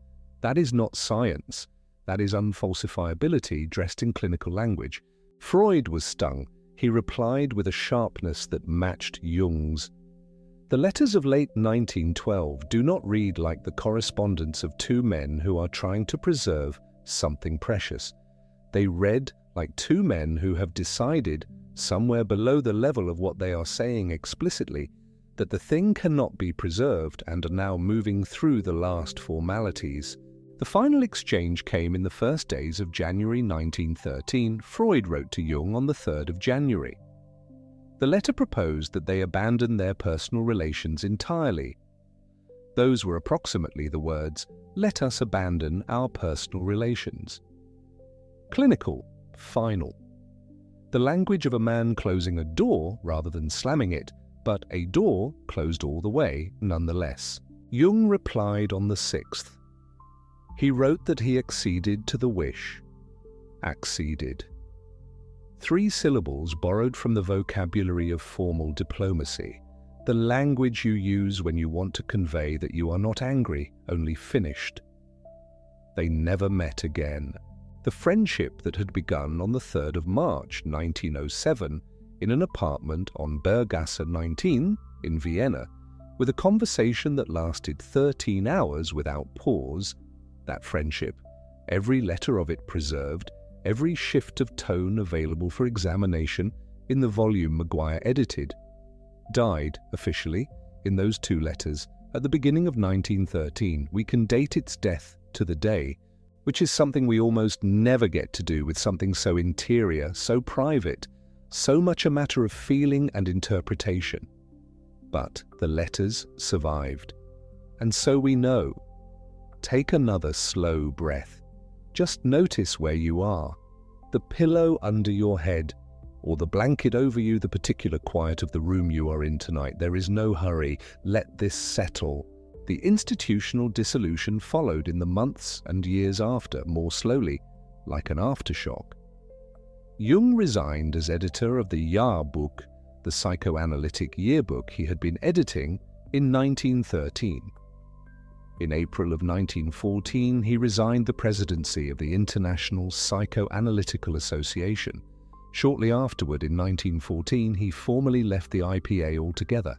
That is not science. That is unfalsifiability dressed in clinical language. Freud was stung. He replied with a sharpness that matched Jung's. The letters of late 1912 do not read like the correspondence of two men who are trying to preserve something precious. They read like two men who have decided, somewhere below the level of what they are saying explicitly, that the thing cannot be preserved and are now moving through the last formalities. The final exchange came in the first days of January 1913. Freud wrote to Jung on the 3rd of January. The letter proposed that they abandon their personal relations entirely. Those were approximately the words, "Let us abandon our personal relations." Clinical, final. The language of a man closing a door rather than slamming it, but a door closed all the way nonetheless. Jung replied on the 6th. He wrote that he acceded to the wish. Acceded. 3 syllables borrowed from the vocabulary of formal diplomacy. the language you use when you want to convey that you are not angry, only finished. They never met again. The friendship that had begun on the 3rd of March 1907 in an apartment on Berggasse 19 in Vienna, with a conversation that lasted 13 hours without pause, that friendship, every letter of it preserved, every shift of tone available for examination in the volume Maguire edited, died officially in those 2 letters at the beginning of 1913. We can date its death to the day, which is something we almost never get to do with something so interior, so private, so much a matter of feeling and interpretation. But the letters survived. And so we know. Take another slow breath. Just notice where you are. The pillow under your head, or the blanket over you, the particular quiet of the room you are in tonight. There is no hurry. Let this settle. The institutional dissolution followed in the months and years after, more slowly, like an aftershock. Jung resigned as editor of the Jahrbuch, the psychoanalytic yearbook he had been editing, in 1913. In April of 1914, he resigned the presidency of the International Psychoanalytical Association. Shortly afterward, in 1914, he formally left the IPA altogether.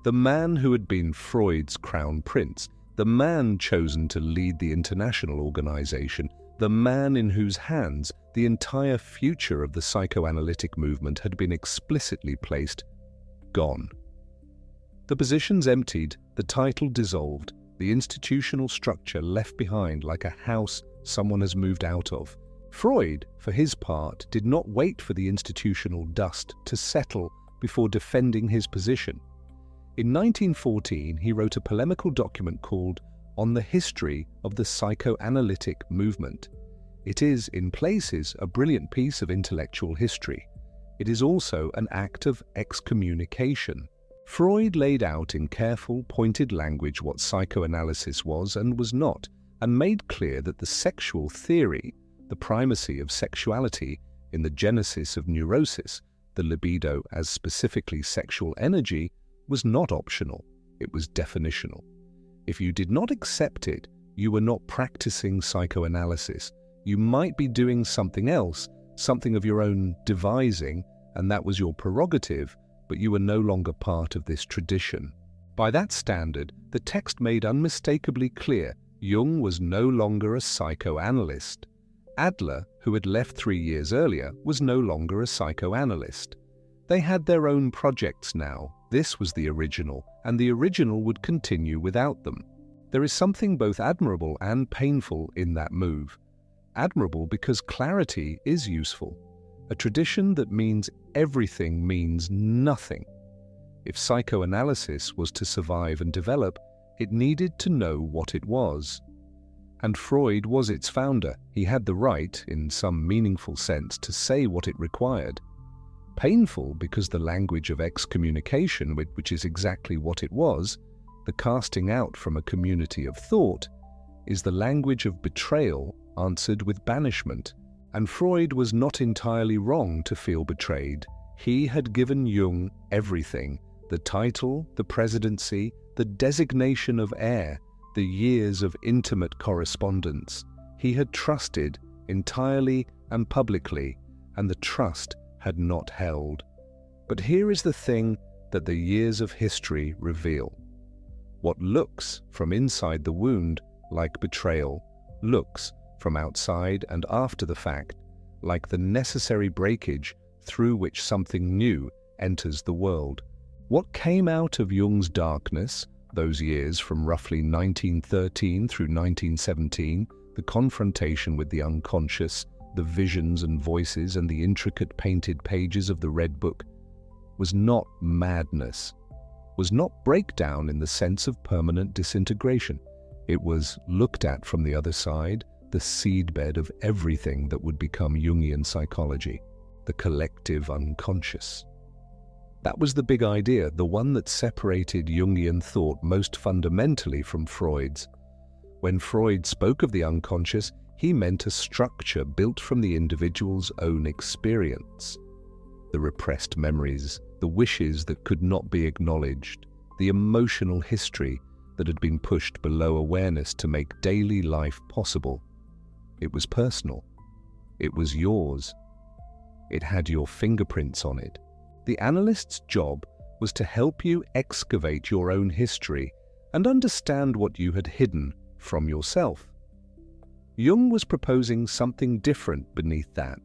The man who had been Freud's crown prince, the man chosen to lead the international organization, the man in whose hands the entire future of the psychoanalytic movement had been explicitly placed, gone. The positions emptied, the title dissolved, the institutional structure left behind like a house someone has moved out of. Freud, for his part, did not wait for the institutional dust to settle before defending his position. In 1914, he wrote a polemical document called On the History of the Psychoanalytic Movement. It is, in places, a brilliant piece of intellectual history. It is also an act of excommunication. Freud laid out in careful, pointed language what psychoanalysis was and was not, and made clear that the sexual theory, the primacy of sexuality in the genesis of neurosis, the libido as specifically sexual energy, was not optional, it was definitional. If you did not accept it, you were not practicing psychoanalysis. You might be doing something else, something of your own devising, and that was your prerogative, but you were no longer part of this tradition. By that standard, the text made unmistakably clear Jung was no longer a psychoanalyst. Adler, who had left 3 years earlier, was no longer a psychoanalyst. They had their own projects now. This was the original, and the original would continue without them. There is something both admirable and painful in that move. Admirable because clarity is useful. A tradition that means everything means nothing. If psychoanalysis was to survive and develop, it needed to know what it was. And Freud was its founder. He had the right, in some meaningful sense, to say what it required. Painful because the language of excommunication, which is exactly what it was, the casting out from a community of thought, is the language of betrayal answered with banishment. And Freud was not entirely wrong to feel betrayed. He had given Jung everything: the title, the presidency, the designation of heir, the years of intimate correspondence. He had trusted entirely and publicly, and the trust had not held. But here is the thing that the years of history reveal. What looks from inside the wound like betrayal looks from outside and after the fact like the necessary breakage through which something new enters the world. What came out of Jung's darkness, those years from roughly 1913 through 1917, the confrontation with the unconscious, the visions and voices and the intricate painted pages of the Red Book, was not madness, was not breakdown in the sense of permanent disintegration. It was, looked at from the other side, the seedbed of everything that would become Jungian psychology, the collective unconscious. That was the big idea, the one that separated Jungian thought most fundamentally from Freud's. When Freud spoke of the unconscious, he meant a structure built from the individual's own experience. The repressed memories, the wishes that could not be acknowledged, the emotional history that had been pushed below awareness to make daily life possible. It was personal. It was yours. It had your fingerprints on it. The analyst's job was to help you excavate your own history and understand what you had hidden from yourself. Jung was proposing something different beneath that.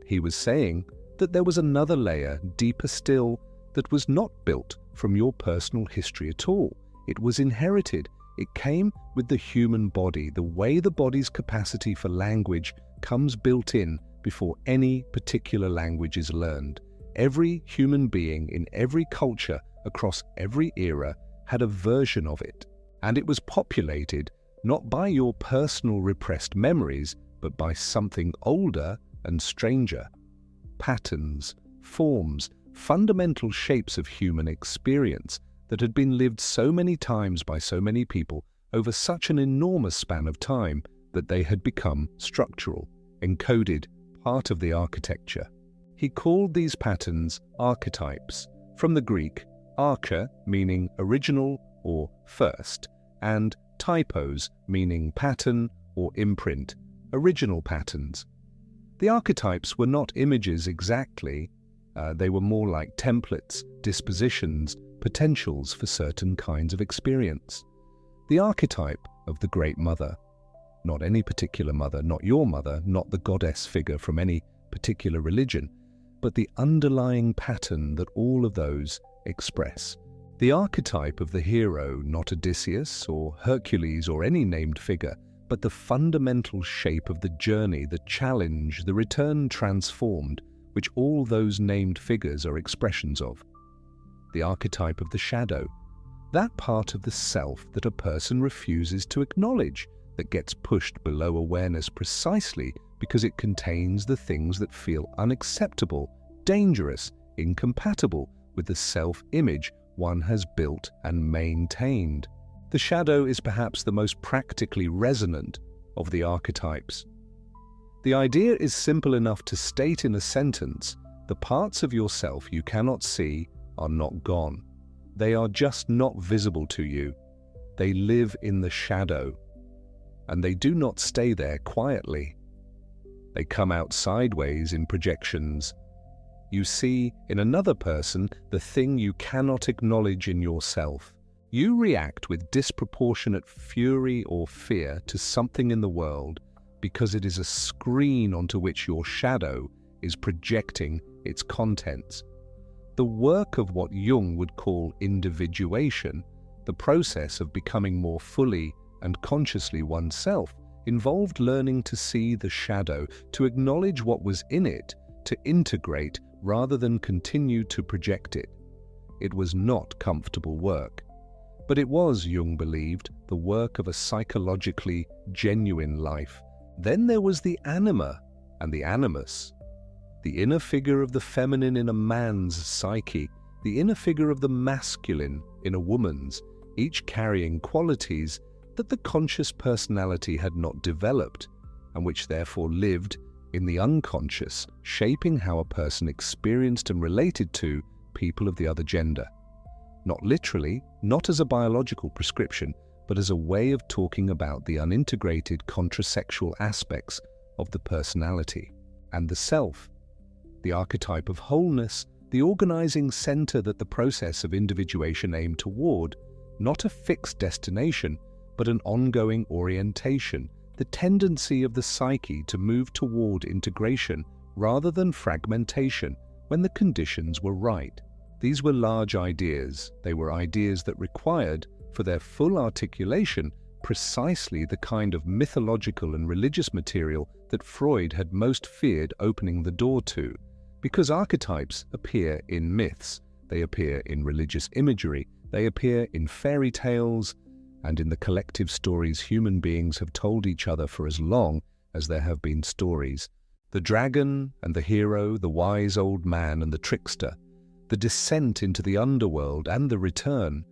He was saying that there was another layer, deeper still, that was not built from your personal history at all. It was inherited. It came with the human body, the way the body's capacity for language comes built in before any particular language is learned. Every human being in every culture across every era had a version of it, and it was populated not by your personal repressed memories, but by something older and stranger. Patterns, forms, fundamental shapes of human experience that had been lived so many times by so many people over such an enormous span of time that they had become structural, encoded, part of the architecture. He called these patterns archetypes, from the Greek arche, meaning original or first, and typos, meaning pattern or imprint, original patterns. The archetypes were not images exactly, they were more like templates, dispositions, potentials for certain kinds of experience. The archetype of the Great Mother, not any particular mother, not your mother, not the goddess figure from any particular religion, but the underlying pattern that all of those express. The archetype of the hero, not Odysseus or Hercules or any named figure, but the fundamental shape of the journey, the challenge, the return transformed, which all those named figures are expressions of. The archetype of the shadow, that part of the self that a person refuses to acknowledge, that gets pushed below awareness precisely because it contains the things that feel unacceptable, dangerous, incompatible with the self-image one has built and maintained. The shadow is perhaps the most practically resonant of the archetypes. The idea is simple enough to state in a sentence: the parts of yourself you cannot see are not gone. They are just not visible to you. They live in the shadow, and they do not stay there quietly. They come out sideways in projections. You see in another person the thing you cannot acknowledge in yourself. You react with disproportionate fury or fear to something in the world because it is a screen onto which your shadow is projecting its contents. The work of what Jung would call individuation, the process of becoming more fully and consciously oneself, involved learning to see the shadow, to acknowledge what was in it, to integrate rather than continue to project it. It was not comfortable work, but it was, Jung believed, the work of a psychologically genuine life. Then there was the anima and the animus, the inner figure of the feminine in a man's psyche, the inner figure of the masculine in a woman's, each carrying qualities that the conscious personality had not developed, and which therefore lived in the unconscious, shaping how a person experienced and related to people of the other gender. Not literally, not as a biological prescription, but as a way of talking about the unintegrated contrasexual aspects of the personality and the self, the archetype of wholeness, the organizing center that the process of individuation aimed toward, not a fixed destination, but an ongoing orientation, the tendency of the psyche to move toward integration rather than fragmentation when the conditions were right. These were large ideas. They were ideas that required, for their full articulation, precisely the kind of mythological and religious material that Freud had most feared opening the door to. Because archetypes appear in myths, they appear in religious imagery, they appear in fairy tales, and in the collective stories human beings have told each other for as long as there have been stories. The dragon and the hero, the wise old man and the trickster, the descent into the underworld and the return.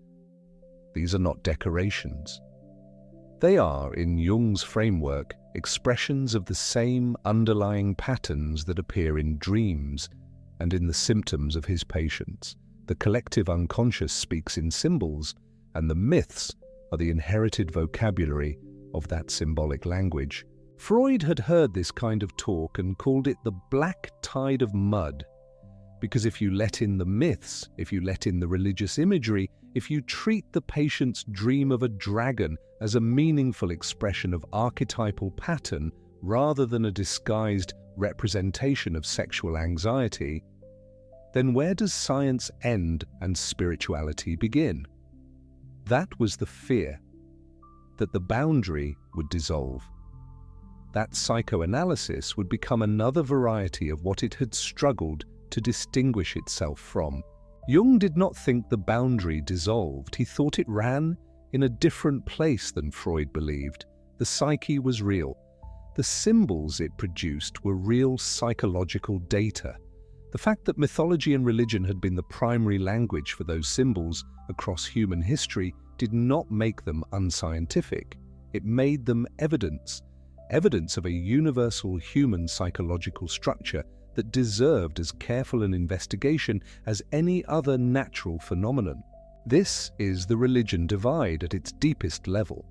These are not decorations. They are, in Jung's framework, expressions of the same underlying patterns that appear in dreams and in the symptoms of his patients, the The collective unconscious speaks in symbols, and the myths are the inherited vocabulary of that symbolic language. Freud had heard this kind of talk and called it the black tide of mud, because if you let in the myths, if you let in the religious imagery, if you treat the patient's dream of a dragon as a meaningful expression of archetypal pattern rather than a disguised representation of sexual anxiety, then where does science end and spirituality begin? That was the fear, that the boundary would dissolve. That psychoanalysis would become another variety of what it had struggled to distinguish itself from. Jung did not think the boundary dissolved. He thought it ran in a different place than Freud believed. The psyche was real. The symbols it produced were real psychological data. The fact that mythology and religion had been the primary language for those symbols across human history did not make them unscientific. It made them evidence of a universal human psychological structure that deserved as careful an investigation as any other natural phenomenon. This is the religion divide at its deepest level.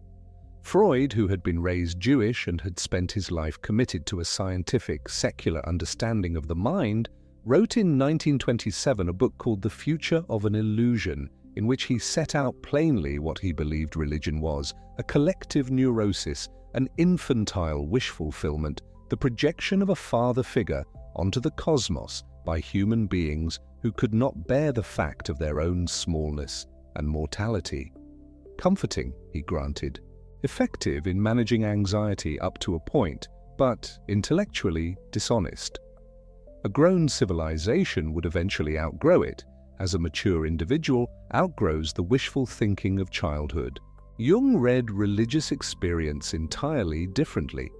Freud, who had been raised Jewish and had spent his life committed to a scientific, secular understanding of the mind, wrote in 1927 a book called The Future of an Illusion, in which he set out plainly what he believed religion was: a collective neurosis, an infantile wish fulfillment, the projection of a father figure onto the cosmos by human beings who could not bear the fact of their own smallness and mortality. Comforting, he granted, effective in managing anxiety up to a point, but intellectually dishonest. A grown civilization would eventually outgrow it, as a mature individual outgrows the wishful thinking of childhood. Jung read religious experience entirely differently.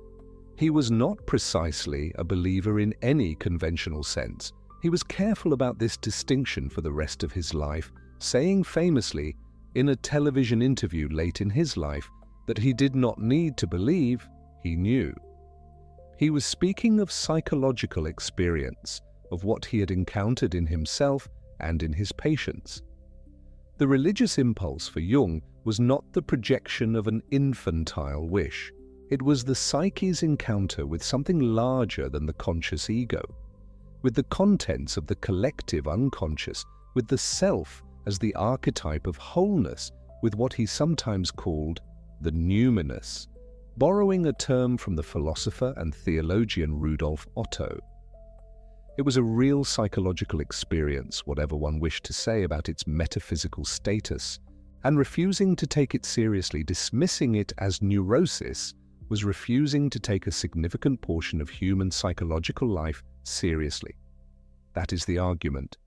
He was not precisely a believer in any conventional sense. He was careful about this distinction for the rest of his life, saying famously in a television interview late in his life that he did not need to believe, he knew. He was speaking of psychological experience, of what he had encountered in himself and in his patients. The religious impulse for Jung was not the projection of an infantile wish. It was the psyche's encounter with something larger than the conscious ego, with the contents of the collective unconscious, with the self as the archetype of wholeness, with what he sometimes called the numinous, borrowing a term from the philosopher and theologian Rudolf Otto. It was a real psychological experience, whatever one wished to say about its metaphysical status, and refusing to take it seriously, dismissing it as neurosis, was refusing to take a significant portion of human psychological life seriously. That is the argument.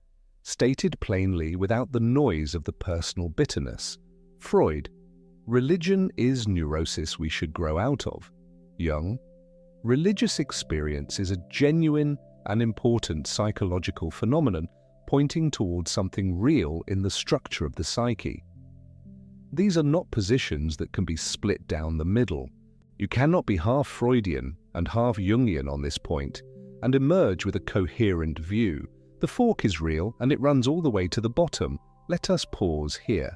Stated plainly, without the noise of the personal bitterness. Freud: religion is neurosis we should grow out of. Jung: religious experience is a genuine and important psychological phenomenon pointing towards something real in the structure of the psyche. These are not positions that can be split down the middle. You cannot be half Freudian and half Jungian on this point and emerge with a coherent view. The fork is real and it runs all the way to the bottom. Let us pause here.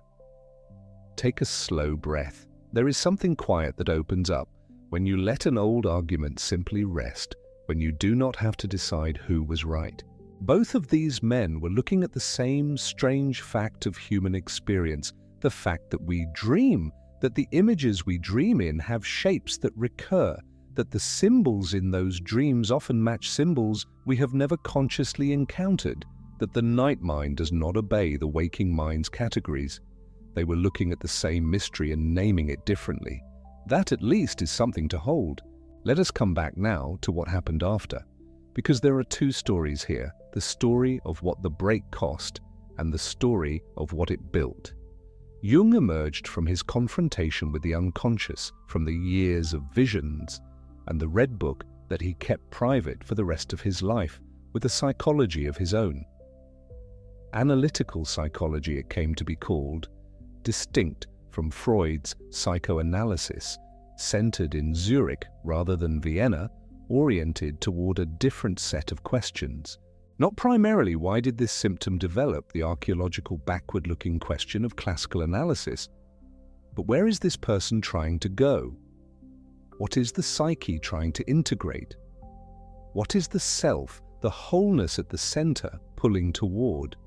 Take a slow breath. There is something quiet that opens up when you let an old argument simply rest, when you do not have to decide who was right. Both of these men were looking at the same strange fact of human experience, the fact that we dream, that the images we dream in have shapes that recur, that the symbols in those dreams often match symbols we have never consciously encountered, that the night mind does not obey the waking mind's categories. They were looking at the same mystery and naming it differently. That at least is something to hold. Let us come back now to what happened after, because there are two stories here, the story of what the break cost and the story of what it built. Jung emerged from his confrontation with the unconscious, from the years of visions and the red book that he kept private for the rest of his life, with a psychology of his own. Analytical psychology it came to be called, distinct from Freud's psychoanalysis, centered in Zurich rather than Vienna, oriented toward a different set of questions. Not primarily why did this symptom develop, the archaeological backward-looking question of classical analysis, but where is this person trying to go? What is the psyche trying to integrate? What is the self, the wholeness at the center, pulling toward?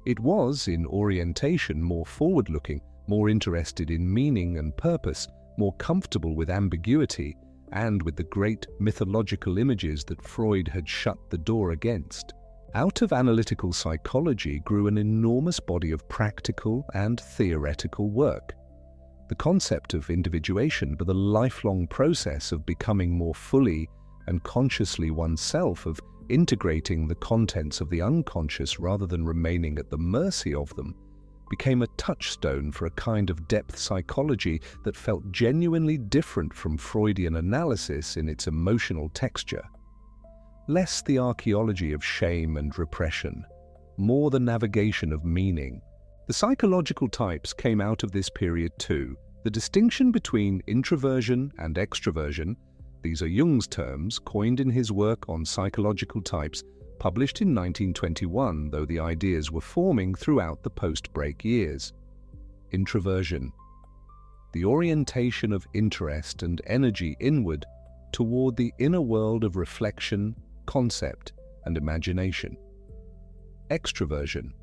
It was, in orientation, more forward-looking, more interested in meaning and purpose, more comfortable with ambiguity, and with the great mythological images that Freud had shut the door against. Out of analytical psychology grew an enormous body of practical and theoretical work. The concept of individuation, but the lifelong process of becoming more fully and consciously oneself, of integrating the contents of the unconscious rather than remaining at the mercy of them, became a touchstone for a kind of depth psychology that felt genuinely different from Freudian analysis in its emotional texture. Less the archaeology of shame and repression, more the navigation of meaning. The psychological types came out of this period too. The distinction between introversion and extroversion, these are Jung's terms, coined in his work on psychological types, published in 1921, though the ideas were forming throughout the post-break years. Introversion, the orientation of interest and energy inward toward the inner world of reflection, concept, and imagination. Extroversion,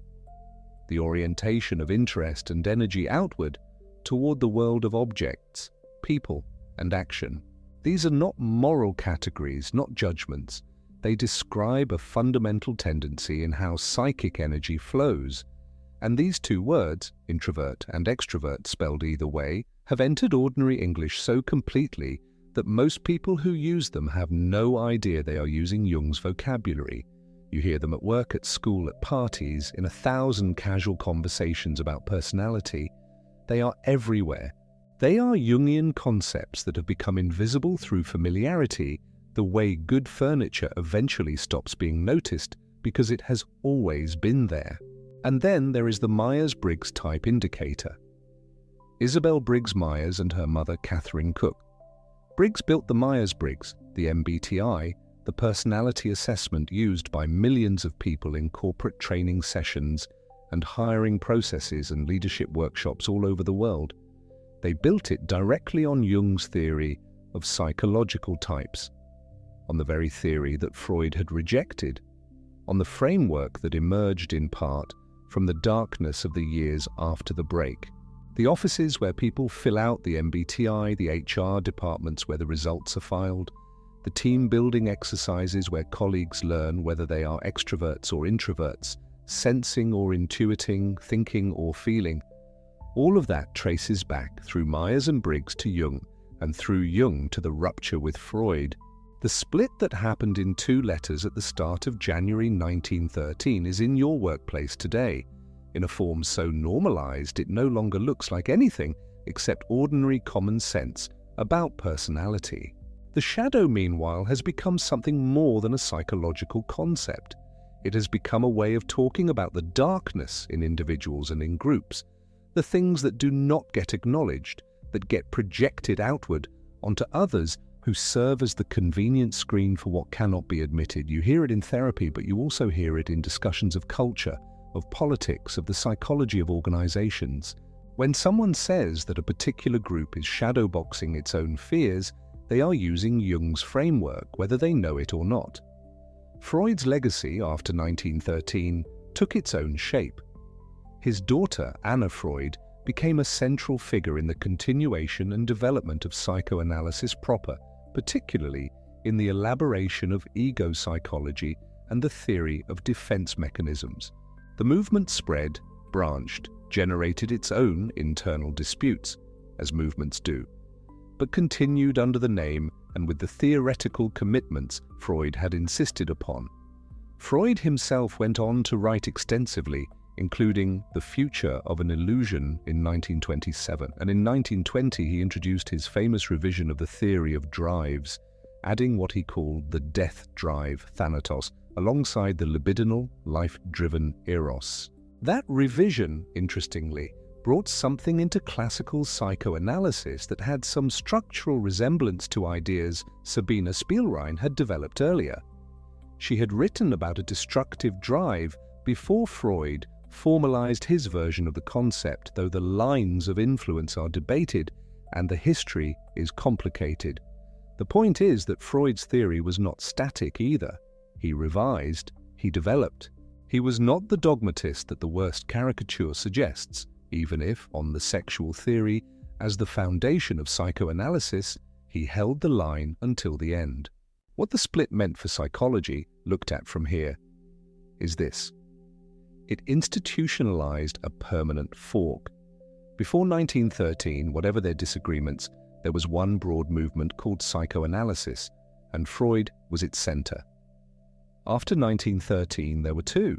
the orientation of interest and energy outward toward the world of objects, people, and action. These are not moral categories, not judgments. They describe a fundamental tendency in how psychic energy flows. And these two words, introvert and extrovert spelled either way, have entered ordinary English so completely that most people who use them have no idea they are using Jung's vocabulary. You hear them at work, at school, at parties, in 1,000 casual conversations about personality. They are everywhere. They are Jungian concepts that have become invisible through familiarity, the way good furniture eventually stops being noticed because it has always been there. And then there is the Myers-Briggs type indicator. Isabel Briggs Myers and her mother Catherine Cook. Briggs built the Myers-Briggs, the MBTI, the personality assessment used by millions of people in corporate training sessions and hiring processes and leadership workshops all over the world. They built it directly on Jung's theory of psychological types, on the very theory that Freud had rejected, on the framework that emerged in part from the darkness of the years after the break. The offices where people fill out the MBTI, the HR departments where the results are filed, the team-building exercises where colleagues learn whether they are extroverts or introverts, sensing or intuiting, thinking or feeling. All of that traces back through Myers and Briggs to Jung, and through Jung to the rupture with Freud. The split that happened in 2 letters at the start of January 1913 is in your workplace today, in a form so normalized it no longer looks like anything except ordinary common sense about personality. The shadow, meanwhile, has become something more than a psychological concept. It has become a way of talking about the darkness in individuals and in groups, the things that do not get acknowledged, that get projected outward onto others who serve as the convenient screen for what cannot be admitted. You hear it in therapy, but you also hear it in discussions of culture, of politics, of the psychology of organizations. When someone says that a particular group is shadowboxing its own fears, they are using Jung's framework, whether they know it or not. Freud's legacy after 1913 took its own shape. His daughter, Anna Freud, became a central figure in the continuation and development of psychoanalysis proper, particularly in the elaboration of ego psychology and the theory of defense mechanisms. The movement spread, branched, generated its own internal disputes, as movements do, but continued under the name and with the theoretical commitments Freud had insisted upon. Freud himself went on to write extensively, including The Future of an Illusion in 1927, and in 1920 he introduced his famous revision of the theory of drives, adding what he called the death drive, thanatos, alongside the libidinal, life-driven eros. That revision, interestingly, brought something into classical psychoanalysis that had some structural resemblance to ideas Sabina Spielrein had developed earlier. She had written about a destructive drive before Freud formalized his version of the concept, though the lines of influence are debated and the history is complicated. The point is that Freud's theory was not static either. He revised, he developed. He was not the dogmatist that the worst caricature suggests, even if, on the sexual theory, as the foundation of psychoanalysis, he held the line until the end. What the split meant for psychology, looked at from here, is this. It institutionalized a permanent fork. Before 1913, whatever their disagreements, there was one broad movement called psychoanalysis, and Freud was its center. After 1913, there were two.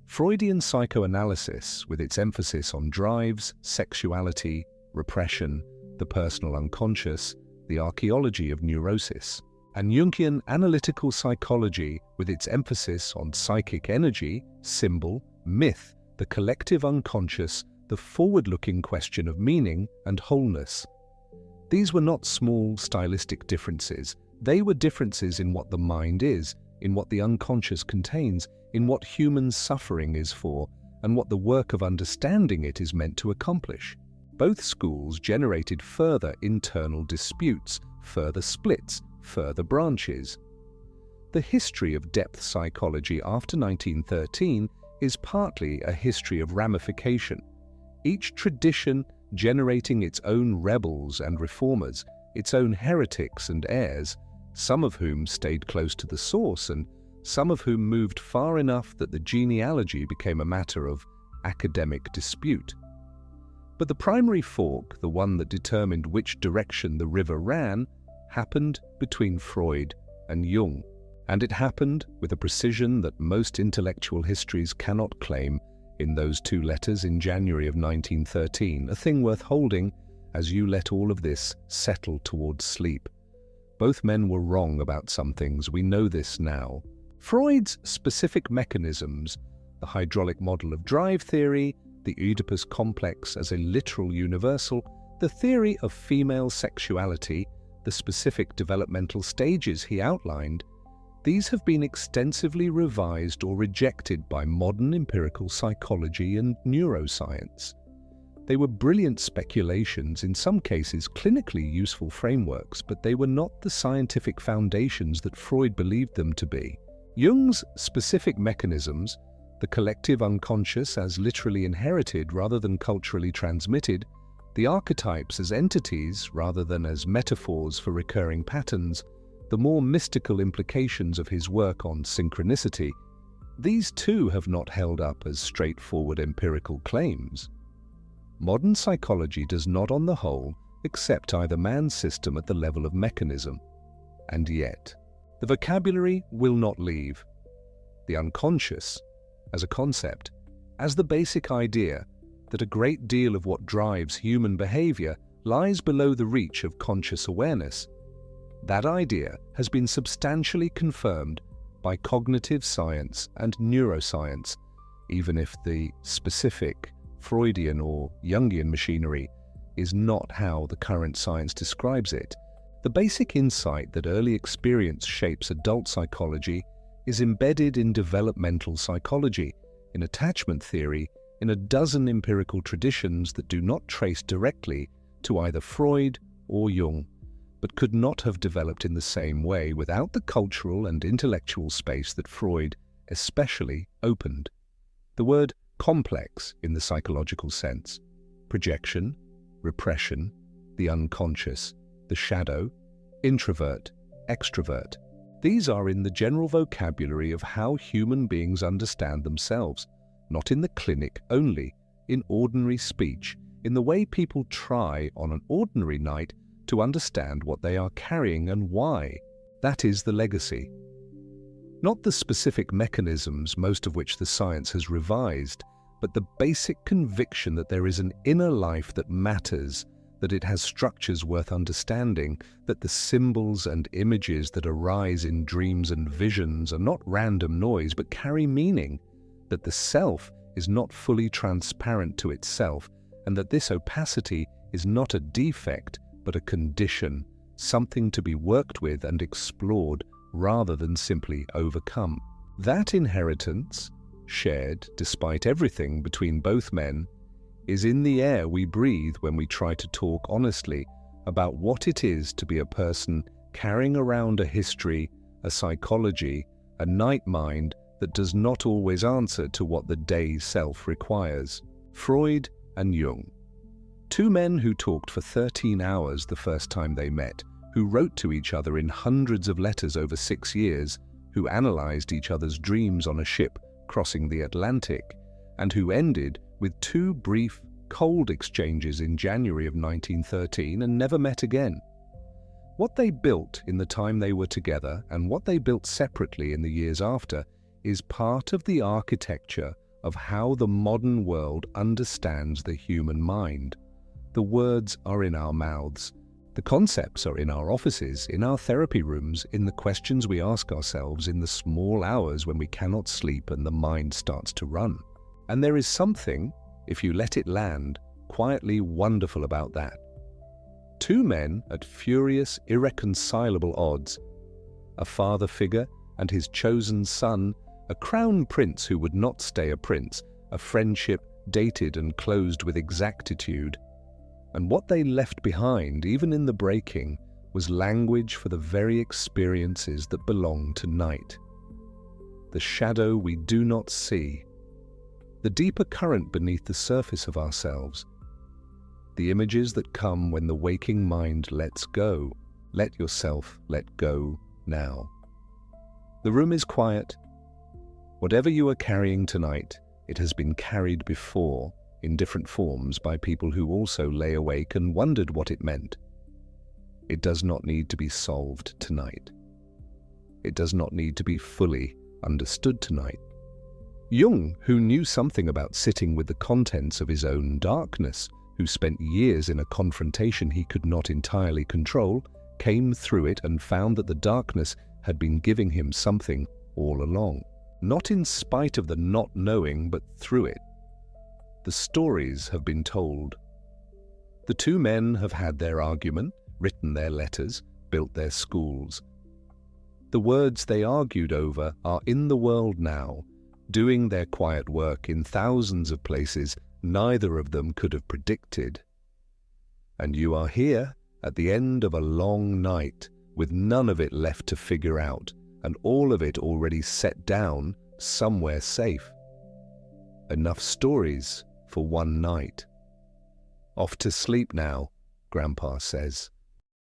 Freudian psychoanalysis, with its emphasis on drives, sexuality, repression, the personal unconscious, the archaeology of neurosis, and Jungian analytical psychology, with its emphasis on psychic energy, symbol, myth, the collective unconscious, the forward-looking question of meaning and wholeness. These were not small stylistic differences. They were differences in what the mind is, in what the unconscious contains, in what human suffering is for, and what the work of understanding it is meant to accomplish. Both schools generated further internal disputes, further splits, further branches. The history of depth psychology after 1913 is partly a history of ramification, each tradition generating its own rebels and reformers, its own heretics and heirs, some of whom stayed close to the source and some of whom moved far enough that the genealogy became a matter of academic dispute. But the primary fork, the one that determined which direction the river ran, happened between Freud and Jung, and it happened with a precision that most intellectual histories cannot claim in those two letters in January of 1913, a thing worth holding as you let all of this settle towards sleep. Both men were wrong about some things, we know this now. Freud's specific mechanisms, the hydraulic model of drive theory, the Oedipus complex as a literal universal, the theory of female sexuality, the specific developmental stages he outlined, these have been extensively revised or rejected by modern empirical psychology and neuroscience. They were brilliant speculations, in some cases clinically useful frameworks, but they were not the scientific foundations that Freud believed them to be. Jung's specific mechanisms, the collective unconscious as literally inherited rather than culturally transmitted, the archetypes as entities rather than as metaphors for recurring patterns, the more mystical implications of his work on synchronicity, these too have not held up as straightforward empirical claims. Modern psychology does not on the whole accept either man's system at the level of mechanism. And yet, the vocabulary will not leave. The unconscious, as a concept, as the basic idea that a great deal of what drives human behavior lies below the reach of conscious awareness. That idea has been substantially confirmed by cognitive science and neuroscience, even if the specific Freudian or Jungian machinery is not how the current science describes it. The basic insight that early experience shapes adult psychology is embedded in developmental psychology, in attachment theory, in a dozen empirical traditions that do not trace directly to either Freud or Jung, but could not have developed in the same way without the cultural and intellectual space that Freud especially opened. The word complex in the psychological sense, projection, repression, the unconscious, the shadow, introvert, extrovert, these are in the general vocabulary of how human beings understand themselves, not in the clinic only, in ordinary speech, in the way people try on an ordinary night to understand what they are carrying and why. That is the legacy. Not the specific mechanisms, most of which the science has revised, but the basic conviction that there is an inner life that matters, that it has structures worth understanding, that the symbols and images that arise in dreams and visions are not random noise but carry meaning, that the self is not fully transparent to itself, and that this opacity is not a defect but a condition, something to be worked with and explored rather than simply overcome. That inheritance, shared despite everything between both men, is in the air we breathe when we try to talk honestly about what it is to be a person carrying around a history, a psychology, a night mind that does not always answer to what the day self requires. Freud and Jung. Two men who talked for 13 hours the first time they met, who wrote to each other in hundreds of letters over 6 years, who analyzed each other's dreams on a ship crossing the Atlantic, and who ended with 2 brief, cold exchanges in January of 1913 and never met again. What they built in the time they were together and what they built separately in the years after is part of the architecture of how the modern world understands the human mind. The words are in our mouths. The concepts are in our offices, in our therapy rooms, in the questions we ask ourselves in the small hours when we cannot sleep and the mind starts to run. And there is something, if you let it land, quietly wonderful about that. Two men at furious, irreconcilable odds, a father figure and his chosen son, a crown prince who would not stay a prince, a friendship dated and closed with exactitude. And what they left behind, even in the breaking, was language for the very experiences that belong to night. The shadow we do not see, the deeper current beneath the surface of ourselves, the images that come when the waking mind lets go. Let yourself let go now. The room is quiet. Whatever you are carrying tonight, it has been carried before, in different forms by people who also lay awake and wondered what it meant. It does not need to be solved tonight. It does not need to be fully understood tonight. Jung, who knew something about sitting with the contents of his own darkness, who spent years in a confrontation he could not entirely control, came through it and found that the darkness had been giving him something all along. Not in spite of the not knowing, but through it. The stories have been told. The two men have had their argument, written their letters, built their schools. The words they argued over are in the world now, doing their quiet work in thousands of places neither of them could have predicted. And you are here at the end of a long night, with none of it left to figure out, and all of it already set down somewhere safe. Enough stories for one night. Off to sleep now, Grandpa says.